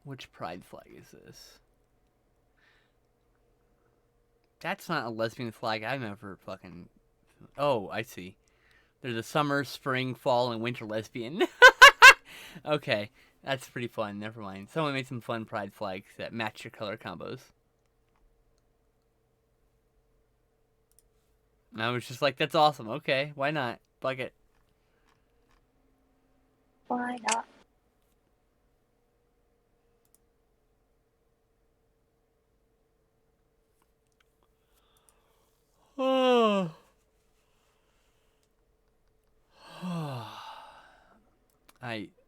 Which pride flag is this? That's not a lesbian flag I've ever fucking... Oh, I see. There's a summer, spring, fall, and winter lesbian. Okay, that's pretty fun. Never mind. Someone made some fun pride flags that match your color combos. And I was just like, that's awesome. Okay, why not? Fuck it. Why not? Oh.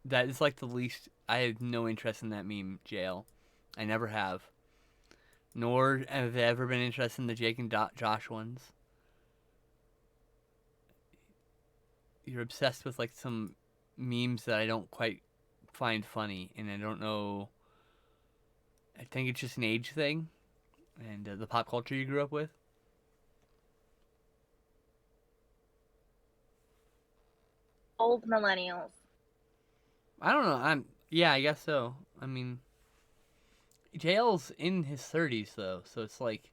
That is like the least. I have no interest in that meme, jail. I never have. Nor have I ever been interested in the Jake and Josh ones. you're obsessed with like some memes that I don't quite find funny, and I don't know. I think it's just an age thing, and the pop culture you grew up with. Old millennials. I don't know. Yeah, I guess so. I mean, JL's in his 30s though, so it's like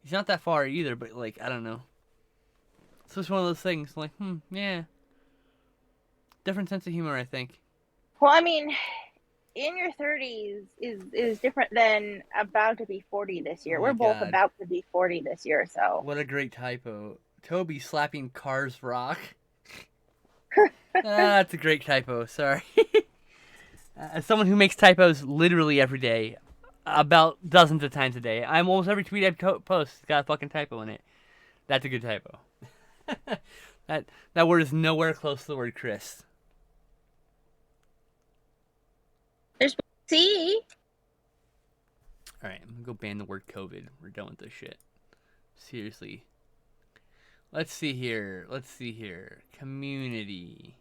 he's not that far either. But like, I don't know. It's just one of those things. Like, yeah, different sense of humor, I think. Well, I mean, in your 30s is different than about to be 40 this year. Oh my We're both God. about to be 40 this year, so. What a great typo. Toby slapping Cars Rock. That's a great typo. Sorry. As someone who makes typos literally every day, about dozens of times a day, I'm almost every tweet I post got a fucking typo in it. That's a good typo. that word is nowhere close to the word Chris. There's C. All right, I'm gonna go ban the word COVID. We're done with this shit. Seriously. Let's see here. Community.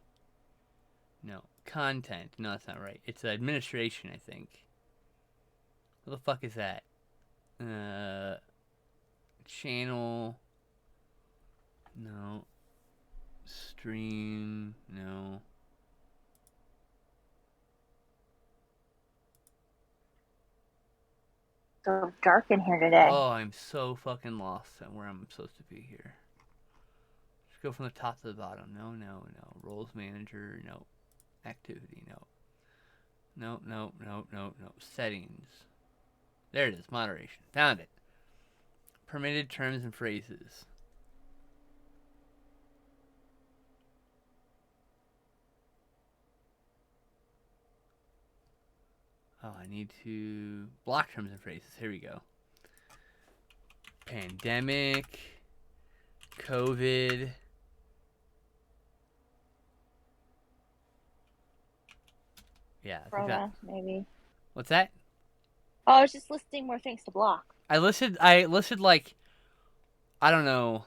No. Content. No, that's not right. It's administration, I think. What the fuck is that? Channel. No. Stream. No. So dark in here today. Oh, I'm so fucking lost at where I'm supposed to be here. Just go from the top to the bottom. No. Roles manager. No. Activity. No. No. Settings. There it is. Moderation. Found it. Permitted terms and phrases. Oh, I need to block terms and phrases. Here we go. Pandemic. COVID. Yeah, I think Corona, maybe. What's that? Oh, I was just listing more things to block. I listed like, I don't know,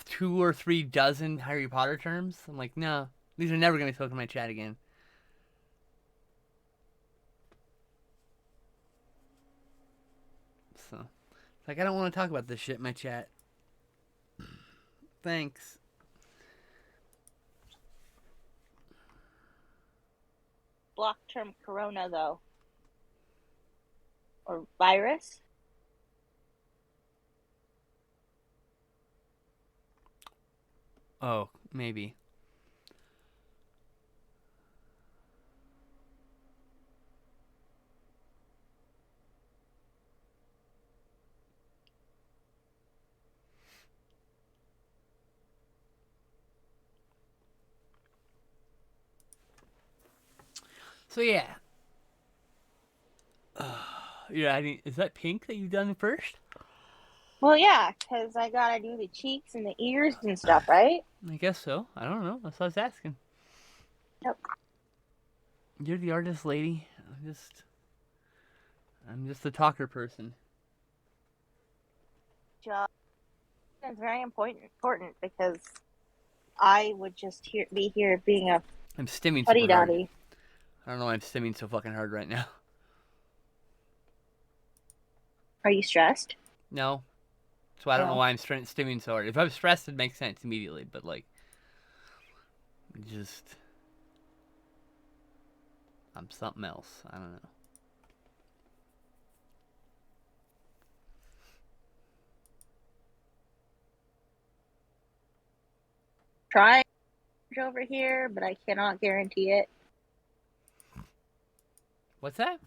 2 or 3 dozen Harry Potter terms. I'm like, no, these are never gonna talk in my chat again. So, it's like I don't want to talk about this shit in my chat. Thanks. Block term corona, though. Or virus. Oh, maybe. So yeah. Yeah, is that pink that you've done first? Well, yeah, because I gotta do the cheeks and the ears and stuff, right? I guess so. I don't know. That's what I was asking. Yep. You're the artist lady. I'm just a talker person. Job is very important because I would just be here being a I'm stimming fuddy super hard. duddy. I don't know why I'm stimming so fucking hard right now. Are you stressed? No. So I don't know Oh. why I'm stimming so hard. If I'm stressed, it makes sense immediately. But like, I'm something else. I don't know. Try over here, but I cannot guarantee it. What's that?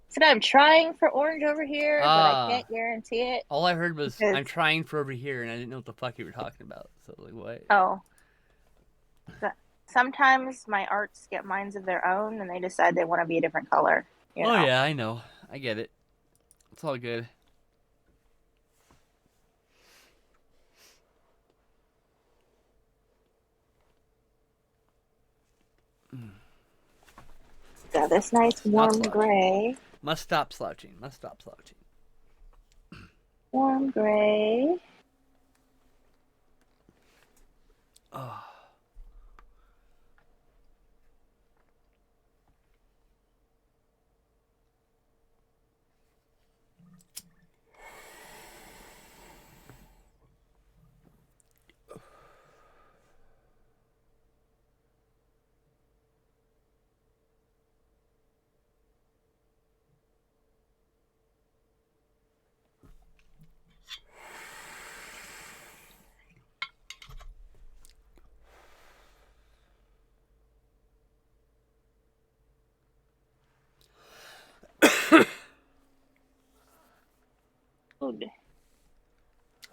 Said I'm trying for orange over here, but I can't guarantee it. All I heard was because... I'm trying for over here, and I didn't know what the fuck you were talking about. So like, what? Oh. Sometimes my arts get minds of their own, and they decide they want to be a different color. You know? Oh yeah, I know. I get it. It's all good. Got this nice warm gray. Must stop slouching. Warm gray.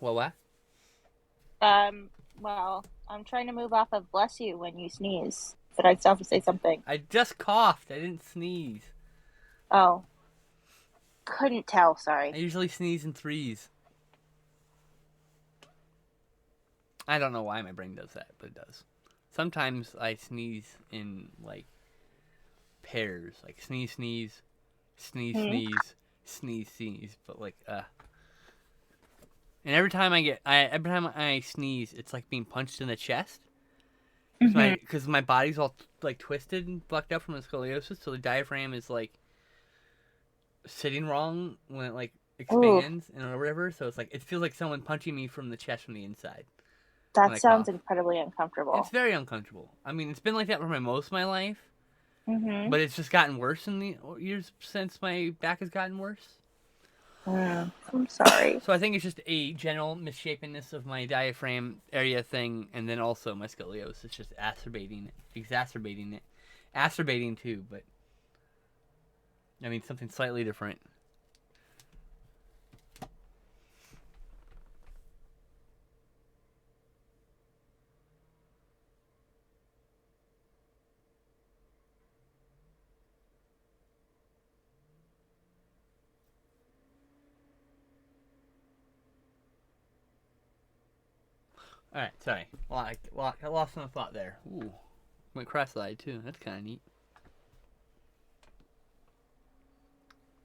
What? Well, I'm trying to move off of bless you when you sneeze. But I still have to say something. I just coughed. I didn't sneeze. Oh. Couldn't tell, I sorry. usually sneeze in threes. I don't know why my brain does that, but it does. Sometimes I sneeze in, like, pairs. Like, sneeze, sneeze, sneeze, Hmm. sneeze, sneeze, sneeze. But, like, And every time I sneeze, it's like being punched in the chest. Mm-hmm. Because my body's all, like, twisted and fucked up from the scoliosis, so the diaphragm is, like, sitting wrong when it, like, Ooh, expands and whatever. So it's like, it feels like someone punching me from the chest from the inside when that I sounds cough. incredibly It's uncomfortable. very uncomfortable. I mean, it's been like that for most of my life, Mm-hmm. but it's just gotten worse in the years since my back has gotten worse. I'm sorry. So I think it's just a general misshapenness of my diaphragm area thing, and then also my scoliosis just exacerbating it, acerbating too. But I mean, something slightly different. All right, sorry. I lost my thought there. Ooh, went cross-eyed too. That's kind of neat.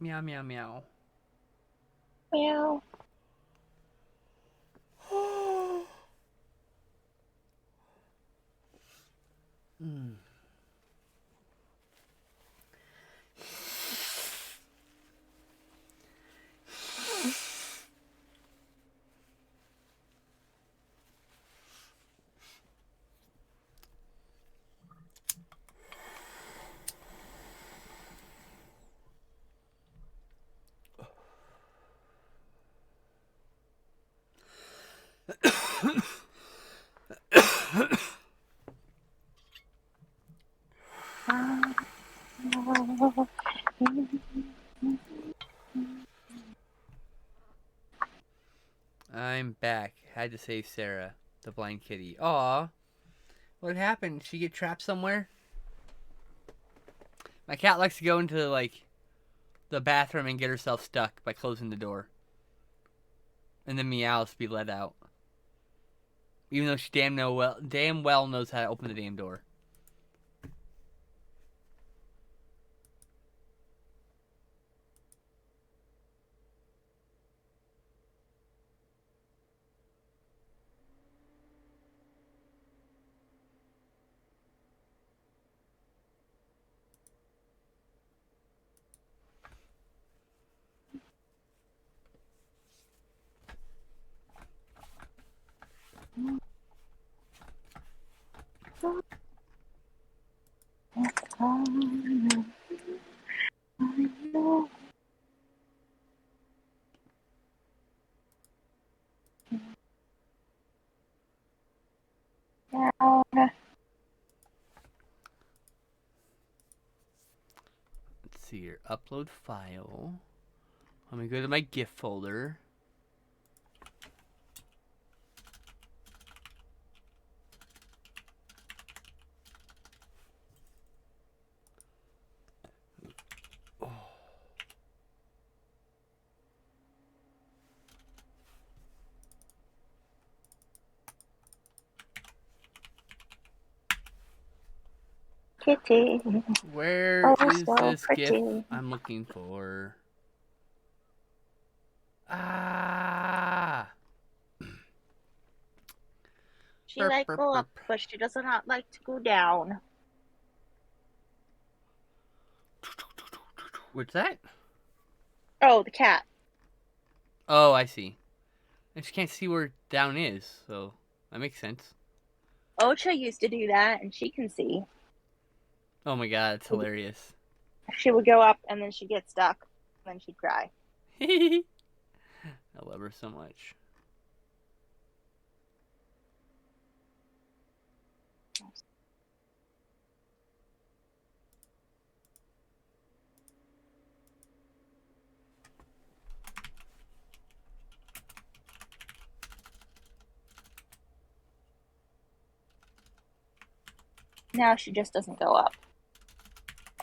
Meow, meow, meow. Meow. Mm. I'm back. Had to save Sarah, the blind kitty. Aw. What happened? Did she get trapped somewhere? My cat likes to go into, like, the bathroom and get herself stuck by closing the door. And then meows to be let out. Even though she damn well knows how to open the damn door. Let's see here. Upload file. Let me go to my GIF folder. Kitty. Where Oh, is so this GIF pretty. I'm looking for? Ah! She Burp, like burp, go up, burp. but she does not like to go down. What's that? Oh, the cat. Oh, I see. I just can't see where down is, so that makes sense. Ocha used to do that, and she can see. Oh my god, it's hilarious. She would go up, and then she'd get stuck, and then she'd cry. I love her so much. Now she just doesn't go up.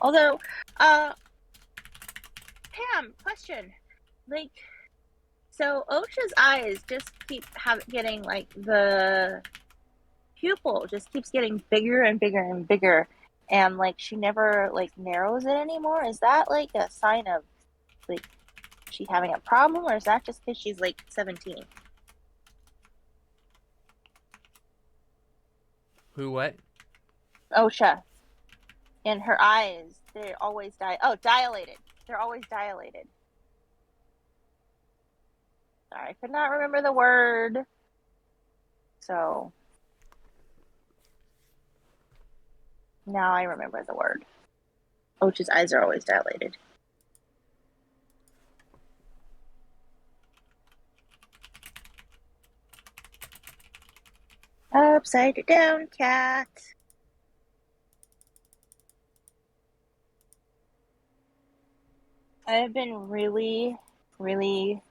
Although, Pam, question. Like, so Osha's eyes just keep getting, like, the pupil just keeps getting bigger and bigger and bigger. And, like, she never, like, narrows it anymore. Is that, like, a sign of, like, she having a problem? Or is that just because she's, like, 17? Who, what? Osha. And her eyes, they're always dilated. They're always dilated. Sorry, I could not remember the word. So now I remember the word. Osha's eyes are always dilated. Upside down cat. I've been really, really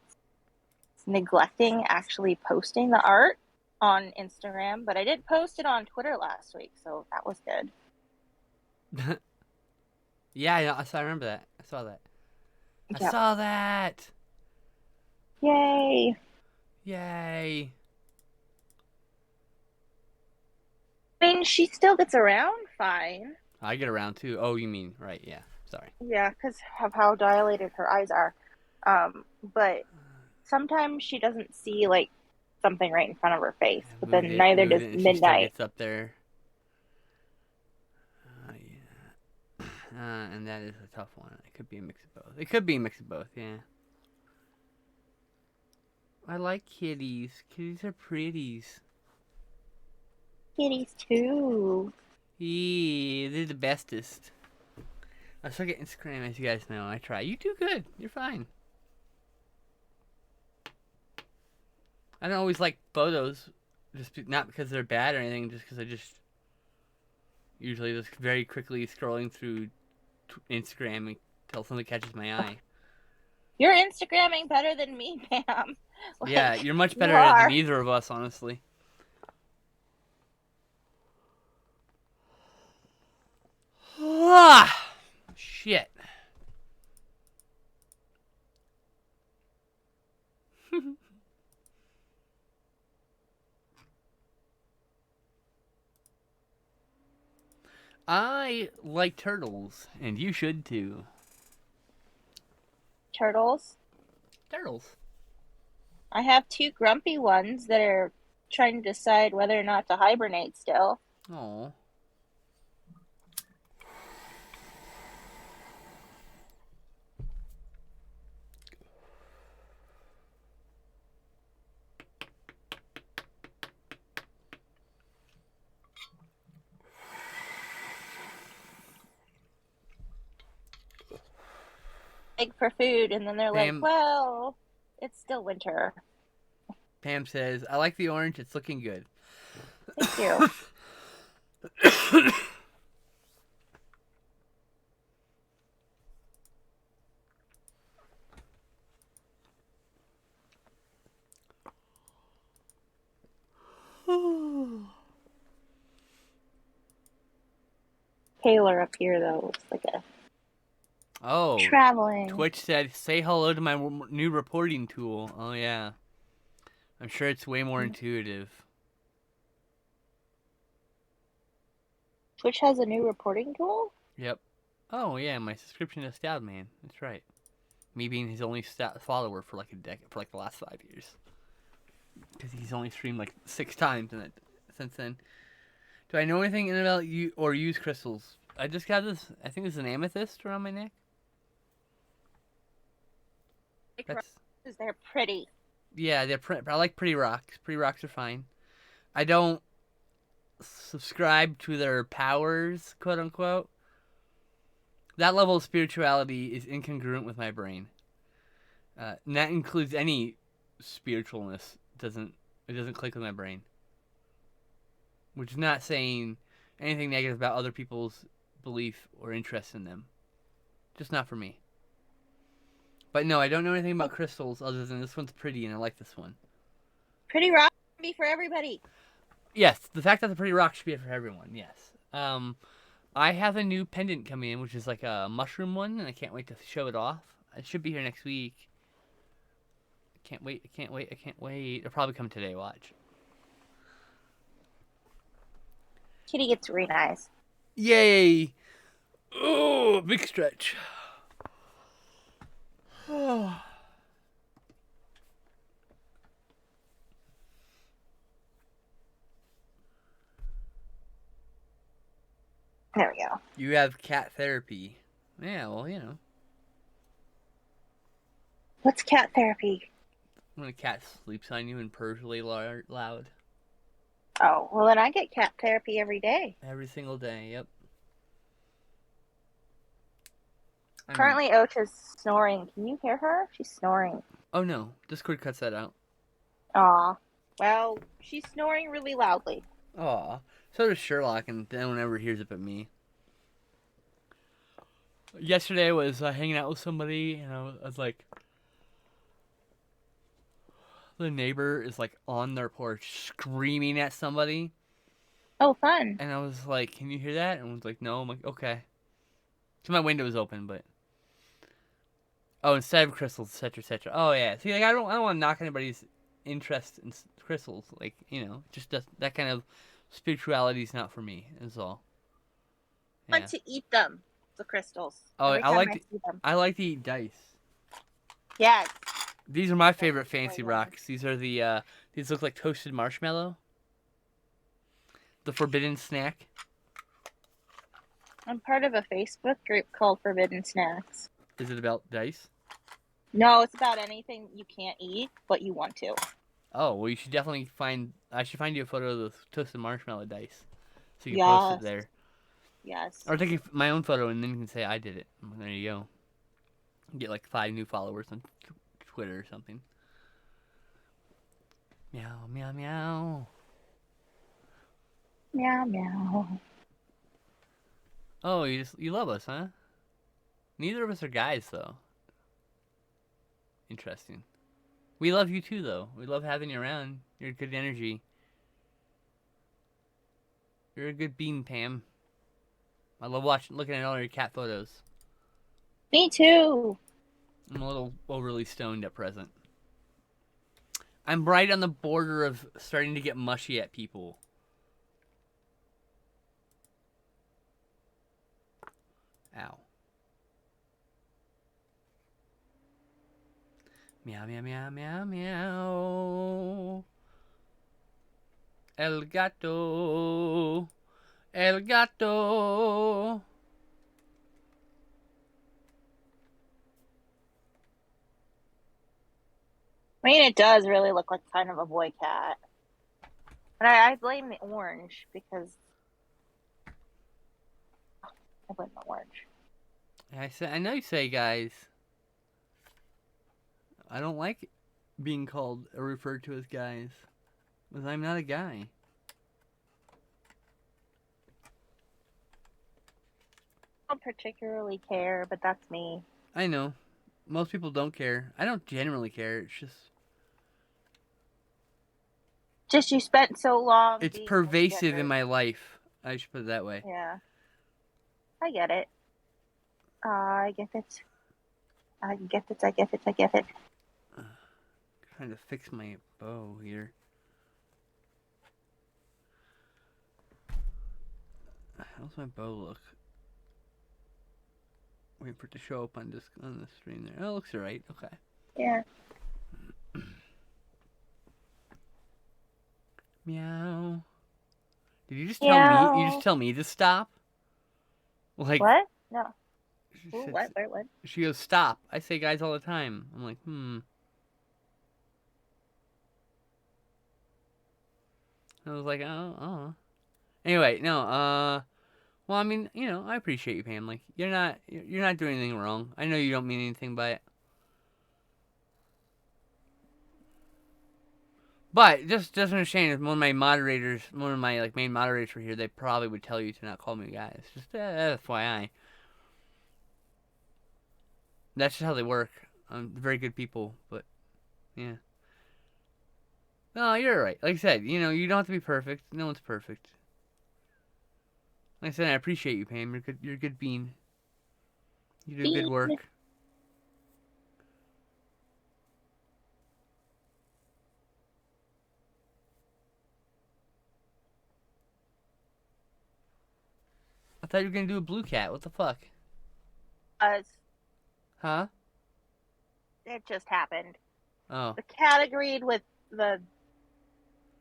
neglecting actually posting the art on Instagram, but I did post it on Twitter last week, so that was good. Yeah, I remember that. I saw that. I Yep. saw that. Yay. Yay. I mean, she still gets around fine. I get around too. Oh, you mean, right, yeah. Sorry. Yeah, because of how dilated her eyes are. But sometimes she doesn't see, like, something right in front of her face. But then neither does and she still Midnight. gets up there. Yeah. And that is a tough one. It could be a mix of both. It could be a mix of both, yeah. I like kitties. Kitties are pretties. Kitties, too. Yeah, they're the bestest. I suck at Instagram, as you guys know. I try. You do good. You're fine. I don't always like photos, not because they're bad or anything, just because I just usually just very quickly scrolling through Instagram until something catches my eye. You're Instagramming better than me, Pam. Like, Yeah, you're much you better are. than either of us, honestly. Ah, shit. I like turtles, and you should too. Turtles. Turtles. I have two grumpy ones that are trying to decide whether or not to hibernate still. Oh. Beg for food, and then they're Pam- like, well, it's still winter. Pam says, I like the orange. It's looking good. Thank you. Taylor up here, though, looks like a Oh. traveling. Twitch said, say hello to my new reporting tool. Oh, yeah. I'm sure it's way more intuitive. Twitch has a new reporting tool? Yep. Oh, yeah, my subscription to Stoudman. That's right. Me being his only follower for like for like the last 5 years. Because he's only streamed like 6 times since then. Do I know anything about you or use crystals? I just got this, I think it's an amethyst around my neck. They're pretty. Yeah, I like pretty rocks. Pretty rocks are fine. I don't subscribe to their powers, quote unquote. That level of spirituality is incongruent with my brain. And that includes any spiritualness. It doesn't click with my brain. Which is not saying anything negative about other people's belief or interest in them. Just not for me. But no, I don't know anything about crystals other than this one's pretty and I like this one. Pretty rock should be for everybody. Yes, the fact that the pretty rock should be for everyone, yes. I have a new pendant coming in, which is like a mushroom one, and I can't wait to show it off. It should be here next week. I can't wait. I can't wait. I can't wait. It'll probably come today. Watch. Kitty gets green eyes. Yay! Oh, big stretch. Oh. There we go. You have cat therapy. Yeah, well, you know. What's cat therapy? When a cat sleeps on you and purrs really loud. Oh, well then I get cat therapy every day. Every single day, yep. Currently, Ocha's snoring. Can you hear her? She's snoring. Oh no, Discord cuts that out. Aw. Well, she's snoring really loudly. Aw. So does Sherlock, and no one ever hears it but me. Yesterday I was hanging out with somebody, and I was like, the neighbor is like on their porch screaming at somebody. Oh, fun. And I was like, can you hear that? And I was like, no. I'm like, okay. So my window was open, but. Oh, instead of crystals, etc., etc. Oh yeah. See, like I don't want to knock anybody's interest in crystals. Like, you know, just that kind of spirituality is not for me. Is all. I want to eat them, the crystals. Oh, Every I time like see them. I like to eat dice. Yes. These are my favorite fancy yeah. rocks. These are the these look like toasted marshmallow. The forbidden snack. I'm part of a Facebook group called Forbidden Snacks. Is it about dice? No, it's about anything you can't eat, but you want to. Oh, well, you should definitely I should find you a photo of the toasted marshmallow dice. So you can post it there. Yes. Or take my own photo and then you can say I did it. There you go. Get like 5 new followers on Twitter or something. Meow, meow, meow. Meow, meow. Oh, you love us, huh? Neither of us are guys, though. Interesting. We love you too, though. We love having you around. You're good energy. You're a good bean, Pam. I love looking at all your cat photos. Me too. I'm a little overly stoned at present. I'm right on the border of starting to get mushy at people. Ow. Meow, meow, meow, meow, meow. El gato. El gato. I mean, it does really look like kind of a boy cat. But I blame the orange because I blame the orange. I know you say, guys. I don't like being called or referred to as guys, because I'm not a guy. I don't particularly care, but that's me. I know. Most people don't care. I don't generally care. It's just you spent so long. It's pervasive in my life. I should put it that way. Yeah. I get it. I get it. I get it. I get it. I get it. Trying to fix my bow here. How's my bow look? Wait for it to show up on the screen there. Oh, it looks alright. Okay. Yeah. Meow. Did you just tell me? You just tell me to stop? Like what? No. Ooh, what? She goes, stop. I say guys all the time. I'm like, I was like, oh. Anyway, no, well, I mean, you know, I appreciate you, Pam. Like, you're not doing anything wrong. I know you don't mean anything by it. But just understand, one of my like main moderators were here, they probably would tell you to not call me guys. Just FYI. That's just how they work. Very good people, but yeah. No, you're right. Like I said, you know, you don't have to be perfect. No one's perfect. Like I said, I appreciate you, Pam. You're a good bean. You do good Bean. work. I thought you were gonna do a blue cat. What the fuck? Huh? It just happened. Oh. The cat agreed with the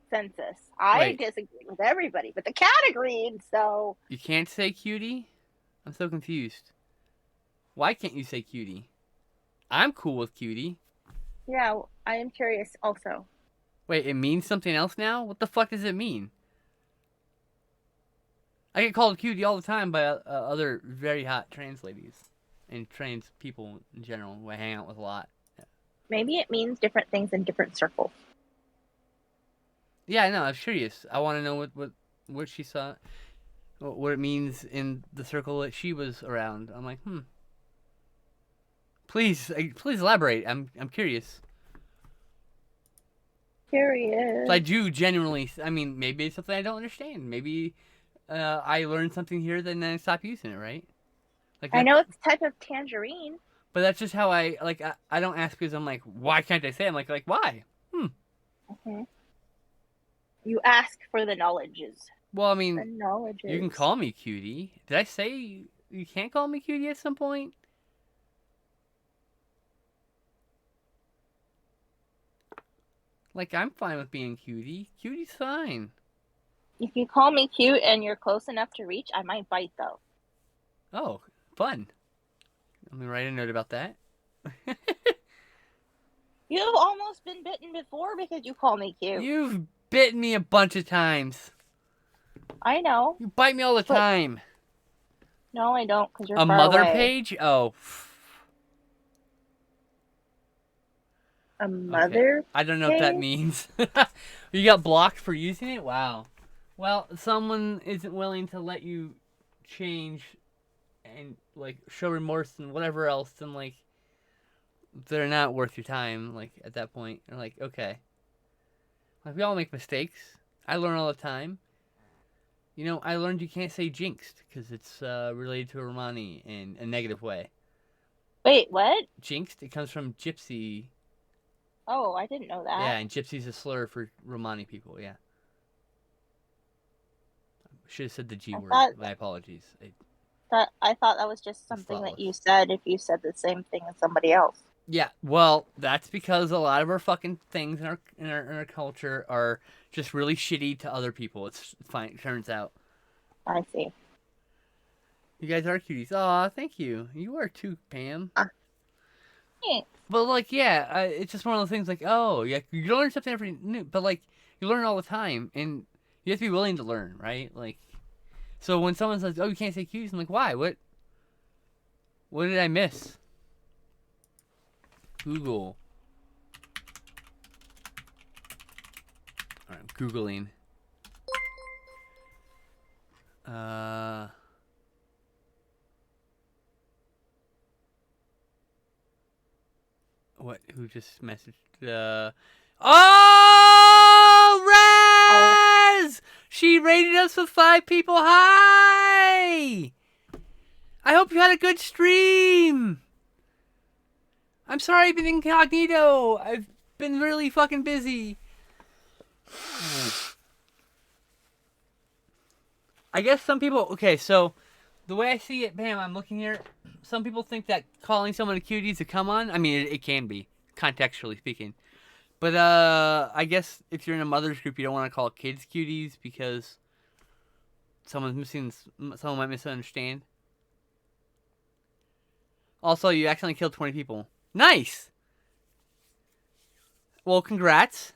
census. I Wait. disagreed with everybody, but the cat agreed, so... You can't say cutie? I'm so confused. Why can't you say cutie? I'm cool with cutie. Yeah, I am curious also. Wait, it means something else now? What the fuck does it mean? I get called cutie all the time by other very hot trans ladies. And trans people in general who I hang out with a lot. Maybe it means different things in different circles. Yeah, I know. I'm curious. I want to know what she saw, what it means in the circle that she was around. I'm like, Please elaborate. I'm curious. Curious. So I do genuinely. I mean, maybe it's something I don't understand. Maybe I learned something here, then I stop using it. Right? Like I know it's a type of tangerine. but that's just how I like. I don't ask because I'm like, why can't I say? I'm like why? Mm-hmm. You ask for the knowledges. Well, I The mean, knowledges. you can call me cutie. Did I say you can't call me cutie at some point? Like, I'm fine with being cutie. Cutie's fine. If you call me cute and you're close enough to reach, I might bite though. Oh, fun. Let me write a note about that. You've almost been bitten before because you call me cute. You've bitten me a bunch of times. I know. You bite me all the But- time. No, I don't because you're A far mother away. page? Oh. A mother? I don't know what that page? means. You got blocked for using it? Wow. Well, someone isn't willing to let you change and, like, show remorse and whatever else, then, like, they're not worth your time, like, at that point. You're like, okay. Like, we all make mistakes. I learn all the time. You know, I learned you can't say jinxed because it's related to a Romani in a negative way. Wait, what? Jinxed, it comes from gypsy. Oh, I didn't know that. Yeah, and gypsy's a slur for Romani people, yeah. Should have said the G I word. thought- My apologies. I thought that was just something flawless. that you said if you said the same thing as somebody else. Yeah, well, that's because a lot of our fucking things in our culture are just really shitty to other people. It's fine. It turns out. I see. You guys are cuties. Aw, thank you. You are too, Pam. Thanks. But like, yeah, it's just one of those things. Like, oh, yeah, you learn something every new, but like, you learn all the time, and you have to be willing to learn, right? Like, so when someone says, "Oh, you can't say cuties," I'm like, why? What did I miss? Google. All right, I'm Googling. What? Who just messaged? Oh, Rez! She rated us with 5 people. Hi! I hope you had a good stream. I'm sorry I've been incognito. I've been really fucking busy. I guess some people... Okay, so the way I see it, Pam, I'm looking here. Some people think that calling someone a cutie is a come on. I mean, it can be, contextually speaking. But I guess if you're in a mother's group, you don't want to call kids cuties because someone might misunderstand. Also, you accidentally killed 20 people. Nice! Well, congrats.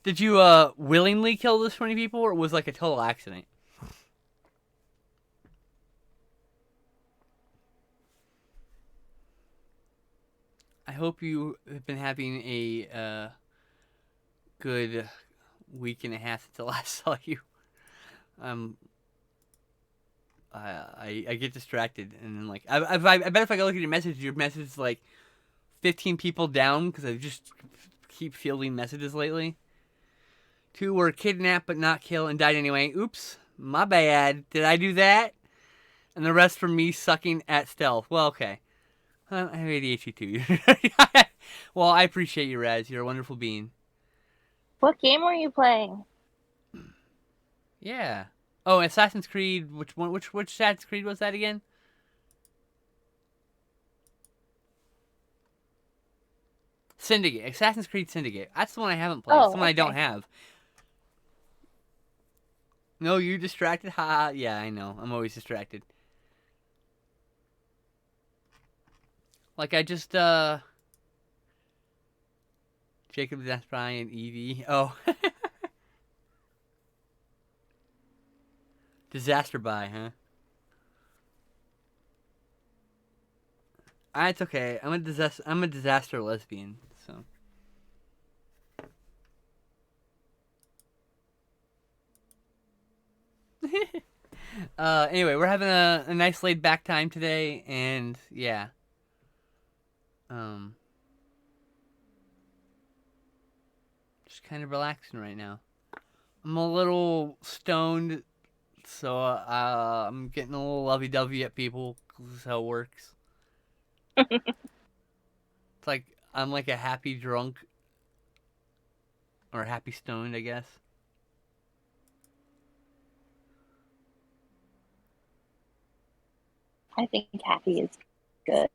Did you willingly kill those 20 people, or was it like a total accident? I hope you have been having a good week and a half since I last saw you. I get distracted, and then like I bet if I go look at your message is like 15 people down because I just keep fielding messages lately. 2 were kidnapped but not killed and died anyway. Oops, My bad. Did I do that? And the rest from me sucking at stealth. Well, okay. I have ADHD too. Well, I appreciate you, Raz. You're a wonderful being. What game were you playing? Yeah. Oh, Assassin's Creed. Which one? Which Assassin's Creed was that again? Syndicate. Assassin's Creed Syndicate. That's the one I haven't played. It's the one I don't have. No, you distracted? Ha! Yeah, I know. I'm always distracted. Like I just Jacob, that's Brian, Evie. Oh. Disaster by, huh? It's okay. I'm a disaster lesbian, so. Anyway, we're having a nice laid back time today, and yeah. Just kind of relaxing right now. I'm a little stoned, so I'm getting a little lovey-dovey at people. This is how it works. It's like I'm like a happy drunk, or happy stoned, I guess. I think happy is good.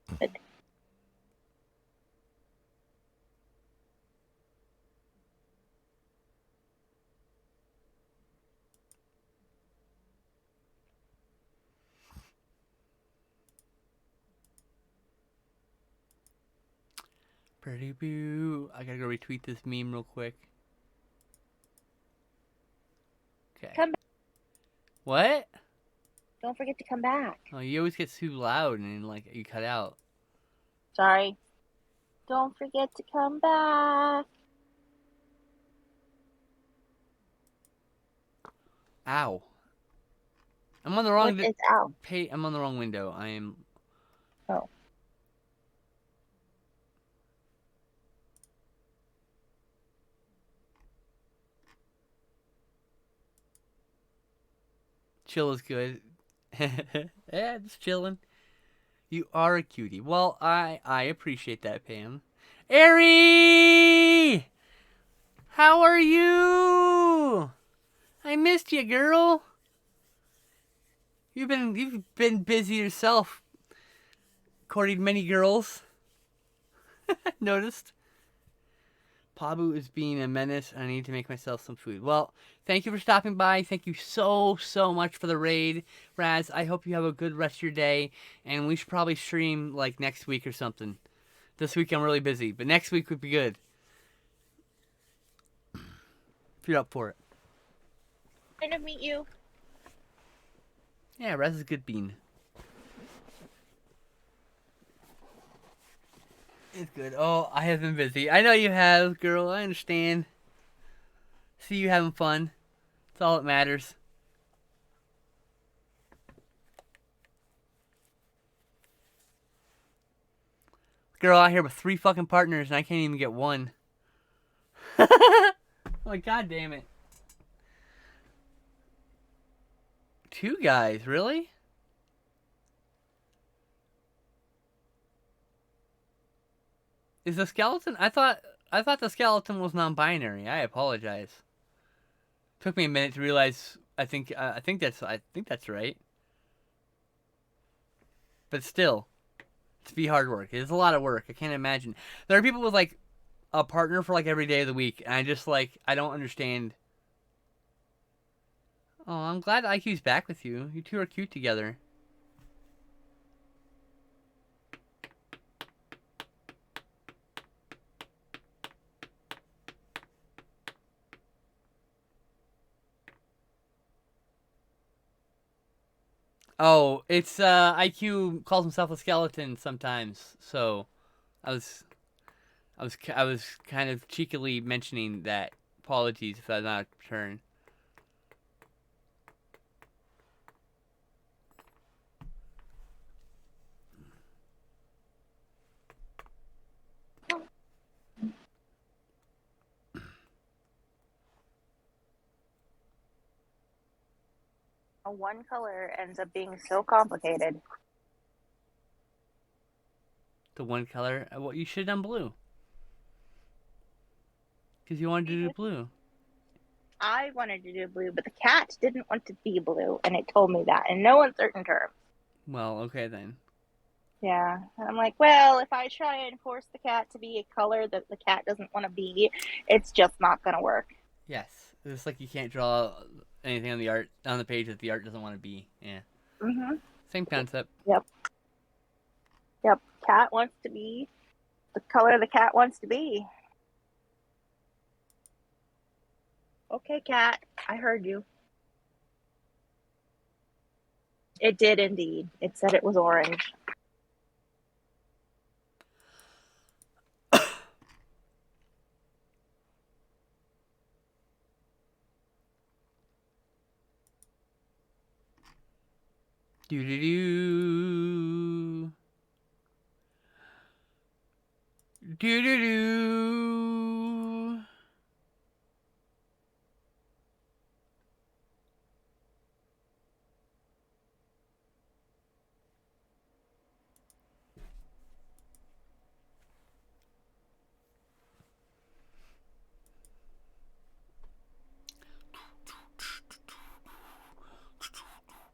Pretty boo. I gotta go retweet this meme real quick. Okay. Come back. What? Don't forget to come back. Oh, you always get too loud and like you cut out. Sorry. Don't forget to come back. Ow. I'm on the wrong. It's out. I'm on the wrong window. I am. Oh. Chill is good. Yeah, just chilling. You are a cutie. Well, I appreciate that, Pam. Ari! How are you? I missed you, girl. You've been busy yourself, courting many girls. Noticed. Pabu is being a menace. I need to make myself some food. Well, thank you for stopping by. Thank you so much for the raid, Raz. I hope you have a good rest of your day, and we should probably stream like next week or something. This week I'm really busy, but next week would be good. If you're up for it. Nice to meet you. Yeah, Raz is a good bean. It's good. Oh, I have been busy. I know you have, girl. I understand. See you having fun. That's all that matters. Girl out here with 3 fucking partners and I can't even get one. Like, god damn it. 2 guys, really? Is the skeleton? I thought the skeleton was non-binary. I apologize. Took me a minute to realize. I think that's right. But still, it's be hard work. It's a lot of work. I can't imagine. There are people with like a partner for like every day of the week, and I just like I don't understand. Oh, I'm glad IQ's back with you. You two are cute together. Oh, it's IQ calls himself a skeleton sometimes. So, I was kind of cheekily mentioning that. Apologies if that's not a turn. one color ends up being so complicated. The one color. Well, you should have done blue. Because you wanted to do blue. I wanted to do blue, but the cat didn't want to be blue, and it told me that in no uncertain terms. Well, okay then. Yeah, and I'm like, well, if I try and force the cat to be a color that the cat doesn't want to be, it's just not gonna work. Yes. It's like you can't draw anything on the page that the art doesn't want to be. Yeah. Mhm. Same concept. Yep. Cat wants to be the color the cat wants to be. Okay, cat, I heard you. It did indeed. It said it was orange. Do do do. Do do do.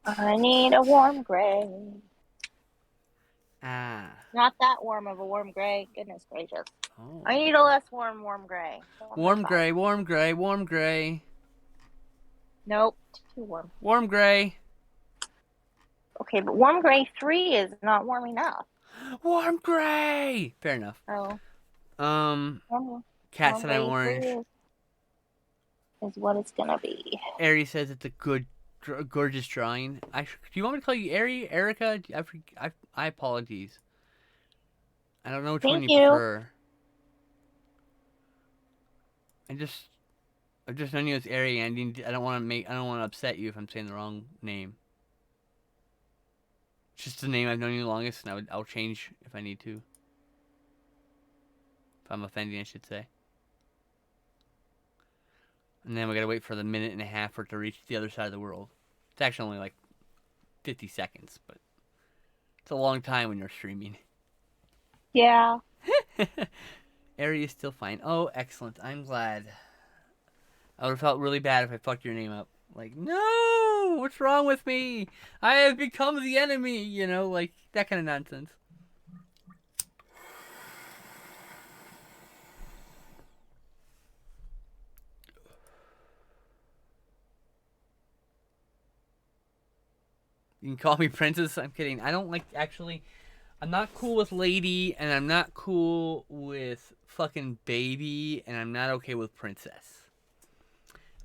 I need a warm gray. Ah. Not that warm of a warm gray. Goodness gracious. Oh. I need a less warm gray. Warm gray, warm gray, warm gray. Nope, too warm. Warm gray. Okay, but warm gray 3 is not warm enough. Warm gray. Fair enough. Oh. Cat said I'm orange. Is what it's gonna be. Ari says it's a gorgeous drawing. Do you want me to call you Ari, Erica? I apologize. I don't know which one you prefer. I've just known you as Ari, and I don't want to upset you if I'm saying the wrong name. It's just the name I've known you the longest, and I'll change if I need to. If I'm offending, I should say. And then we gotta wait for the minute and a half for it to reach the other side of the world. It's actually only like 50 seconds, but it's a long time when you're streaming. Yeah. Ari is still fine. Oh, excellent. I'm glad. I would have felt really bad if I fucked your name up. Like, no! What's wrong with me? I have become the enemy, you know, like that kind of nonsense. You can call me princess. I'm kidding. I don't like, actually, I'm not cool with lady, and I'm not cool with fucking baby, and I'm not okay with princess.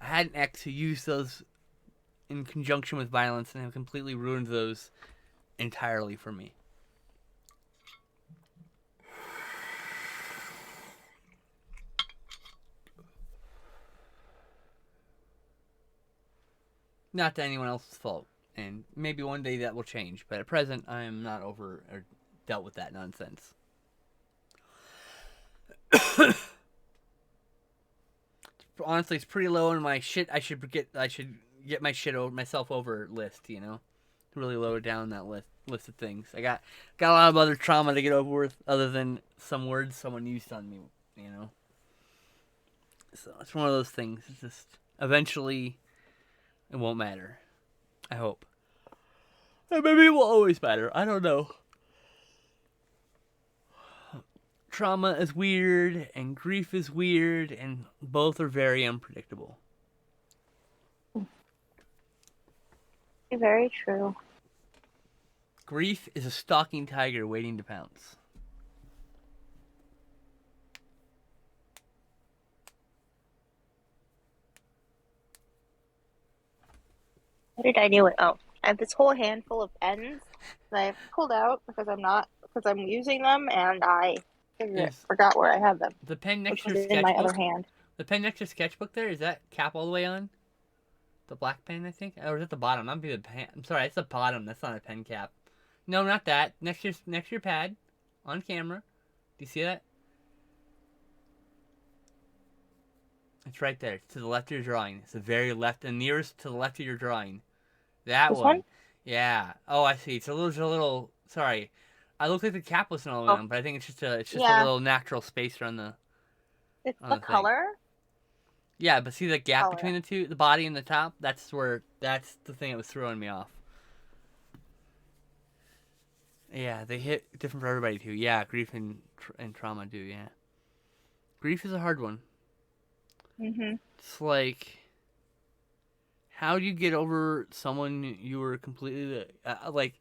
I had an ex who used those in conjunction with violence and have completely ruined those entirely for me. Not to anyone else's fault. And maybe one day that will change. But at present, I am not over or dealt with that nonsense. Honestly, it's pretty low on my shit. I should get my myself over list. You know, really low it down that list of things. I got a lot of other trauma to get over with, other than some words someone used on me. You know, so it's one of those things. It's just eventually it won't matter. I hope. And maybe it will always matter. I don't know. Trauma is weird, and grief is weird, and both are very unpredictable. Very true. Grief is a stalking tiger waiting to pounce. What did I do with? Oh, I have this whole handful of pens that I've pulled out because I'm using them, and I forgot where I have them. The pen next to your in my other sketchbook. hand. The pen next to your sketchbook there, is that cap all the way on? The black pen, I think, or is it the bottom? Not be the pen. I'm sorry, it's the bottom. That's not a pen cap. No, not that. Next to your pad, on camera. Do you see that? It's right there. It's to the left of your drawing. It's the very left, and nearest to the left of your drawing That This one. one? Yeah. Oh, I see. It's a little. Sorry, I looked like the cap was an Oh, aluminum, but I think it's just a yeah. little natural spacer It's on the the thing. color. Yeah, but see the gap Color. between the two, the body and the top. That's the thing that was throwing me off. Yeah, they hit different for everybody too. Yeah, grief and trauma do. Yeah, grief is a hard one. Mhm. It's like, how do you get over someone you were completely like,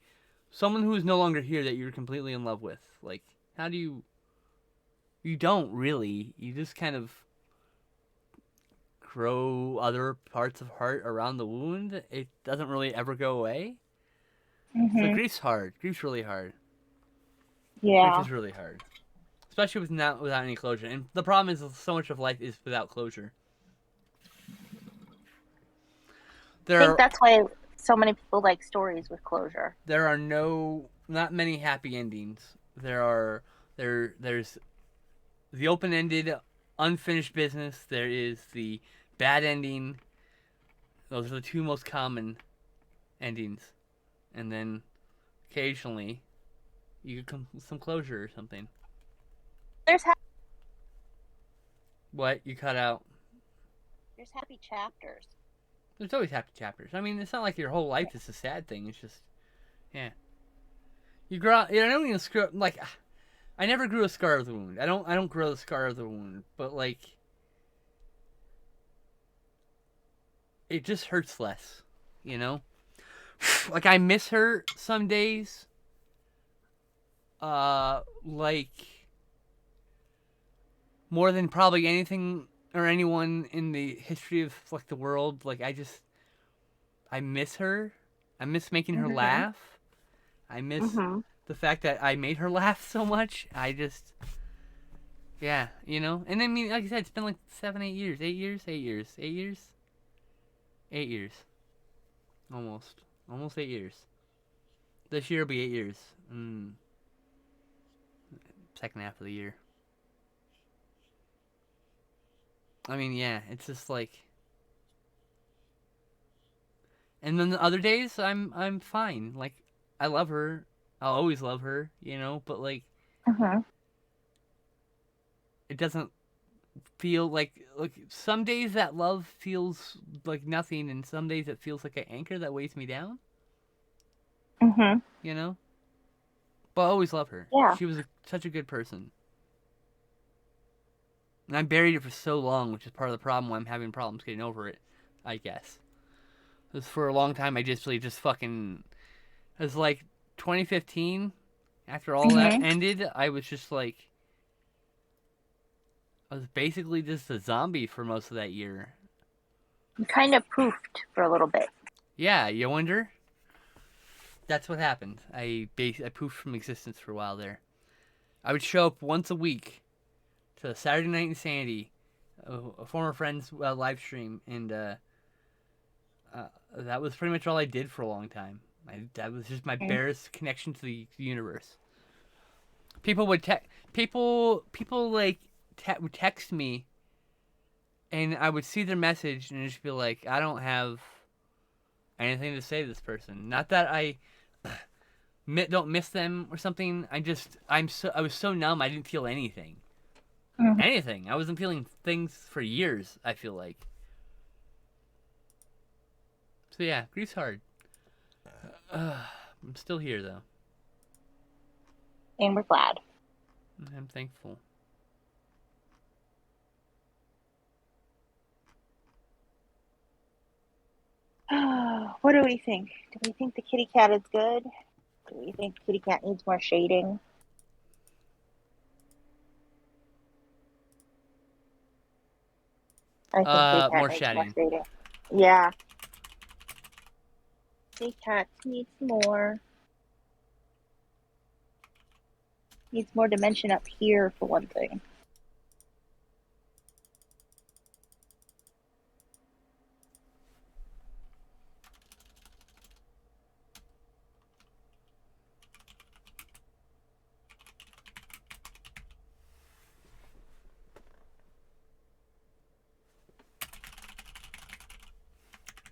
someone who is no longer here that you're completely in love with? Like, how do you? You don't really. You just kind of grow other parts of heart around the wound. It doesn't really ever go away. So Mhm. grief's hard. Grief's really hard. Grief Yeah. is really hard, especially without any closure. And the problem is, so much of life is without closure. I There think are that's why so many people like stories with closure. not many happy endings. There's the open-ended, unfinished business. There is the bad ending. Those are the two most common endings, and then occasionally you get some closure or something. There's What you cut out? there's happy chapters. There's always happy chapters. I mean, it's not like your whole life is a sad thing. It's just, yeah. You grow. I don't even screw. Like, I never grew a scar of the wound. I don't grow the scar of the wound. But like, it just hurts less. You know. Like I miss her some days. Like more than probably anything or anyone in the history of like the world. Like I miss her. I miss making her Mhm. laugh. I miss Mhm. the fact that I made her laugh so much. Yeah, you know. And I mean, like I said, it's been like 7, 8 years, 8 years, 8 years, 8 years, 8 years, almost 8 years. This year will be 8 years. Second half of the year. I mean, yeah, it's just like. And then the other days, I'm fine. Like, I love her. I'll always love her, you know. But like, Mhm. it doesn't feel like some days that love feels like nothing, and some days it feels like an anchor that weighs me down. Mhm. You know. But I always love her. Yeah. She was such a good person. And I buried it for so long, which is part of the problem why I'm having problems getting over it, I guess. Because for a long time, I just really just fucking. It was like 2015, after all that Mhm. ended, I was just like. I was basically just a zombie for most of that year. You kind of poofed for a little bit. Yeah, you wonder? That's what happened. I poofed from existence for a while there. I would show up once a week to Saturday Night Insanity, a former friend's live stream, and that was pretty much all I did for a long time. That was just my Mhm. barest connection to the universe. People would people like would text me, and I would see their message and just be like, I don't have anything to say to this person. Not that I don't miss them or something. I was so numb. I didn't feel anything. Mhm. Anything. I wasn't feeling things for years. I feel like. So yeah, grief's hard. I'm still here though. And we're glad. I'm thankful. What do we think? Do we think the kitty cat is good? Do we think kitty cat needs more shading? I think kitty cat More needs more shading. shading. Yeah. Kitty cat needs more. Needs more dimension up here for one thing.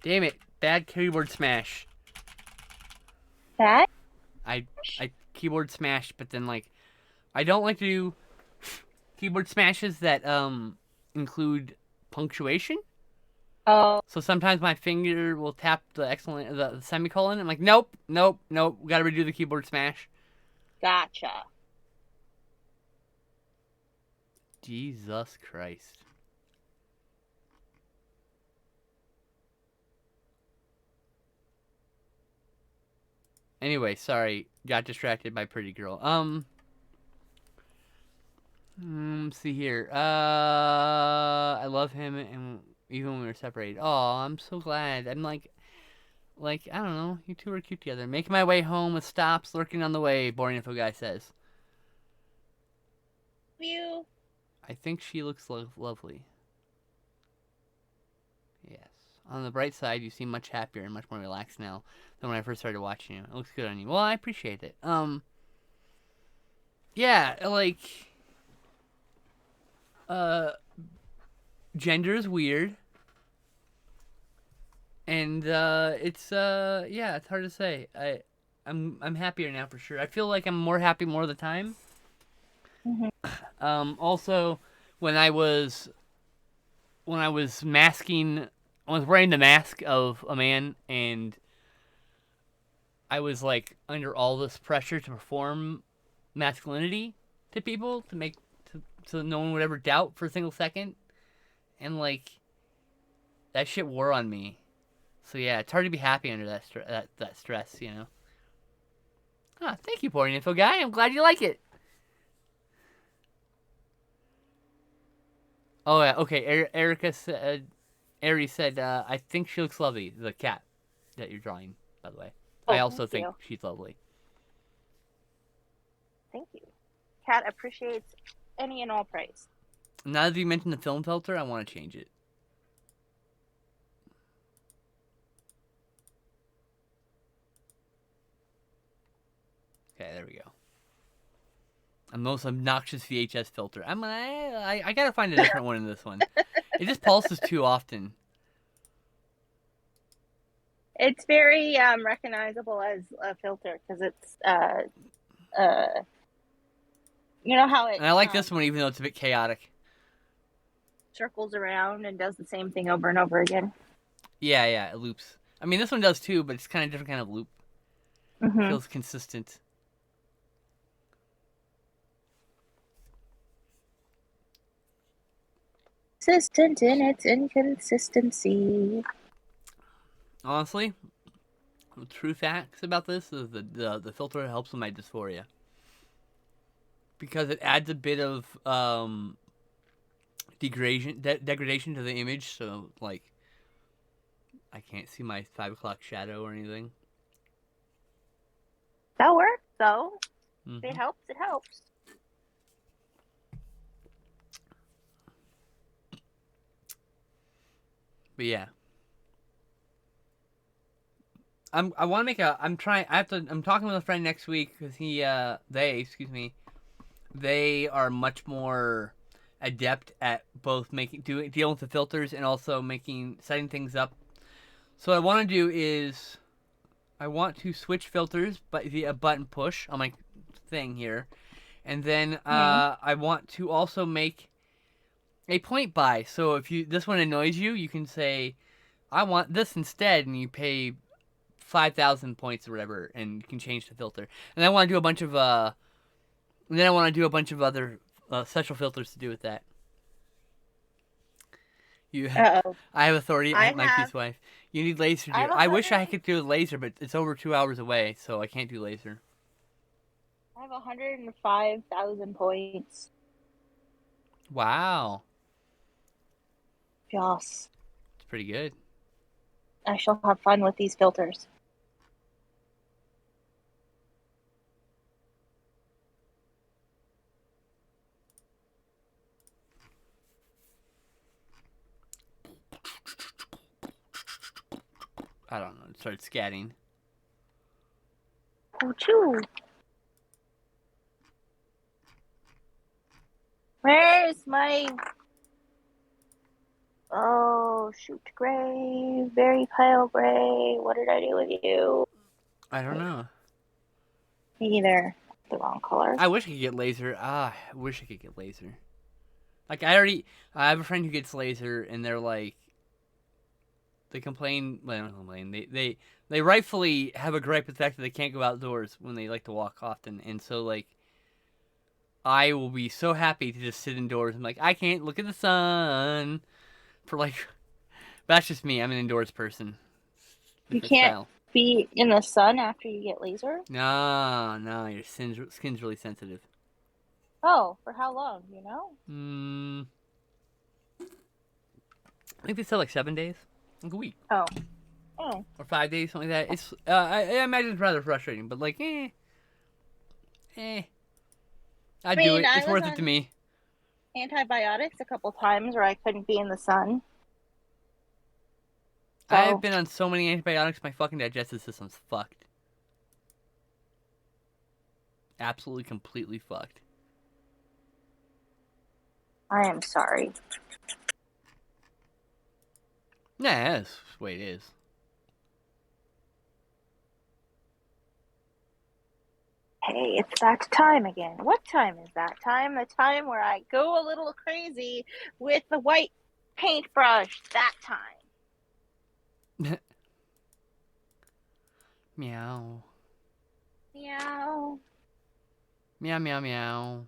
Damn it! Bad keyboard smash. That? I keyboard smash, but then like I don't like to do keyboard smashes that include punctuation. Oh, So sometimes my finger will tap the semicolon. I'm like, nope, nope, nope. Got to redo the keyboard smash. gotcha. Jesus Christ. Anyway, sorry, got distracted by pretty girl. Let's see here. I love him, and even when we were separated. Oh, I'm so glad. I'm like I don't know. You two are cute together. Making my way home with stops lurking on the way. Boring info guy says. You. I think she looks lovely. Yes. On the bright side, you seem much happier and much more relaxed now than when I first started watching you. It looks good on you. Well, I appreciate it. Yeah, like, gender is weird, and yeah, it's hard to say. I'm happier now for sure. I feel like I'm more happy more of the time. Also, when I was masking, I was wearing the mask of a man, and I was like under all this pressure to perform masculinity to people to make so no one would ever doubt for a single second, and like that shit wore on me. So yeah, it's hard to be happy under that stress, you know. Ah, thank you, Boring Info Guy. I'm glad you like it. Oh yeah, okay. Erica said, Ari said, I think she looks lovely. The cat that you're drawing, by the way. I also think she's lovely. Thank you. Cat appreciates any and all praise. Now that you mentioned the film filter, I want to change it. Okay, there we go. A most obnoxious VHS filter. I gotta find a different one in this one. It just pulses too often. It's very recognizable as a filter because it's you know how it. And I like this one even though it's a bit chaotic. Circles around and does the same thing over and over again. Yeah, it loops. I mean, this one does too, but it's kind of different kind of loop. Mm-hmm. Feels consistent. Consistent in its inconsistency. Honestly, the true facts about this is the filter helps with my dysphoria. Because it adds a bit of degradation to the image, so like I can't see my 5 o'clock shadow or anything. That works, though. Mm-hmm. If it helps, it helps. But yeah, I'm talking with a friend next week because they are much more adept at both dealing with the filters and also setting things up. So what I want to do is I want to switch filters via button push on my thing here, and then I want to also make a point buy. So if this one annoys you, you can say, I want this instead, and you pay 5,000 points or whatever, and you can change the filter. And I want to do a bunch of other special filters to do with that. I have authority. My peace wife. You need laser. I wish I could do laser, but it's over 2 hours away, so I can't do laser. I have 105,000 points. Wow. Yes. It's pretty good. I shall have fun with these filters. I don't know. It started scatting. Oh, choo. Where's my... Oh, shoot, gray. Very pale gray. What did I do with you? I don't know. Me either. The wrong color. I wish I could get laser. I wish I could get laser. Like, I have a friend who gets laser, and they're like, they complain, well, they don't complain, they rightfully have a gripe with the fact that they can't go outdoors when they like to walk often, and so, like, I will be so happy to just sit indoors and, like, I can't look at the sun for, like, that's just me. I'm an indoors person. You Different can't style. be in the sun after you get laser? No, your skin's really sensitive. Oh, for how long? Do you know? I think they said like 7 days, like a week. Oh. Or 5 days, something like that. It's I imagine it's rather frustrating, but like I'd do it. I It's was worth it to on me. antibiotics a couple times where I couldn't be in the sun. So, I've been on so many antibiotics, my fucking digestive system's fucked. Absolutely, completely fucked. I am sorry. Nah, that's the way it is. Hey, it's that time again. What time is that time? The time where I go a little crazy with the white paintbrush. That time. Meow. Meow. Meow, meow, meow.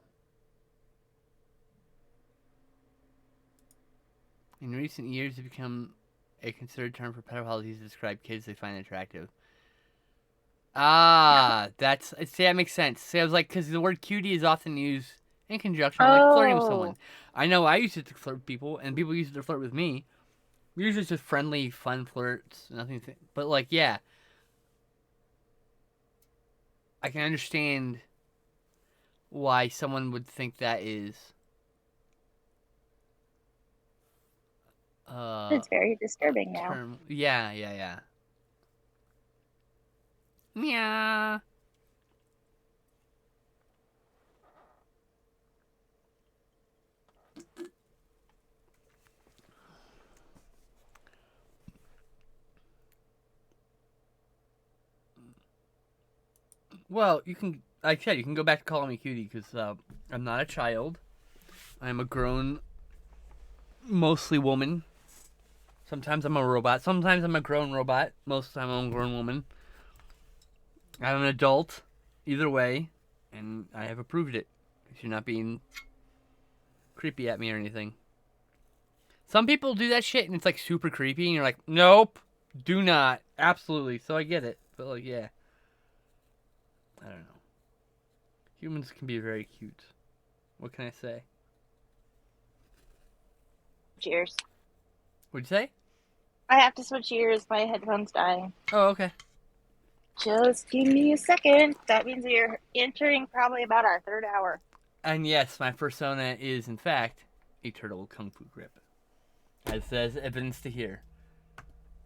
In recent years, it's become a considered term for pedophiles used to describe kids they find attractive. Ah, see, that makes sense. See, I was like, because the word cutie is often used in conjunction with like, flirting with someone. I know I use it to flirt with people, and people use it to flirt with me. Usually it's just friendly, fun flirts, nothing. But like, yeah, I can understand why someone would think that is. It's very disturbing now. Term. Yeah. Meow. Well, you can, like I said, you can go back to calling me cutie because I'm not a child. I'm a grown, mostly woman. Sometimes I'm a robot. Sometimes I'm a grown robot. Most of the time I'm a grown woman. I'm an adult, either way, and I have approved it. You're not being creepy at me or anything. Some people do that shit and it's like super creepy, and you're like, nope, do not, absolutely. So I get it, but like, yeah, I don't know. Humans can be very cute. What can I say? Cheers. What'd you say? I have to switch ears. My headphones dying. Oh, okay. Just give me a second. That means we are entering probably about our third hour. And yes, my persona is in fact a turtle kung fu grip, as there's evidence to hear.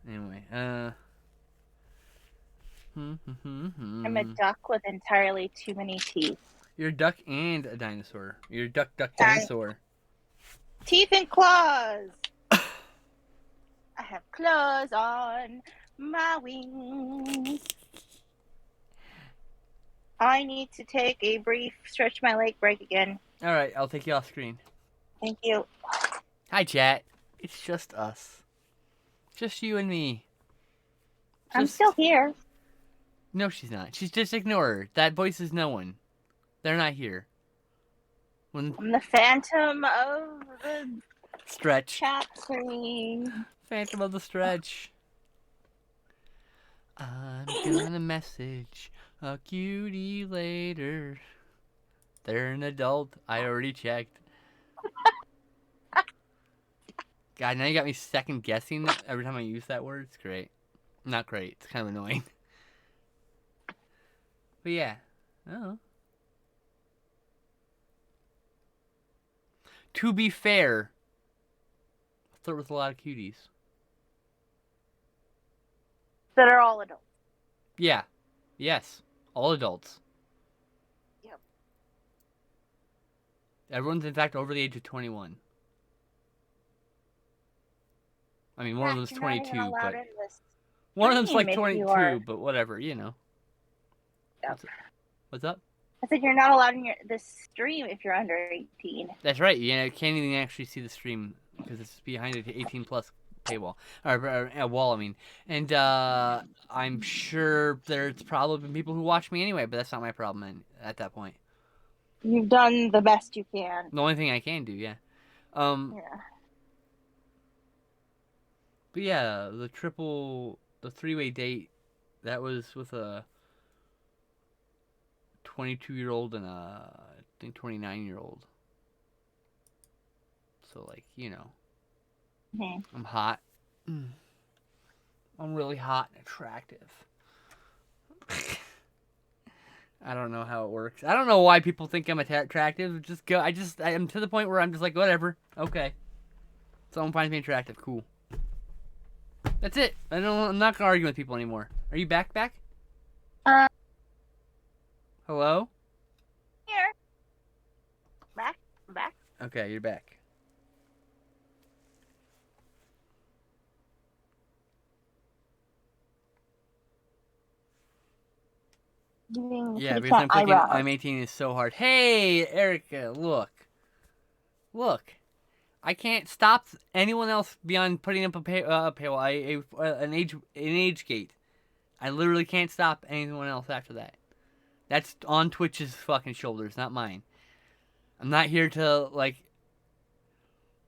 Anyway, I'm a duck with entirely too many teeth. You're a duck and a dinosaur. You're a duck dinosaur. Teeth and claws. I have claws on my wings. I need to take a brief stretch my leg break again. All right, I'll take you off screen. Thank you. Hi, chat. It's just us. Just you and me. I'm still here. No, she's not. She's just ignore her. That voice is no one. They're not here. I'm the phantom of the Stretch. chat screen. Phantom of the Stretch. I'm gonna message a cutie later. They're an adult. I already checked. God, now you got me second guessing every time I use that word. It's great. Not great. It's kind of annoying. But yeah. Oh. To be fair, I flirt with a lot of cuties. That are all adults. Yeah. Yes. All adults. Yep. Everyone's in fact over the age of 21. I mean, one of them's 22, but one of them's like 22, but whatever, you know. Yep. What's up? I said you're not allowed in the stream if you're under 18. That's right. Yeah, you can't even actually see the stream because it's behind an 18 plus paywall or a wall. I mean, and I'm sure there's probably been people who watch me anyway, but that's not my problem at that point. You've done the best you can. The only thing I can do, yeah. Yeah. But yeah, the three-way date, that was with a 22-year-old and a, I think, 29-year-old. So, like, you know, I'm hot. I'm really hot and attractive. I don't know how it works. I don't know why people think I'm attractive. I'm to the point where I'm just like, whatever. Okay. Someone finds me attractive. Cool. That's it. I'm not gonna argue with people anymore. Are you back? Hello? Here. Back. Okay, you're back. Yeah, because I'm 18 is so hard. Hey, Erica, look. I can't stop anyone else beyond putting up an age gate. I literally can't stop anyone else after that. That's on Twitch's fucking shoulders, not mine. I'm not here to, like,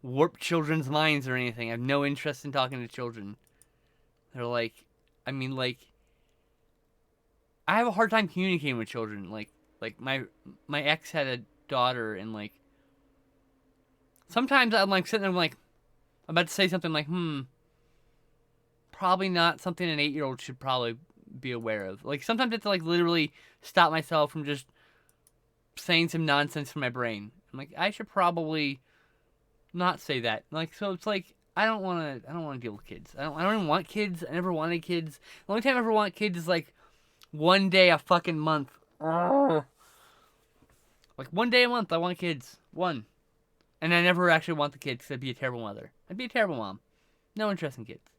warp children's minds or anything. I have no interest in talking to children. They're like, I have a hard time communicating with children. Like my ex had a daughter, and like sometimes I'm like sitting there, like I'm about to say something like, probably not something an 8-year-old should probably be aware of. Like sometimes I have to like literally stop myself from just saying some nonsense from my brain. I'm like, I should probably not say that. Like, so it's like I don't want to deal with kids. I don't even want kids. I never wanted kids. The only time I ever want kids is like one day a fucking month. Like one day a month I want kids. One. And I never actually want the kids because I'd be a terrible mother. I'd be a terrible mom. No interest in kids.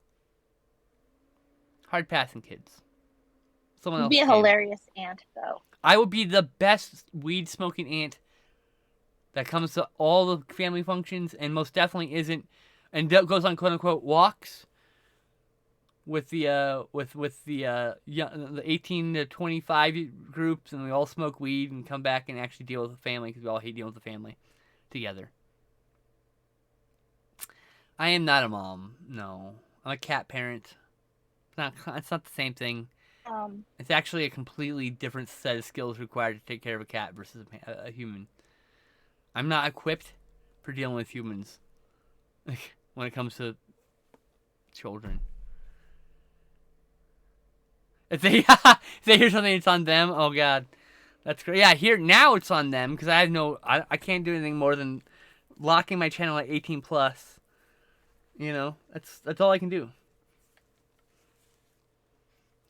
Hard passing kids. Someone else. You'd be a hilarious aunt, though. I would be the best weed smoking aunt that comes to all the family functions and most definitely isn't and goes on quote unquote walks with the 18 to 25 groups, and we all smoke weed and come back and actually deal with the family because we all hate dealing with the family together. I am not a mom. No, I'm a cat parent. It's not the same thing. It's actually a completely different set of skills required to take care of a cat versus a human. I'm not equipped for dealing with humans when it comes to children. If they hear something, it's on them. Oh god, that's great. Yeah, here now it's on them because I can't do anything more than locking my channel at 18 plus. You know, that's all I can do.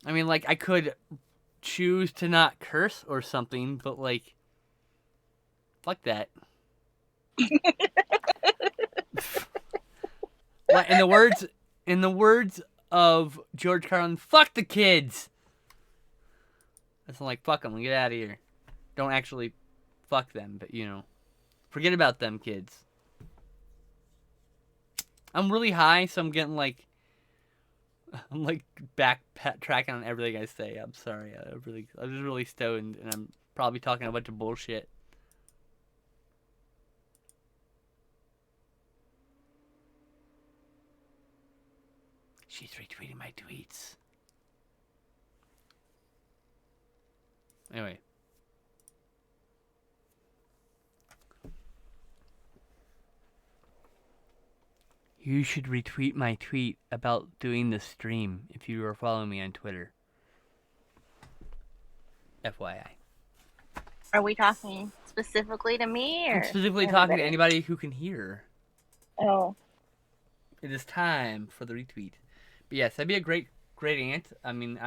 I mean, like I could choose to not curse or something, but like, fuck that. In the words of George Carlin, fuck the kids. That's like, fuck them, get out of here. Don't actually fuck them, but you know, forget about them kids. I'm really high, so I'm backtracking on everything I say. I'm sorry. I'm just really stoned, and I'm probably talking a bunch of bullshit. She's retweeting my tweets. Anyway. You should retweet my tweet about doing the stream if you are following me on Twitter. FYI. Are we talking specifically to me, or I'm specifically talking to anybody who can hear. Oh. It is time for the retweet. But yes, that'd be a great aunt. I mean,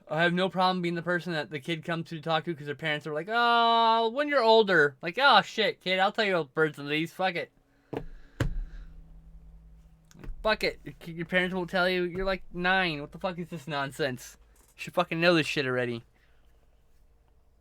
I have no problem being the person that the kid comes to talk to because their parents are like, oh, when you're older. Like, oh, shit, kid, I'll tell you about birds and these. Fuck it. Fuck it. Your parents won't tell you. You're like 9. What the fuck is this nonsense? You should fucking know this shit already.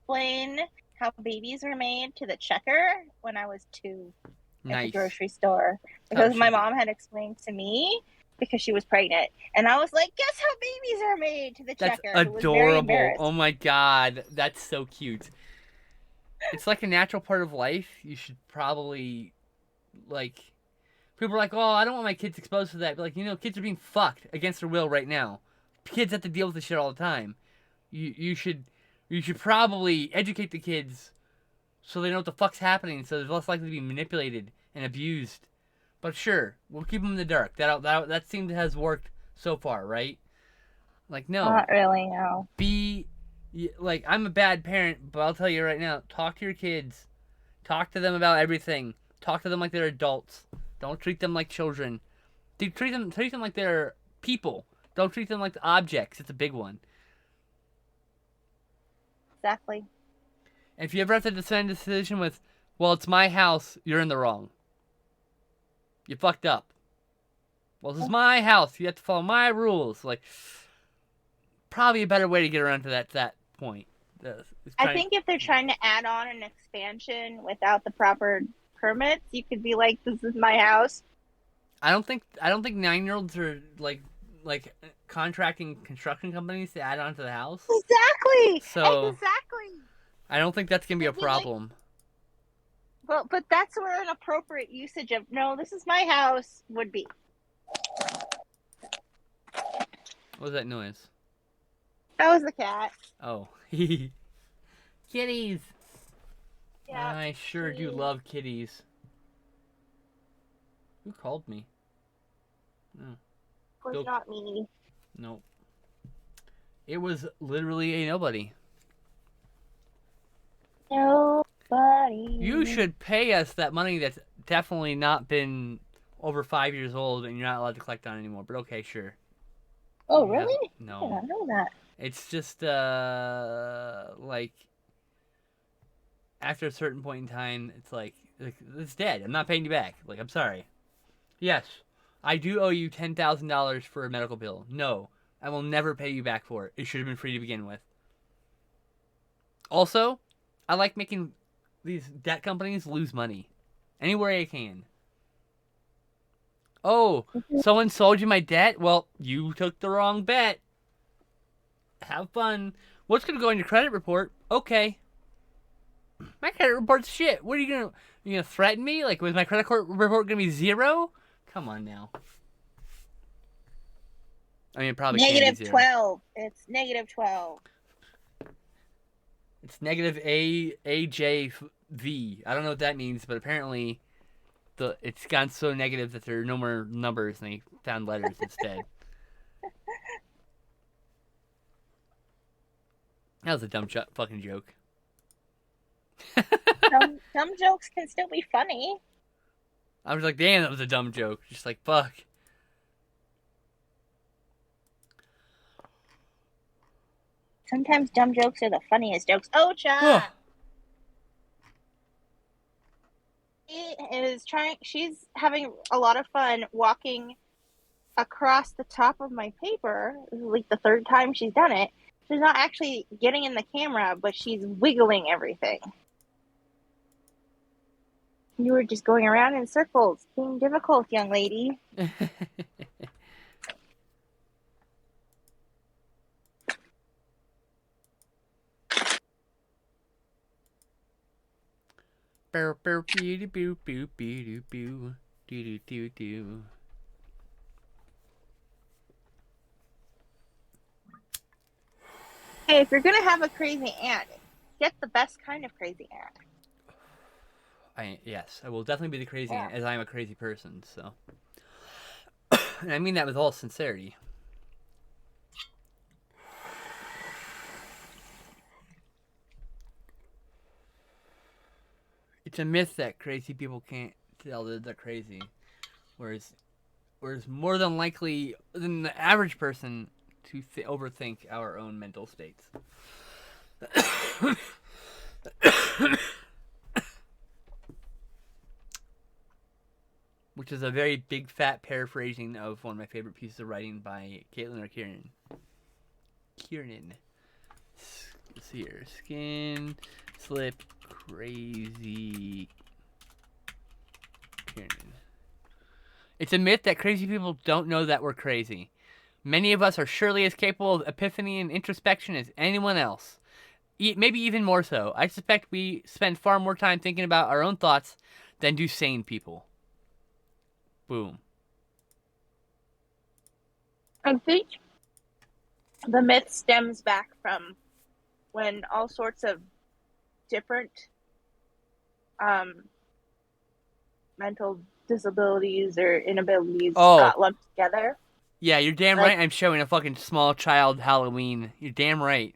explain how babies are made to the checker when I was 2 at the Nice. grocery store That's how it because my should be. mom had explained to me because she was pregnant, and I was like, "Guess how babies are made to the That's checker?" Who was very adorable. embarrassed. Oh my god, that's so cute. It's like a natural part of life. You should probably, like, people are like, "Oh, I don't want my kids exposed to that." But, like, kids are being fucked against their will right now. Kids have to deal with this shit all the time. You should probably educate the kids so they know what the fuck's happening, so they're less likely to be manipulated and abused. But sure, we'll keep them in the dark. That seems to has worked so far, right? Like, no, Not really, no. like, I'm a bad parent, but I'll tell you right now, talk to your kids. Talk to them about everything. Talk to them like they're adults. Don't treat them like children. Treat them like they're people. Don't treat them like objects. It's a big one. Exactly. And if you ever have to defend a decision with, well, it's my house, you're in the wrong. You fucked up. Well, this is my house. You have to follow my rules. Like, probably a better way to get around to that point. I think if they're trying to add on an expansion without the proper permits, you could be like, "This is my house." I don't think 9-year-olds are like contracting construction companies to add on to the house. Exactly. So Exactly. I don't think that's gonna be a It'd be like- problem. Well, but that's where an appropriate usage of "No, this is my house" would be. What was that noise? That was the cat. Oh, kitties. Yeah. I sure do kitties. love kitties. Who called me? Was Nope. not me. Nope. It was literally a nobody. Nobody. You should pay us that money that's definitely not been over 5 years old and you're not allowed to collect on anymore. But okay, sure. Oh, You have- really? I No. don't know that. It's just like after a certain point in time, it's like it's dead. I'm not paying you back. Like, I'm sorry. Yes, I do owe you $10,000 for a medical bill. No, I will never pay you back for it. It should have been free to begin with. Also, I like making these debt companies lose money any way I can. Oh, someone sold you my debt? Well, you took the wrong bet. Have fun. What's gonna go on your credit report? Okay. My credit report's shit. What are you gonna threaten me? Like, was my credit report gonna be 0? Come on now. I mean, it probably can't be Negative 0. 12. It's negative 12. It's negative AJV. I don't know what that means, but apparently it's gone so negative that there are no more numbers and they found letters instead. That was a dumb fucking joke. Some jokes can still be funny. I was like, damn, that was a dumb joke. Just like, fuck. Sometimes dumb jokes are the funniest jokes. Ocha! She's having a lot of fun walking across the top of my paper. This is like the 3rd time she's done it. She's not actually getting in the camera, but she's wiggling everything. You were just going around in circles, being difficult, young lady. Hey, if you're gonna have a crazy aunt, get the best kind of crazy aunt. Yes, I will definitely be the crazy aunt, Yeah. as I am a crazy person, so. And I mean that with all sincerity. It's a myth that crazy people can't tell that they're crazy, whereas more than likely than the average person to overthink our own mental states. Which is a very big fat paraphrasing of one of my favorite pieces of writing by Caitlin or Kieran. Let's see here. Skin slip crazy. Kiernan. It's a myth that crazy people don't know that we're crazy. Many of us are surely as capable of epiphany and introspection as anyone else. Maybe even more so. I suspect we spend far more time thinking about our own thoughts than do sane people. Boom. I think the myth stems back from when all sorts of different mental disabilities or inabilities got lumped together. Yeah, you're damn right. I'm showing a fucking small child Halloween. You're damn right.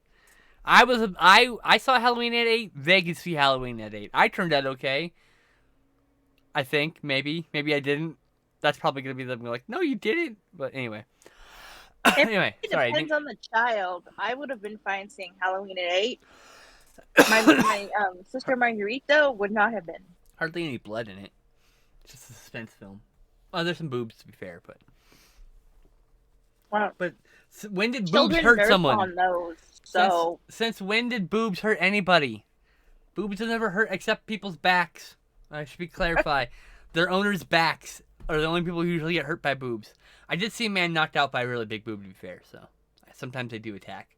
I saw Halloween at 8. They could see Halloween at 8. I turned out okay. I think maybe I didn't. That's probably gonna be them like, no, you didn't. But anyway. Anyway, sorry. It depends on the child. I would have been fine seeing Halloween at 8. My sister Margarita would not have been. Hardly any blood in it. It's just a suspense film. Oh, there's some boobs to be fair, but. Wow. But when did boobs hurt someone? On those, so since when did boobs hurt anybody? Boobs have never hurt except people's backs. I should be clarify. Their owners' backs are the only people who usually get hurt by boobs. I did see a man knocked out by a really big boob, to be fair, so sometimes they do attack.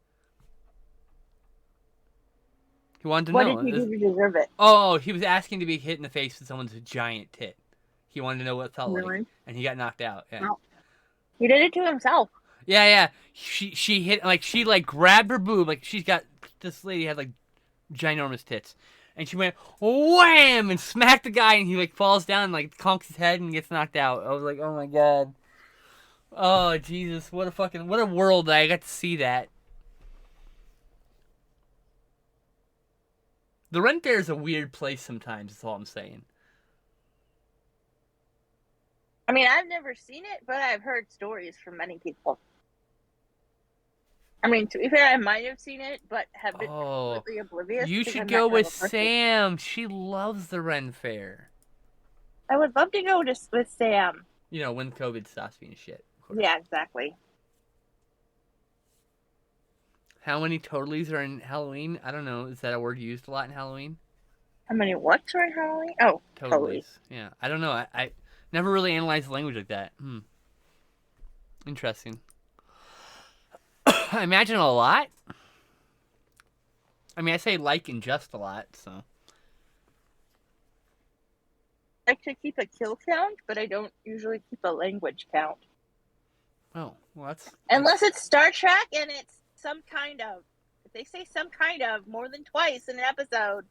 He wanted to know. What did he do to deserve it? Oh, he was asking to be hit in the face with someone's giant tit. He wanted to know what it felt like, and he got knocked out. Yeah. Oh. He did it to himself. Yeah. She hit, like, she, like, grabbed her boob. Like, this lady had, like, ginormous tits. And she went, wham! And smacked the guy, and he, like, falls down and, like, conks his head and gets knocked out. I was like, oh, my God. Oh, Jesus. What a world that I got to see that. The Ren Fair is a weird place sometimes, that's all I'm saying. I mean, I've never seen it, but I've heard stories from many people. I mean, to be fair, I might have seen it, but have been completely oblivious. You should go with Sam. She loves the Ren Fair. I would love to go with Sam. You know, when COVID stops being shit. Yeah, exactly. How many totallys are in Halloween? I don't know. Is that a word used a lot in Halloween? How many what's are in Halloween? Oh, totally. Yeah, I don't know. I never really analyzed the language like that. Interesting. I imagine a lot. I mean, I say like and just a lot, so. I like to keep a kill count, but I don't usually keep a language count. Oh, well, that's... Unless it's Star Trek and it's some kind of... If they say some kind of more than twice in an episode,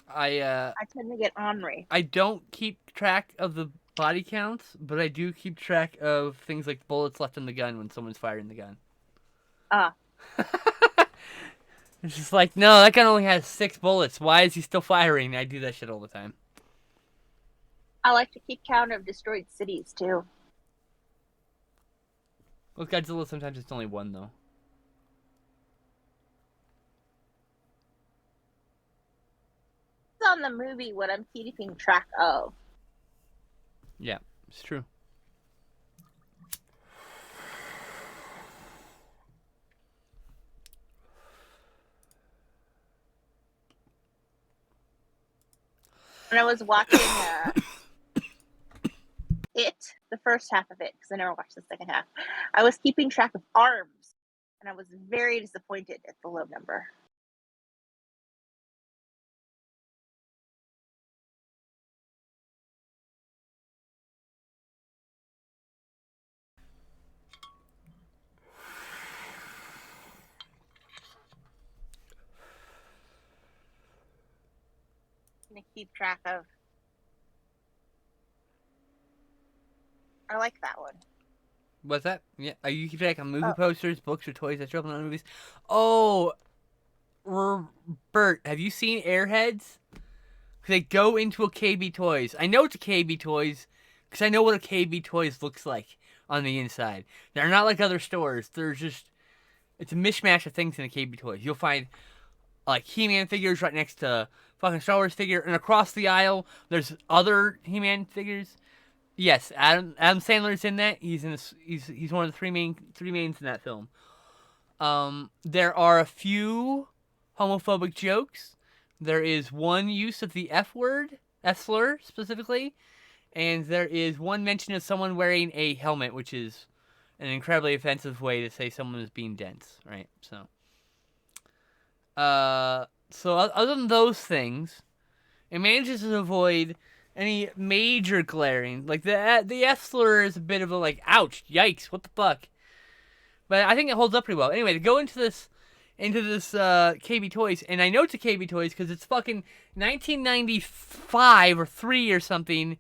I tend to get ornery. I don't keep track of the body counts, but I do keep track of things like bullets left in the gun when someone's firing the gun. It's just like, no, that gun only has 6 bullets. Why is he still firing? I do that shit all the time. I like to keep count of destroyed cities, too. With Godzilla, sometimes it's only 1, though. It's on the movie what I'm keeping track of. Yeah, it's true. When I was watching the first half of it, because I never watched the second half, I was keeping track of arms, and I was very disappointed at the low number. To keep track of. I like that one. What's that? Yeah, are you keep track of movie posters, books, or toys that show up in the movies? Oh, Bert, have you seen Airheads? They go into a KB Toys. I know it's a KB Toys because I know what a KB Toys looks like on the inside. They're not like other stores. It's a mishmash of things in a KB Toys. You'll find like He-Man figures right next to fucking Star Wars figure, and across the aisle there's other He-Man figures. Yes, Adam Sandler's in that. He's one of the three mains in that film. There are a few homophobic jokes. There is one use of the F word, F slur specifically, and there is one mention of someone wearing a helmet, which is an incredibly offensive way to say someone is being dense, right? So other than those things, it manages to avoid any major glaring. Like the F slur is a bit of a like, ouch, yikes, what the fuck. But I think it holds up pretty well. Anyway, to go into this KB Toys, and I know it's a KB Toys because it's fucking 1995 or 3 or something,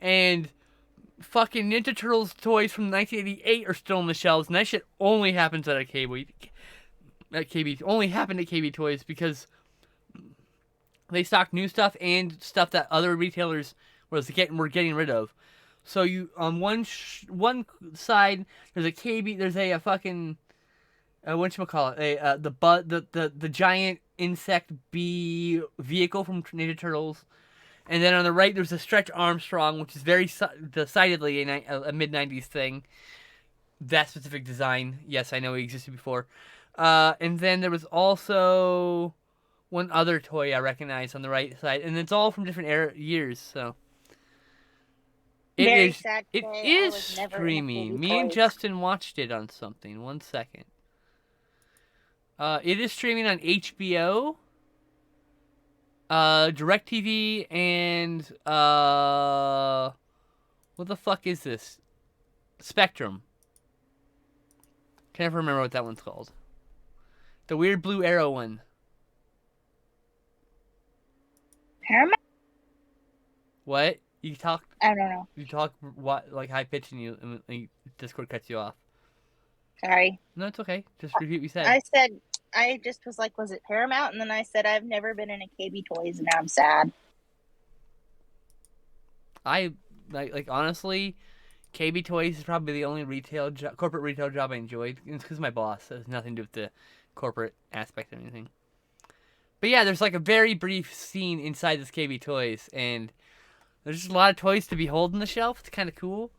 and fucking Ninja Turtles toys from 1988 are still on the shelves, and that shit only happens at a KB. Only happened at KB Toys because they stock new stuff and stuff that other retailers were getting rid of. So you on one side there's a KB, there's a fucking whatchamacallit, the giant insect bee vehicle from Ninja Turtles, and then on the right there's a Stretch Armstrong, which is very decidedly a mid-90s thing. That specific design, yes, I know it existed before. And then there was also one other toy I recognize on the right side, and it's all from different years. So Very sad it today. I is was never in a streaming. KB Me and Toys. Justin watched it on something. 1 second. It is streaming on HBO, DirecTV, and what the fuck is this? Spectrum. Can't ever remember what that one's called. The weird blue arrow one. Paramount? What? You talk I don't know. what, like high pitch, and Discord cuts you off. Sorry. No, it's okay. Just repeat what you said. I just was like, was it Paramount? And then I said, I've never been in a KB Toys, and now I'm sad. I like honestly, KB Toys is probably the only corporate retail job I enjoyed. It's because my boss. It has nothing to do with the corporate aspect or anything. But yeah, there's like a very brief scene inside this KB Toys, and there's just a lot of toys to behold on the shelf. It's kind of cool.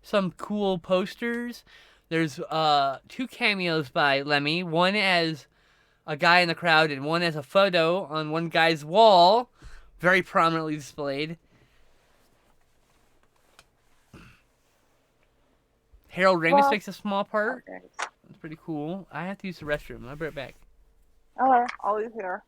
Some cool posters. There's 2 cameos by Lemmy. One as a guy in the crowd, and one as a photo on one guy's wall, very prominently displayed. Harold Ramis makes a small part. It's pretty cool. I have to use the restroom. I'll be right back. Oh, always here.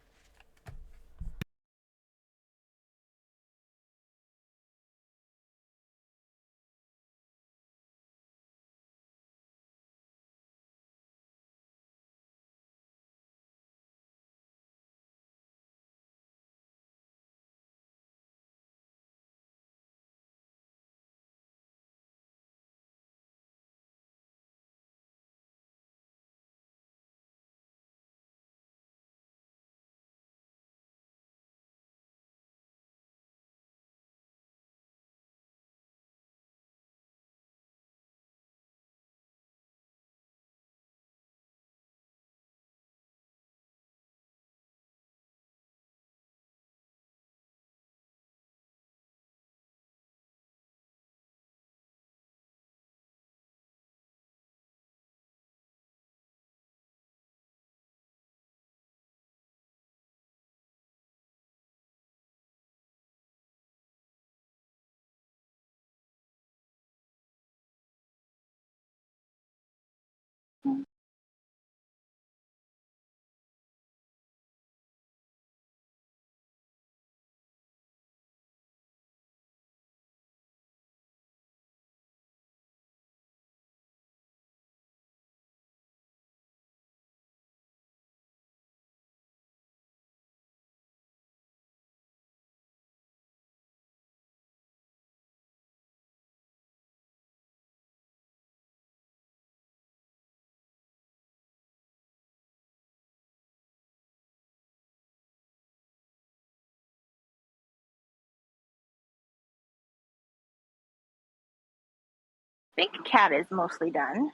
I think Cat is mostly done.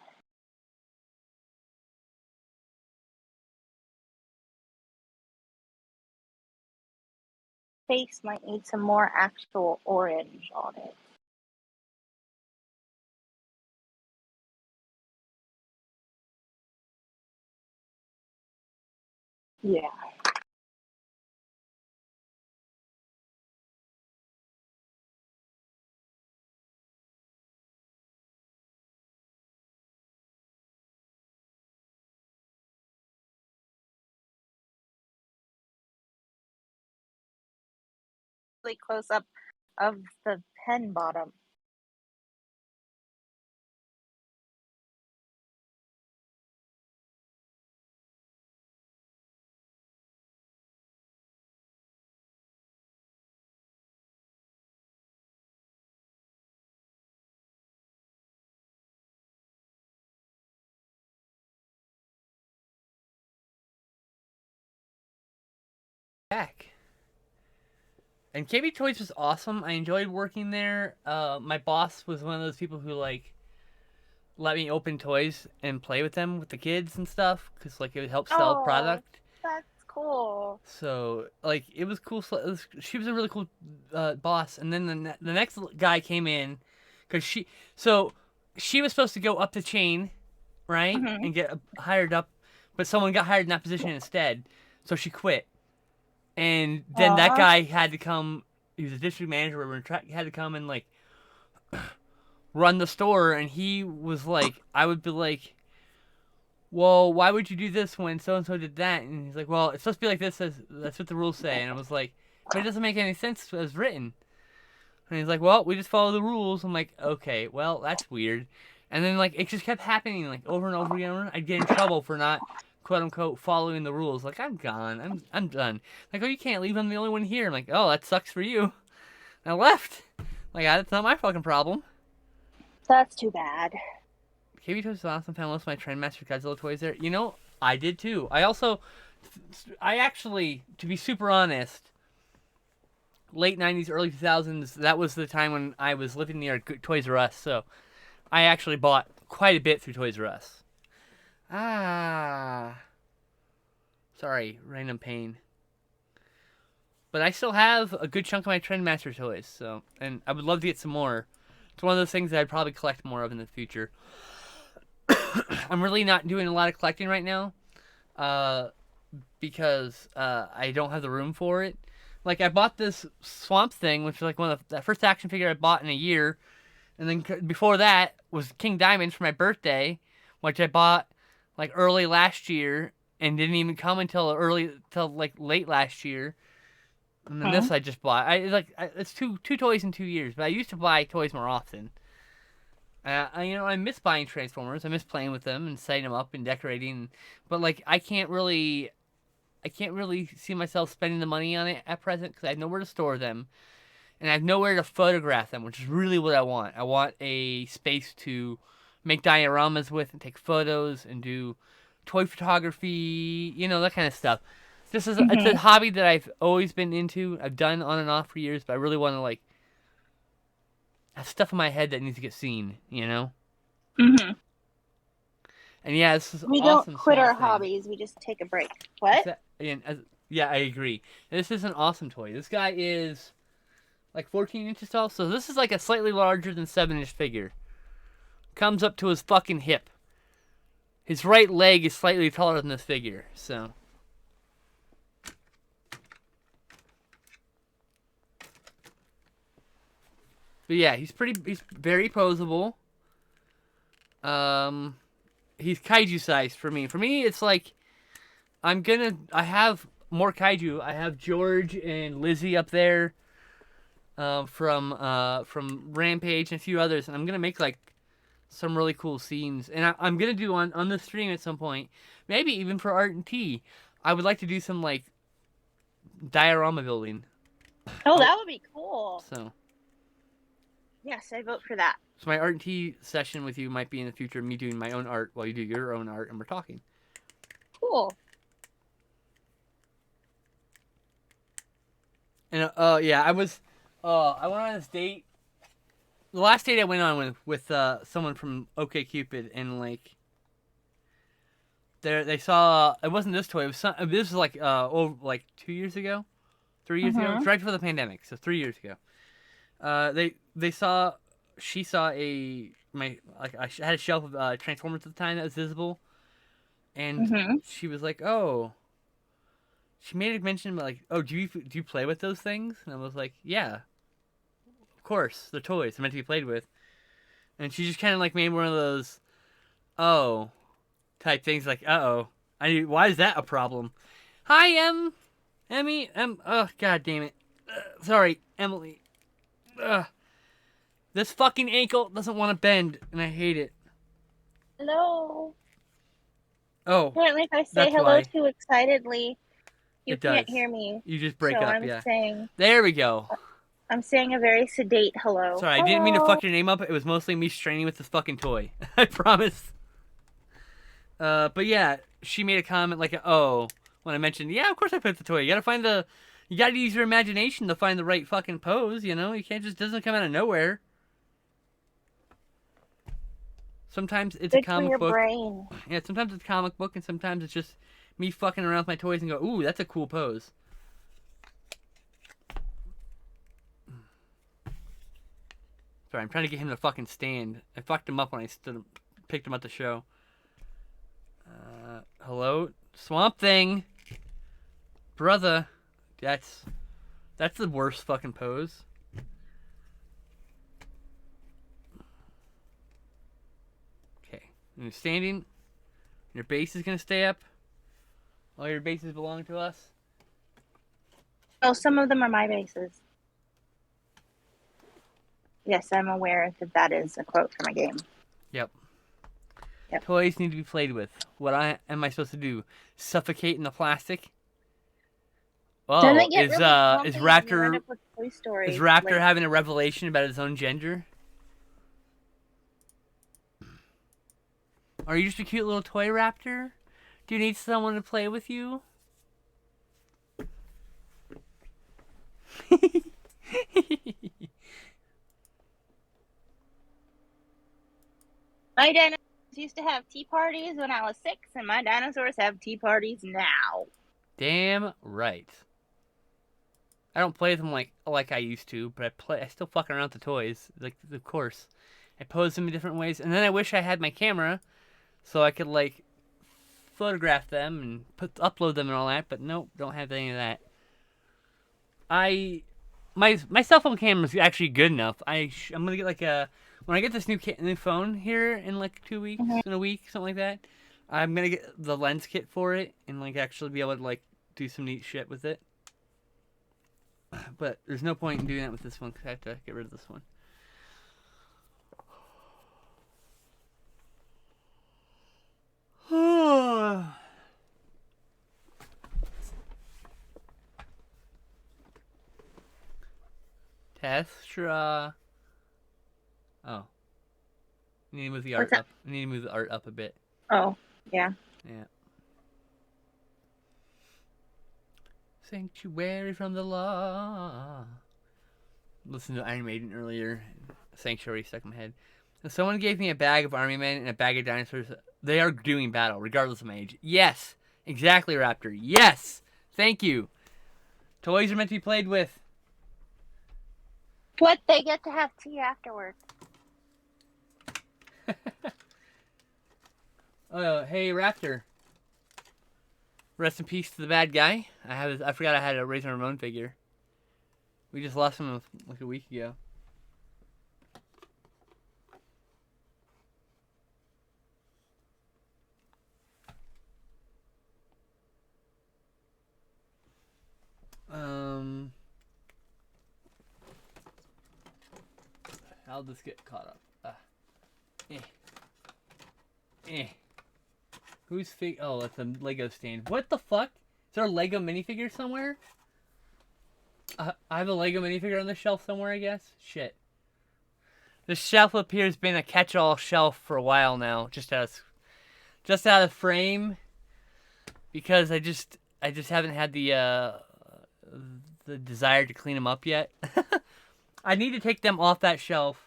Face might need some more actual orange on it. Yeah. Really close up of the pen bottom. Back. And KB Toys was awesome. I enjoyed working there. My boss was one of those people who like let me open toys and play with them with the kids and stuff because like it would help sell Oh, product. that's cool. So like it was cool. She was a really cool boss. And then the next guy came in because she was supposed to go up the chain, right, Hmm. and get hired up, but someone got hired in that position instead, so she quit. And then that Aw. guy had to come. He was a district manager. He had to come and like run the store, and he was like, I would be like, well, why would you do this when so and so did that? And he's like, well, it's supposed to be like this. That's what the rules say. And I was like, but it doesn't make any sense as written. And he's like, well, we just follow the rules. I'm like, okay, well, that's weird. And then like it just kept happening like over and over again. I'd get in trouble for not quote unquote following the rules. Like I'm gone. I'm done. Like, oh, you can't leave. I'm the only one here. I'm like, oh, that sucks for you. And I left. Like that's not my fucking problem. That's too bad. KB Toys is awesome. Found most of my Trendmaster Godzilla toys there. You know, I did too. I actually, to be super honest, late 90s, early 2000s, that was the time when I was living near Toys R Us. So I actually bought quite a bit through Toys R Us. Ah. Sorry, random pain. But I still have a good chunk of my Trendmaster toys. So, and I would love to get some more. It's one of those things that I'd probably collect more of in the future. I'm really not doing a lot of collecting right now, because I don't have the room for it. Like I bought this Swamp Thing, which was like one of the first action figure I bought in a year, and then before that was King Diamond for my birthday, which I bought like early last year and didn't even come till like late last year. And then Hmm. this I just bought. It's two toys in 2 years, but I used to buy toys more often. I miss buying Transformers. I miss playing with them and setting them up and decorating. But like, I can't really see myself spending the money on it at present because I have nowhere to store them and I have nowhere to photograph them, which is really what I want. I want a space to make dioramas with and take photos and do toy photography, that kind of stuff. It's a Hmm. hobby that I've always been into. I've done on and off for years, but I really want to like have stuff in my head that needs to get seen. Hmm. And yeah, this is We don't awesome quit Swamp our Thing. hobbies. We just take a break. What? Yeah, I agree. This is an awesome toy. This guy is like 14 inches tall, so this is like a slightly larger than 7-inch figure. Comes up to his fucking hip. His right leg is slightly taller than this figure, so. But yeah, he's very posable. Um, he's kaiju sized for me. For me, it's like I have more kaiju. I have George and Lizzie up there, from Rampage and a few others, and I'm gonna make like some really cool scenes. And I'm gonna do on the stream at some point, maybe even for Art and Tea. I would like to do some like diorama building. Oh, Oh, that would be cool. so Yes, I vote for that. my Art and Tea session with you might be in the future. Me doing my own art while you do your own art, and we're talking. Cool. And yeah, I went on this date. The last date I went on with someone from OkCupid, and like they saw it wasn't this toy. This was like like 2 years ago, 3 years ago. It Hmm. was right before the pandemic, so 3 years ago. They saw she saw I had a shelf of Transformers at the time that was visible, and Hmm. she was like, oh. she made a mention about like, oh, do you play with those things? And I was like, yeah, of course, they're toys. They're meant to be played with. And she just kind of like made one of those, oh, type things like, uh-oh. Why is that a problem? Hi, Emmy, oh, god damn it. Sorry, Emily. This fucking ankle doesn't want to bend, and I hate it. Hello. Oh, Apparently, if I say that's hello why. too excitedly, you It can't does. hear me. You just break So up, I'm yeah. saying, There we go. I'm saying a very sedate hello. Sorry, I didn't mean to fuck your name up. It was mostly me straining with this fucking toy. I promise. But yeah, she made a comment like, oh, when I mentioned, yeah, of course I put the toy. You gotta use your imagination to find the right fucking pose, you know? You can't just, doesn't come out of nowhere. Sometimes it's Good a comic for your book. brain. Yeah, sometimes it's a comic book, and sometimes it's just me fucking around with my toys and go, ooh, that's a cool pose. Sorry, I'm trying to get him to fucking stand. I fucked him up when I picked him up the show. Hello? Swamp Thing! Brother! That's the worst fucking pose. Okay. And you're standing. Your base is gonna stay up. All your bases belong to us. Oh, some of them are my bases. Yes, I'm aware that that is a quote from a game. Yep. Yep. Toys need to be played with. What am I supposed to do? Suffocate in the plastic? Oh, Doesn't it get is really clumpy and you end Raptor up with Toy Story, is Raptor like, having a revelation about his own gender? Are you just a cute little toy raptor? Do you need someone to play with you? my dinosaurs used to have tea parties when I was 6, and my dinosaurs have tea parties now. Damn right. I don't play with them like I used to, but I still fuck around with the toys. Like, of course. I pose them in different ways, and then I wish I had my camera so I could like photograph them and upload them and all that, but nope, don't have any of that. My cell phone camera is actually good enough. I'm gonna get like when I get this new phone here in like 2 weeks, in a week, something like that. I'm gonna get the lens kit for it and like actually be able to like do some neat shit with it. But there's no point in doing that with this one because I have to get rid of this one. Testra. Oh. I need to move the art up. I need to move the art up a bit. Oh, yeah. Yeah. Sanctuary from the law. Listened to Iron Maiden earlier. Sanctuary stuck in my head. If someone gave me a bag of army men and a bag of dinosaurs, they are doing battle, regardless of my age. Yes! Exactly, Raptor. Yes! Thank you. Toys are meant to be played with. But they get to have tea afterwards. Oh, hey, Raptor. Rest in peace to the bad guy. I forgot I had a Razor Ramon figure. We just lost him like a week ago. I'll just get caught up. Who's Oh, that's a Lego stand. What the fuck? Is there a Lego minifigure somewhere? I have a Lego minifigure on the shelf somewhere, I guess. Shit. This shelf appears been a catch-all shelf for a while now, just out of frame, because I just haven't had the desire to clean them up yet. I need to take them off that shelf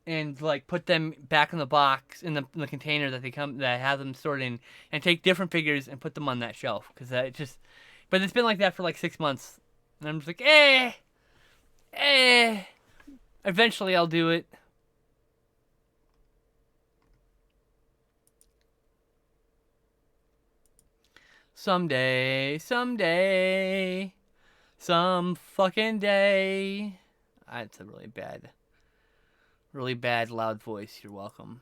and like put them back in the box in the container that I have them stored in, and take different figures and put them on that shelf because but it's been like that for like 6 months, and I'm just like eventually I'll do it. Someday, someday, some fucking day. That's a really bad loud voice. You're welcome.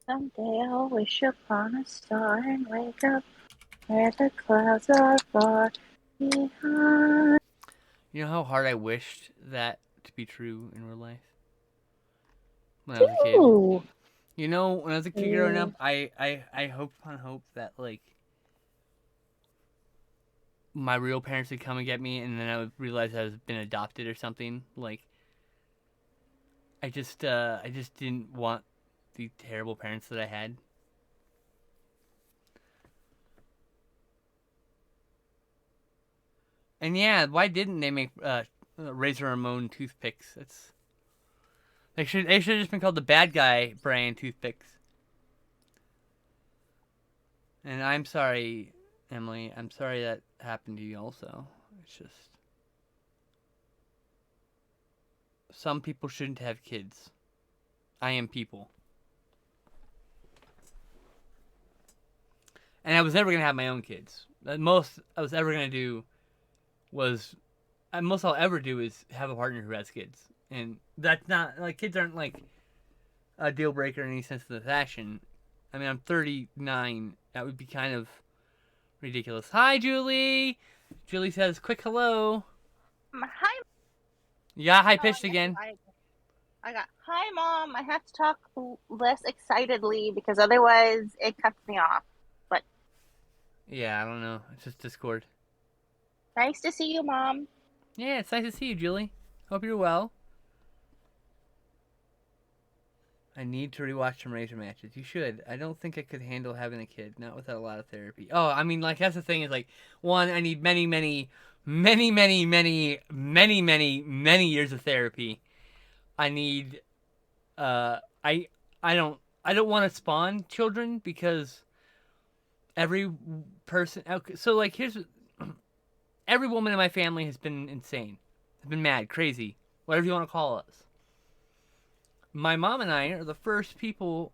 Someday I'll wish upon a star and wake up where the clouds are far behind. You know how hard I wished that to be true in real life? When I was a kid. Ooh. You know, when I was a kid growing up, I hoped upon hope that, like, my real parents would come and get me, and then I would realize I was been adopted or something. Like, I just didn't want the terrible parents that I had. And yeah, why didn't they make Razor Ramon toothpicks? They should have just been called the bad guy brand toothpicks. And I'm sorry, Emily. I'm sorry that happened to you also. It's just some people shouldn't have kids. I am people. And I was never going to have my own kids. The most I was ever going to do was... most I'll ever do is have a partner who has kids. And that's not... Like, kids aren't, like, a deal breaker in any sense of the fashion. I mean, I'm 39. That would be kind of ridiculous. Hi, Julie! Julie says, quick hello. Hi. You got high-pitched again. I got, hi, Mom. I have to talk less excitedly because otherwise it cuts me off. But Yeah, I don't know. It's just Discord. nice to see you, Mom. Yeah, it's nice to see you, Julie. Hope you're well. I need to rewatch some Razor matches. You should. I don't think I could handle having a kid, not without a lot of therapy. Oh, I mean, like, that's the thing is, like, one, I need many years of therapy. I need, I don't want to spawn children because every person, okay, so, like, every woman in my family has been insane. Has been mad, crazy, whatever you want to call us. My mom and I are the first people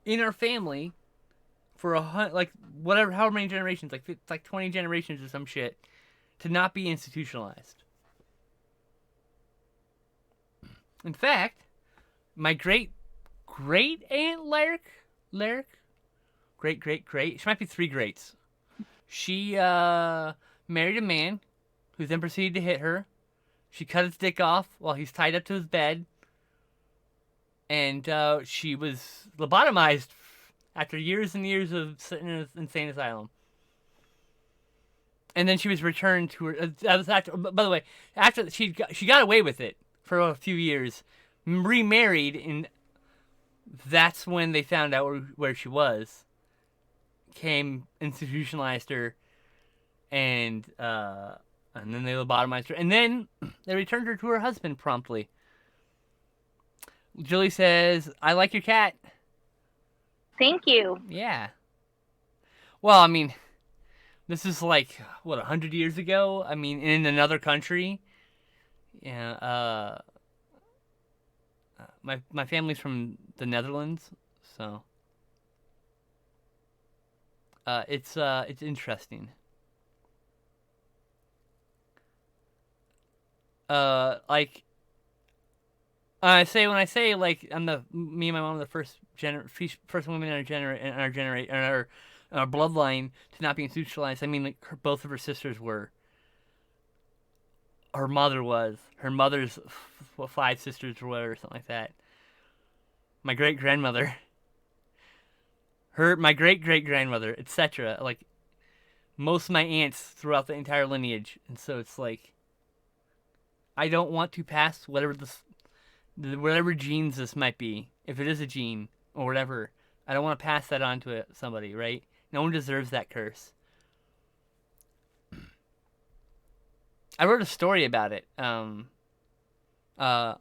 in our family for however many generations, like 20 generations or some shit, to not be institutionalized. In fact, my great aunt Lyric, great, she might be three greats. She married a man who then proceeded to hit her. She cut his dick off while he's tied up to his bed. And she was lobotomized after years and years of sitting in an insane asylum. And then she was returned to her. By the way, after she got away with it for a few years, remarried, and that's when they found out where she was. Came, institutionalized her, and then they lobotomized her. And then they returned her to her husband promptly. Julie says, I like your cat. Thank you. Yeah. Well, I mean, this is like, 100 years ago? I mean, in another country. Yeah, my family's from the Netherlands, so it's interesting. Like, when I say like me and my mom are the first women in our bloodline to not be institutionalized. I mean, like, both of her sisters were. Her mother was. Her mother's 5 sisters were, or something like that. My great grandmother. My great grandmother, etc. Like, most of my aunts throughout the entire lineage, and so it's like, I don't want to pass whatever genes this might be, if it is a gene or whatever. I don't want to pass that on to somebody, right? No one deserves that curse. I wrote a story about it. I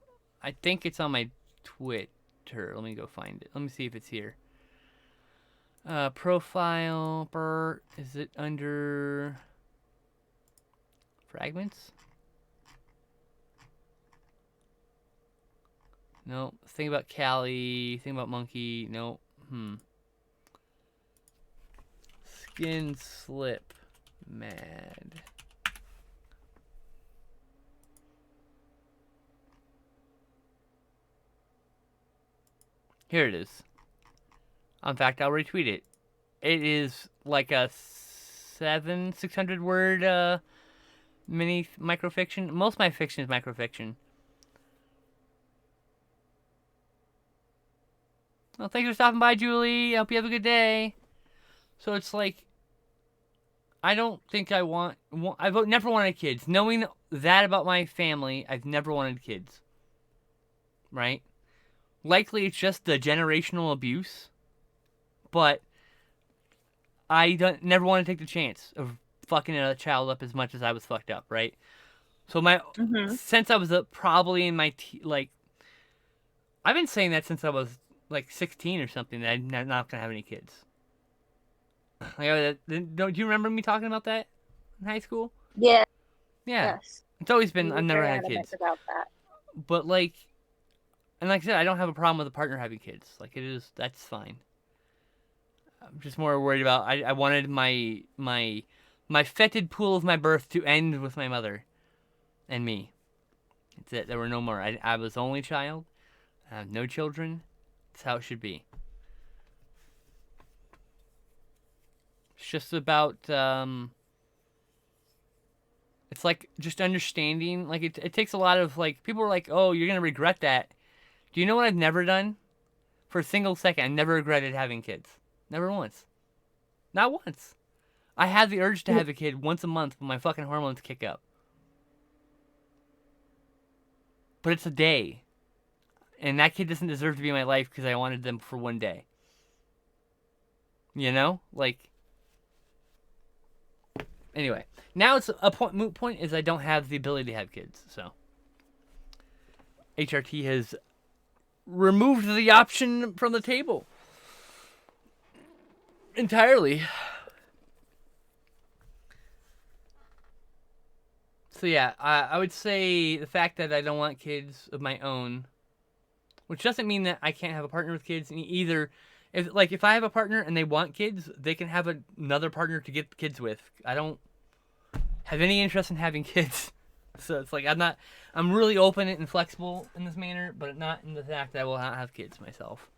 think it's on my Twitter. Let me go find it. Let me see if it's here. Profile. Is it under fragments? No. Think about Callie. Think about Monkey. Nope. Skin slip. Mad. Here it is. In fact, I'll retweet it. It is like a 600 word mini microfiction. Most of my fiction is microfiction. Well, thanks for stopping by, Julie. I hope you have a good day. So it's like, I don't think I I've never wanted kids. Knowing that about my family, I've never wanted kids. Right? Likely it's just the generational abuse. But I never want to take the chance of fucking a child up as much as I was fucked up, right? So since I was probably in my I've been saying that since I was like 16 or something, that I'm not gonna have any kids. Like, do you remember me talking about that in high school? Yeah. Yeah. Yes. It's always been You were I've never very had adamant kids. about that. But like I said, I don't have a problem with a partner having kids. Like that's fine. I'm just more worried about I wanted my fetid pool of my birth to end with my mother and me. That's it. There were no more. I was the only child. I have no children. That's how it should be. It's just about it's like just understanding. Like it takes a lot of like people are like, oh, you're gonna regret that. Do you know what I've never done? For a single second, I never regretted having kids. Never once. Not once. I had the urge to have a kid once a month when my fucking hormones kick up. But it's a day. And that kid doesn't deserve to be in my life because I wanted them for one day. You know? Like... Anyway. Now it's a moot point is I don't have the ability to have kids, so... HRT has removed the option from the table. Entirely. So yeah, I would say the fact that I don't want kids of my own, which doesn't mean that I can't have a partner with kids. Either, if I have a partner and they want kids, they can have another partner to get kids with. I don't have any interest in having kids, so it's like I'm really open and flexible in this manner, but not in the fact that I will not have kids myself.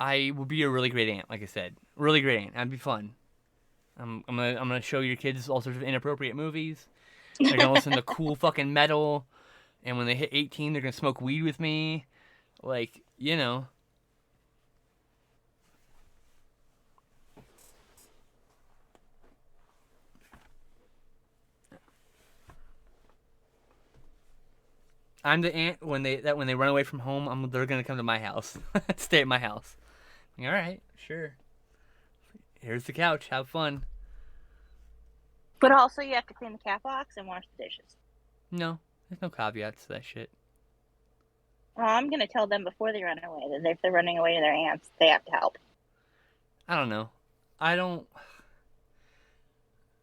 I would be a really great aunt, like I said. Really great aunt. That'd be fun. I'm gonna show your kids all sorts of inappropriate movies. They're gonna listen to cool fucking metal, and when they hit 18, they're gonna smoke weed with me. Like, you know. I'm the aunt when they run away from home. They're gonna come to my house, stay at my house. All right, sure. Here's the couch. Have fun. But also, you have to clean the cat box and wash the dishes. No, there's no caveats to that shit. Well, I'm gonna tell them before they run away that if they're running away to their aunts, they have to help. I don't know. I don't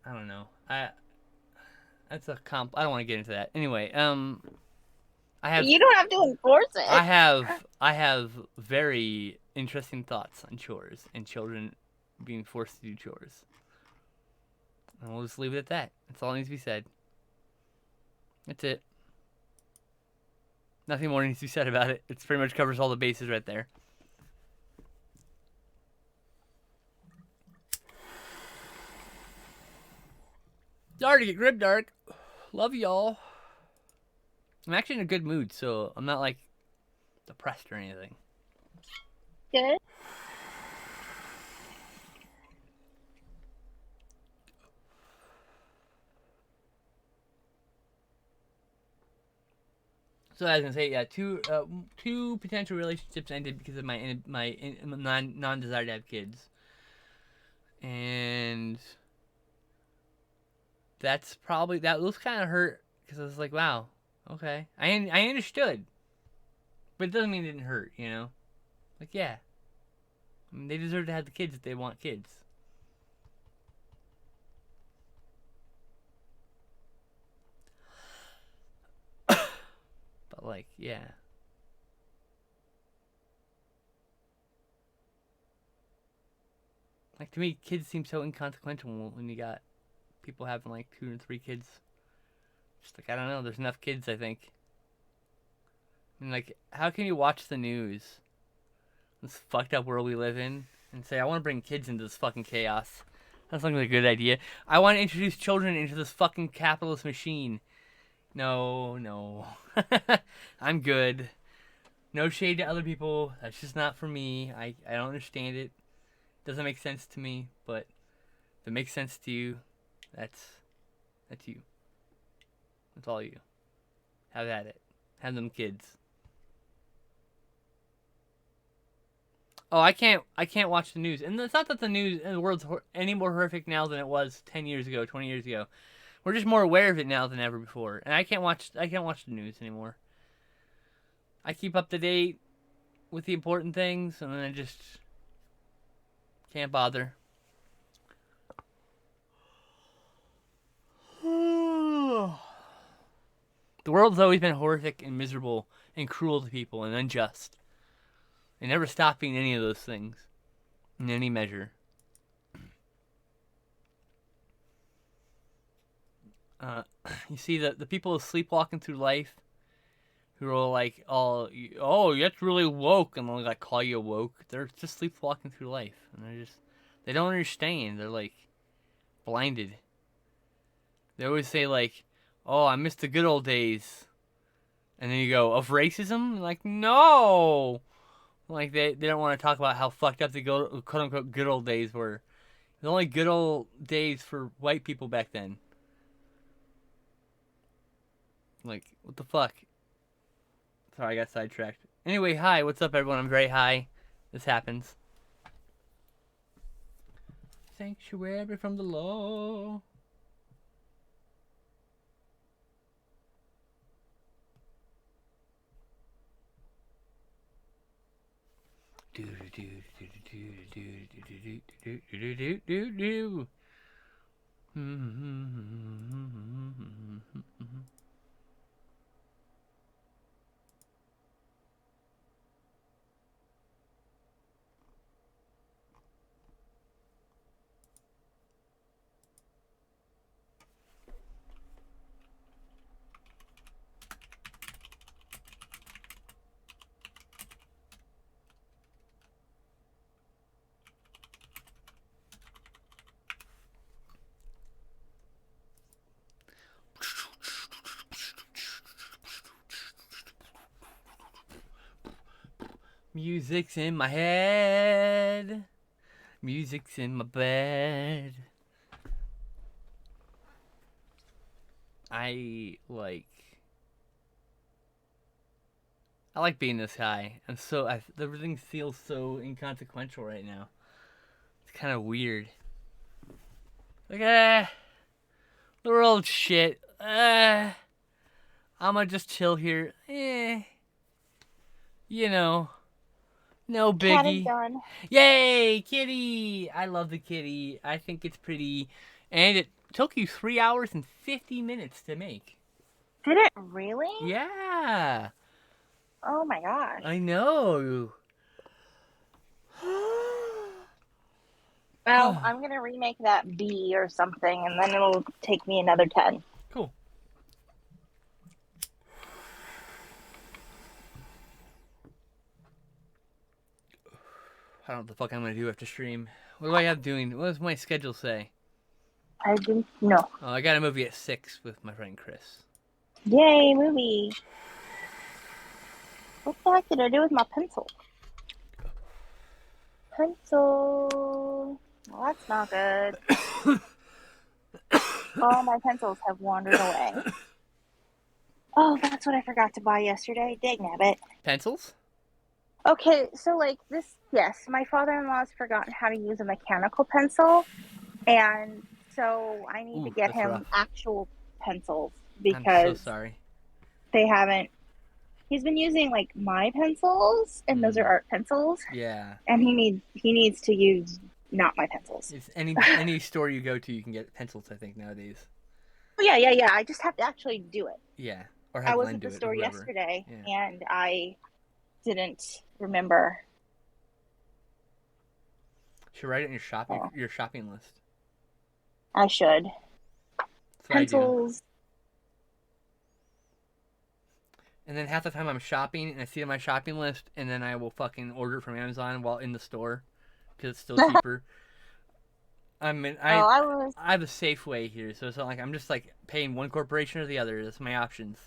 know. That's a comp. I don't want to get into that. Anyway, You don't have to enforce it. I have very interesting thoughts on chores and children being forced to do chores. And we'll just leave it at that. That's all that needs to be said. That's it. Nothing more needs to be said about it. It pretty much covers all the bases right there. Sorry to get grim dark. Love y'all. I'm actually in a good mood, so I'm not like depressed or anything. Good. So I was gonna say, yeah, two potential relationships ended because of my non-desire to have kids, and that's probably those kind of hurt because I was like, wow, okay, I understood, but it doesn't mean it didn't hurt, you know, like yeah, I mean, they deserve to have the kids if they want kids. But like, yeah. Like, to me, kids seem so inconsequential when you got people having, like, 2 and 3 kids. Just, like, I don't know. There's enough kids, I think. And, like, how can you watch the news, this fucked up world we live in, and say, I want to bring kids into this fucking chaos? That's not a good idea. I want to introduce children into this fucking capitalist machine. No. I'm good. No shade to other people. That's just not for me. I don't understand it. Doesn't make sense to me, but if it makes sense to you, that's you. That's all you. Have at it. Have them kids. Oh, I can't watch the news. And it's not that the news in the world's any more horrific now than it was 10 years ago, 20 years ago. We're just more aware of it now than ever before. And I can't watch the news anymore. I keep up to date with the important things, and then I just can't bother. The world's always been horrific and miserable and cruel to people and unjust. They never stop being any of those things in any measure. You see the people sleepwalking through life, who are like, oh, that's really woke, and they'll like call you woke. They're just sleepwalking through life, and they don't understand. They're like blinded. They always say like, oh, I miss the good old days, and then you go, of racism? Like, no. Like they don't want to talk about how fucked up the quote unquote good old days were. The only good old days for white people back then. Like, what the fuck? Sorry, I got sidetracked. Anyway, hi, what's up, everyone? I'm very high. This happens. Sanctuary from the law. Music's in my head. Music's in my bed. I like being this high. Everything feels so inconsequential right now. It's kind of weird. Like, the world's shit. I'ma just chill here. You know. No biggie. Cat is done. Yay, kitty! I love the kitty. I think it's pretty. And it took you 3 hours and 50 minutes to make. Did it really? Yeah. Oh my gosh. I know. Well, I'm gonna remake that B or something, and then it'll take me another 10. Cool. I don't know what the fuck I'm gonna do after stream. What do I have doing? What does my schedule say? I didn't know. Oh, I got a movie at 6 with my friend Chris. Yay, movie. What the heck did I do with my pencil? Pencil. Well, that's not good. All my pencils have wandered away. Oh, that's what I forgot to buy yesterday. Dagnabbit. Pencils? Okay, so like this, yes, my father-in-law's forgotten how to use a mechanical pencil, and so I need to get that's him rough. actual pencils I'm because so sorry. they haven't. He's been using like my pencils, and those are art pencils, Yeah. and he needs to use not my pencils. It's any store you go to, you can get pencils, I think, nowadays. Oh, yeah. I just have to actually do it. Yeah. Or have I was Glenn at do the it, store whoever. yesterday, Yeah. and I didn't remember. Should write it in your shopping list. I should. That's what I do. Pencils. And then half the time I'm shopping and I see it on my shopping list, and then I will fucking order it from Amazon while in the store because it's still cheaper. I mean, I have a Safeway here, so it's not like I'm just like paying one corporation or the other. That's my options.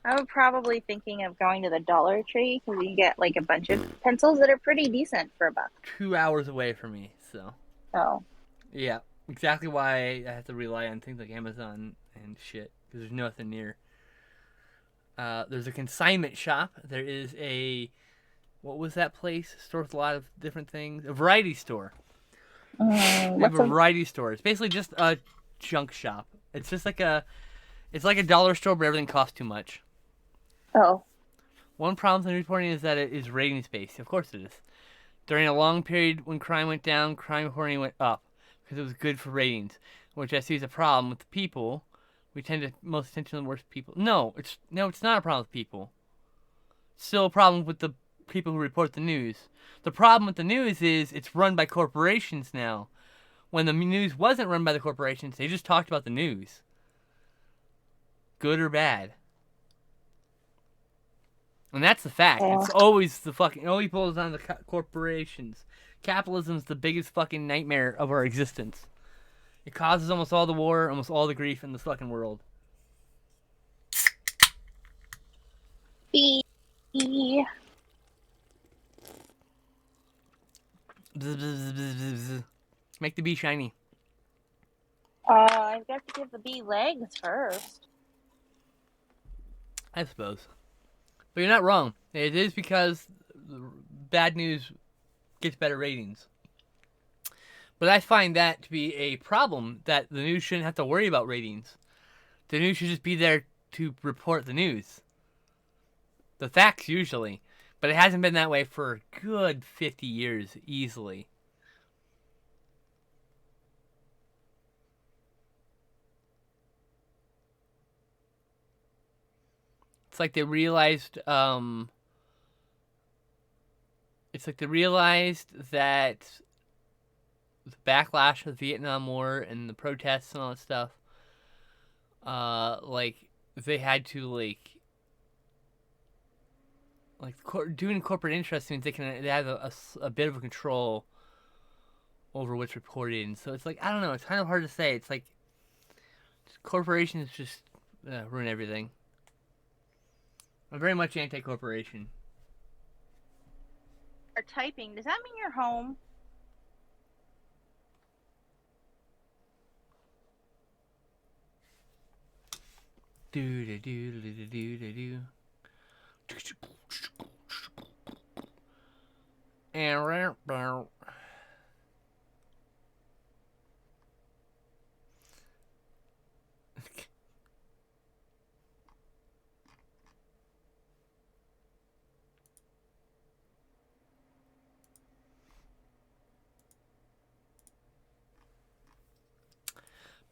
I was probably thinking of going to the Dollar Tree because you can get like a bunch of pencils that are pretty decent for $1. 2 hours away from me, so. Oh. Yeah, exactly why I have to rely on things like Amazon and shit because there's nothing near. There's a consignment shop. There is what was that place? Store with a lot of different things. A variety store. They have a variety store. It's basically just a junk shop. It's just like it's like a dollar store, but everything costs too much. Oh. One problem with the reporting is that it is ratings based. Of course it is. During a long period when crime went down, crime reporting went up because it was good for ratings, which I see is a problem with the people. We tend to most attention to the worst people. No, it's not a problem with people. It's still a problem with the people who report the news. The problem with the news is it's run by corporations now. When the news wasn't run by the corporations, they just talked about the news. Good or bad. And that's the fact. Yeah. It's always it always boils down to corporations. Capitalism's the biggest fucking nightmare of our existence. It causes almost all the war, almost all the grief in this fucking world. Bee. Bzz, bzz, bzz, bzz, bzz. Make the bee shiny. I've got to give the bee legs first. I suppose. But you're not wrong. It is because bad news gets better ratings. But I find that to be a problem, that the news shouldn't have to worry about ratings. The news should just be there to report the news. The facts, usually. But it hasn't been that way for a good 50 years, easily. It's like they realized, that the backlash of the Vietnam War and the protests and all that stuff, they had to doing corporate interests means they have a bit of a control over what's reported, and so it's like, I don't know, it's kind of hard to say. It's like corporations just ruin everything. I'm very much anti-corporation. Are typing. Does that mean you're home? Do do do do do do do do. And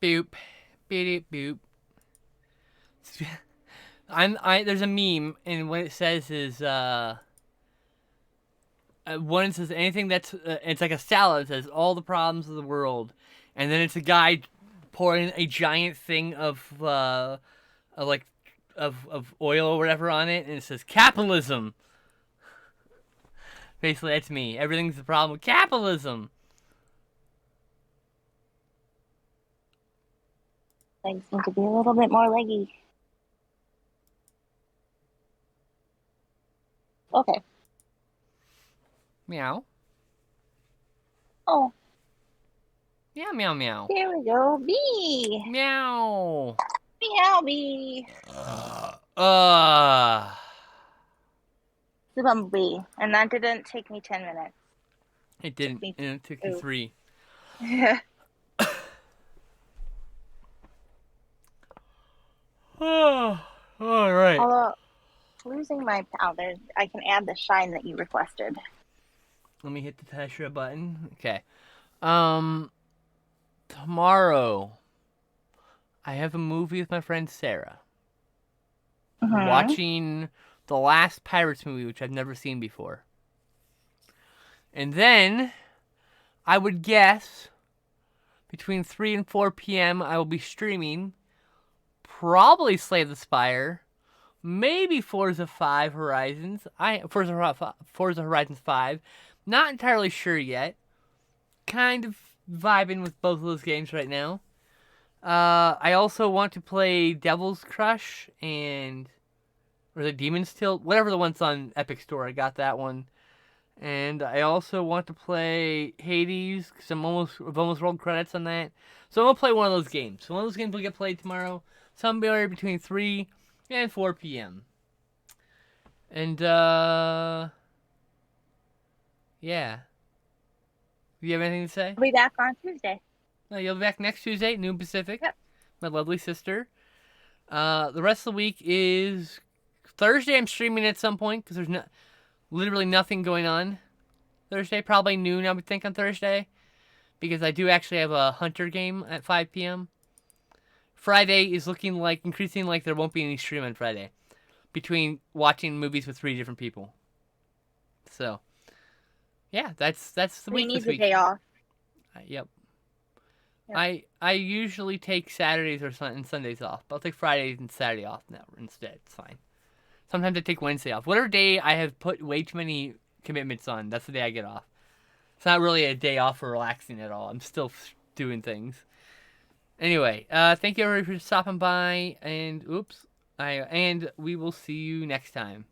boop, beep, boop. There's a meme, and what it says is one says anything that's it's like a salad. It says all the problems of the world, and then it's a guy pouring a giant thing of oil or whatever on it, and it says capitalism. Basically, that's me. Everything's the problem with capitalism. Legs need to be a little bit more leggy. Okay. Meow. Oh, Meow, meow, meow. here we go. Bee. Meow. Meow, bee. The bumblebee. And that didn't take me 10 minutes. It didn't. And it took you 3. All right. Although, losing my... Oh, I can add the shine that you requested. Let me hit the Tesla button. Okay. Tomorrow, I have a movie with my friend Sarah. Mm-hmm. Watching the last Pirates movie, which I've never seen before. And then, I would guess between 3 and 4 p.m. I will be streaming probably Slay the Spire, maybe Forza 5 Horizons. Forza Horizons 5. Not entirely sure yet. Kind of vibing with both of those games right now. I also want to play Devil's Crush or the Demon's Tilt, whatever the one's on Epic Store. I got that one. And I also want to play Hades because I've almost rolled credits on that. So I'm gonna play one of those games. So one of those games will get played tomorrow, somewhere between 3 and 4 p.m. And yeah. Do you have anything to say? I'll be back on Tuesday. No, you'll be back next Tuesday, Noon Pacific. Yep. My lovely sister. The rest of the week is Thursday. I'm streaming at some point because there's literally nothing going on. Thursday, probably noon, I would think, on Thursday. Because I do actually have a Hunter game at 5 p.m. Friday is looking like, increasingly like there won't be any stream on Friday. Between watching movies with 3 different people. So, yeah, that's the We week need this the week. day off. Yep. Yep. I usually take Saturdays and Sundays off, but I'll take Fridays and Saturday off now instead. It's fine. Sometimes I take Wednesday off. Whatever day I have put way too many commitments on, that's the day I get off. It's not really a day off for relaxing at all. I'm still doing things. Anyway, thank you everybody for stopping by, and and we will see you next time.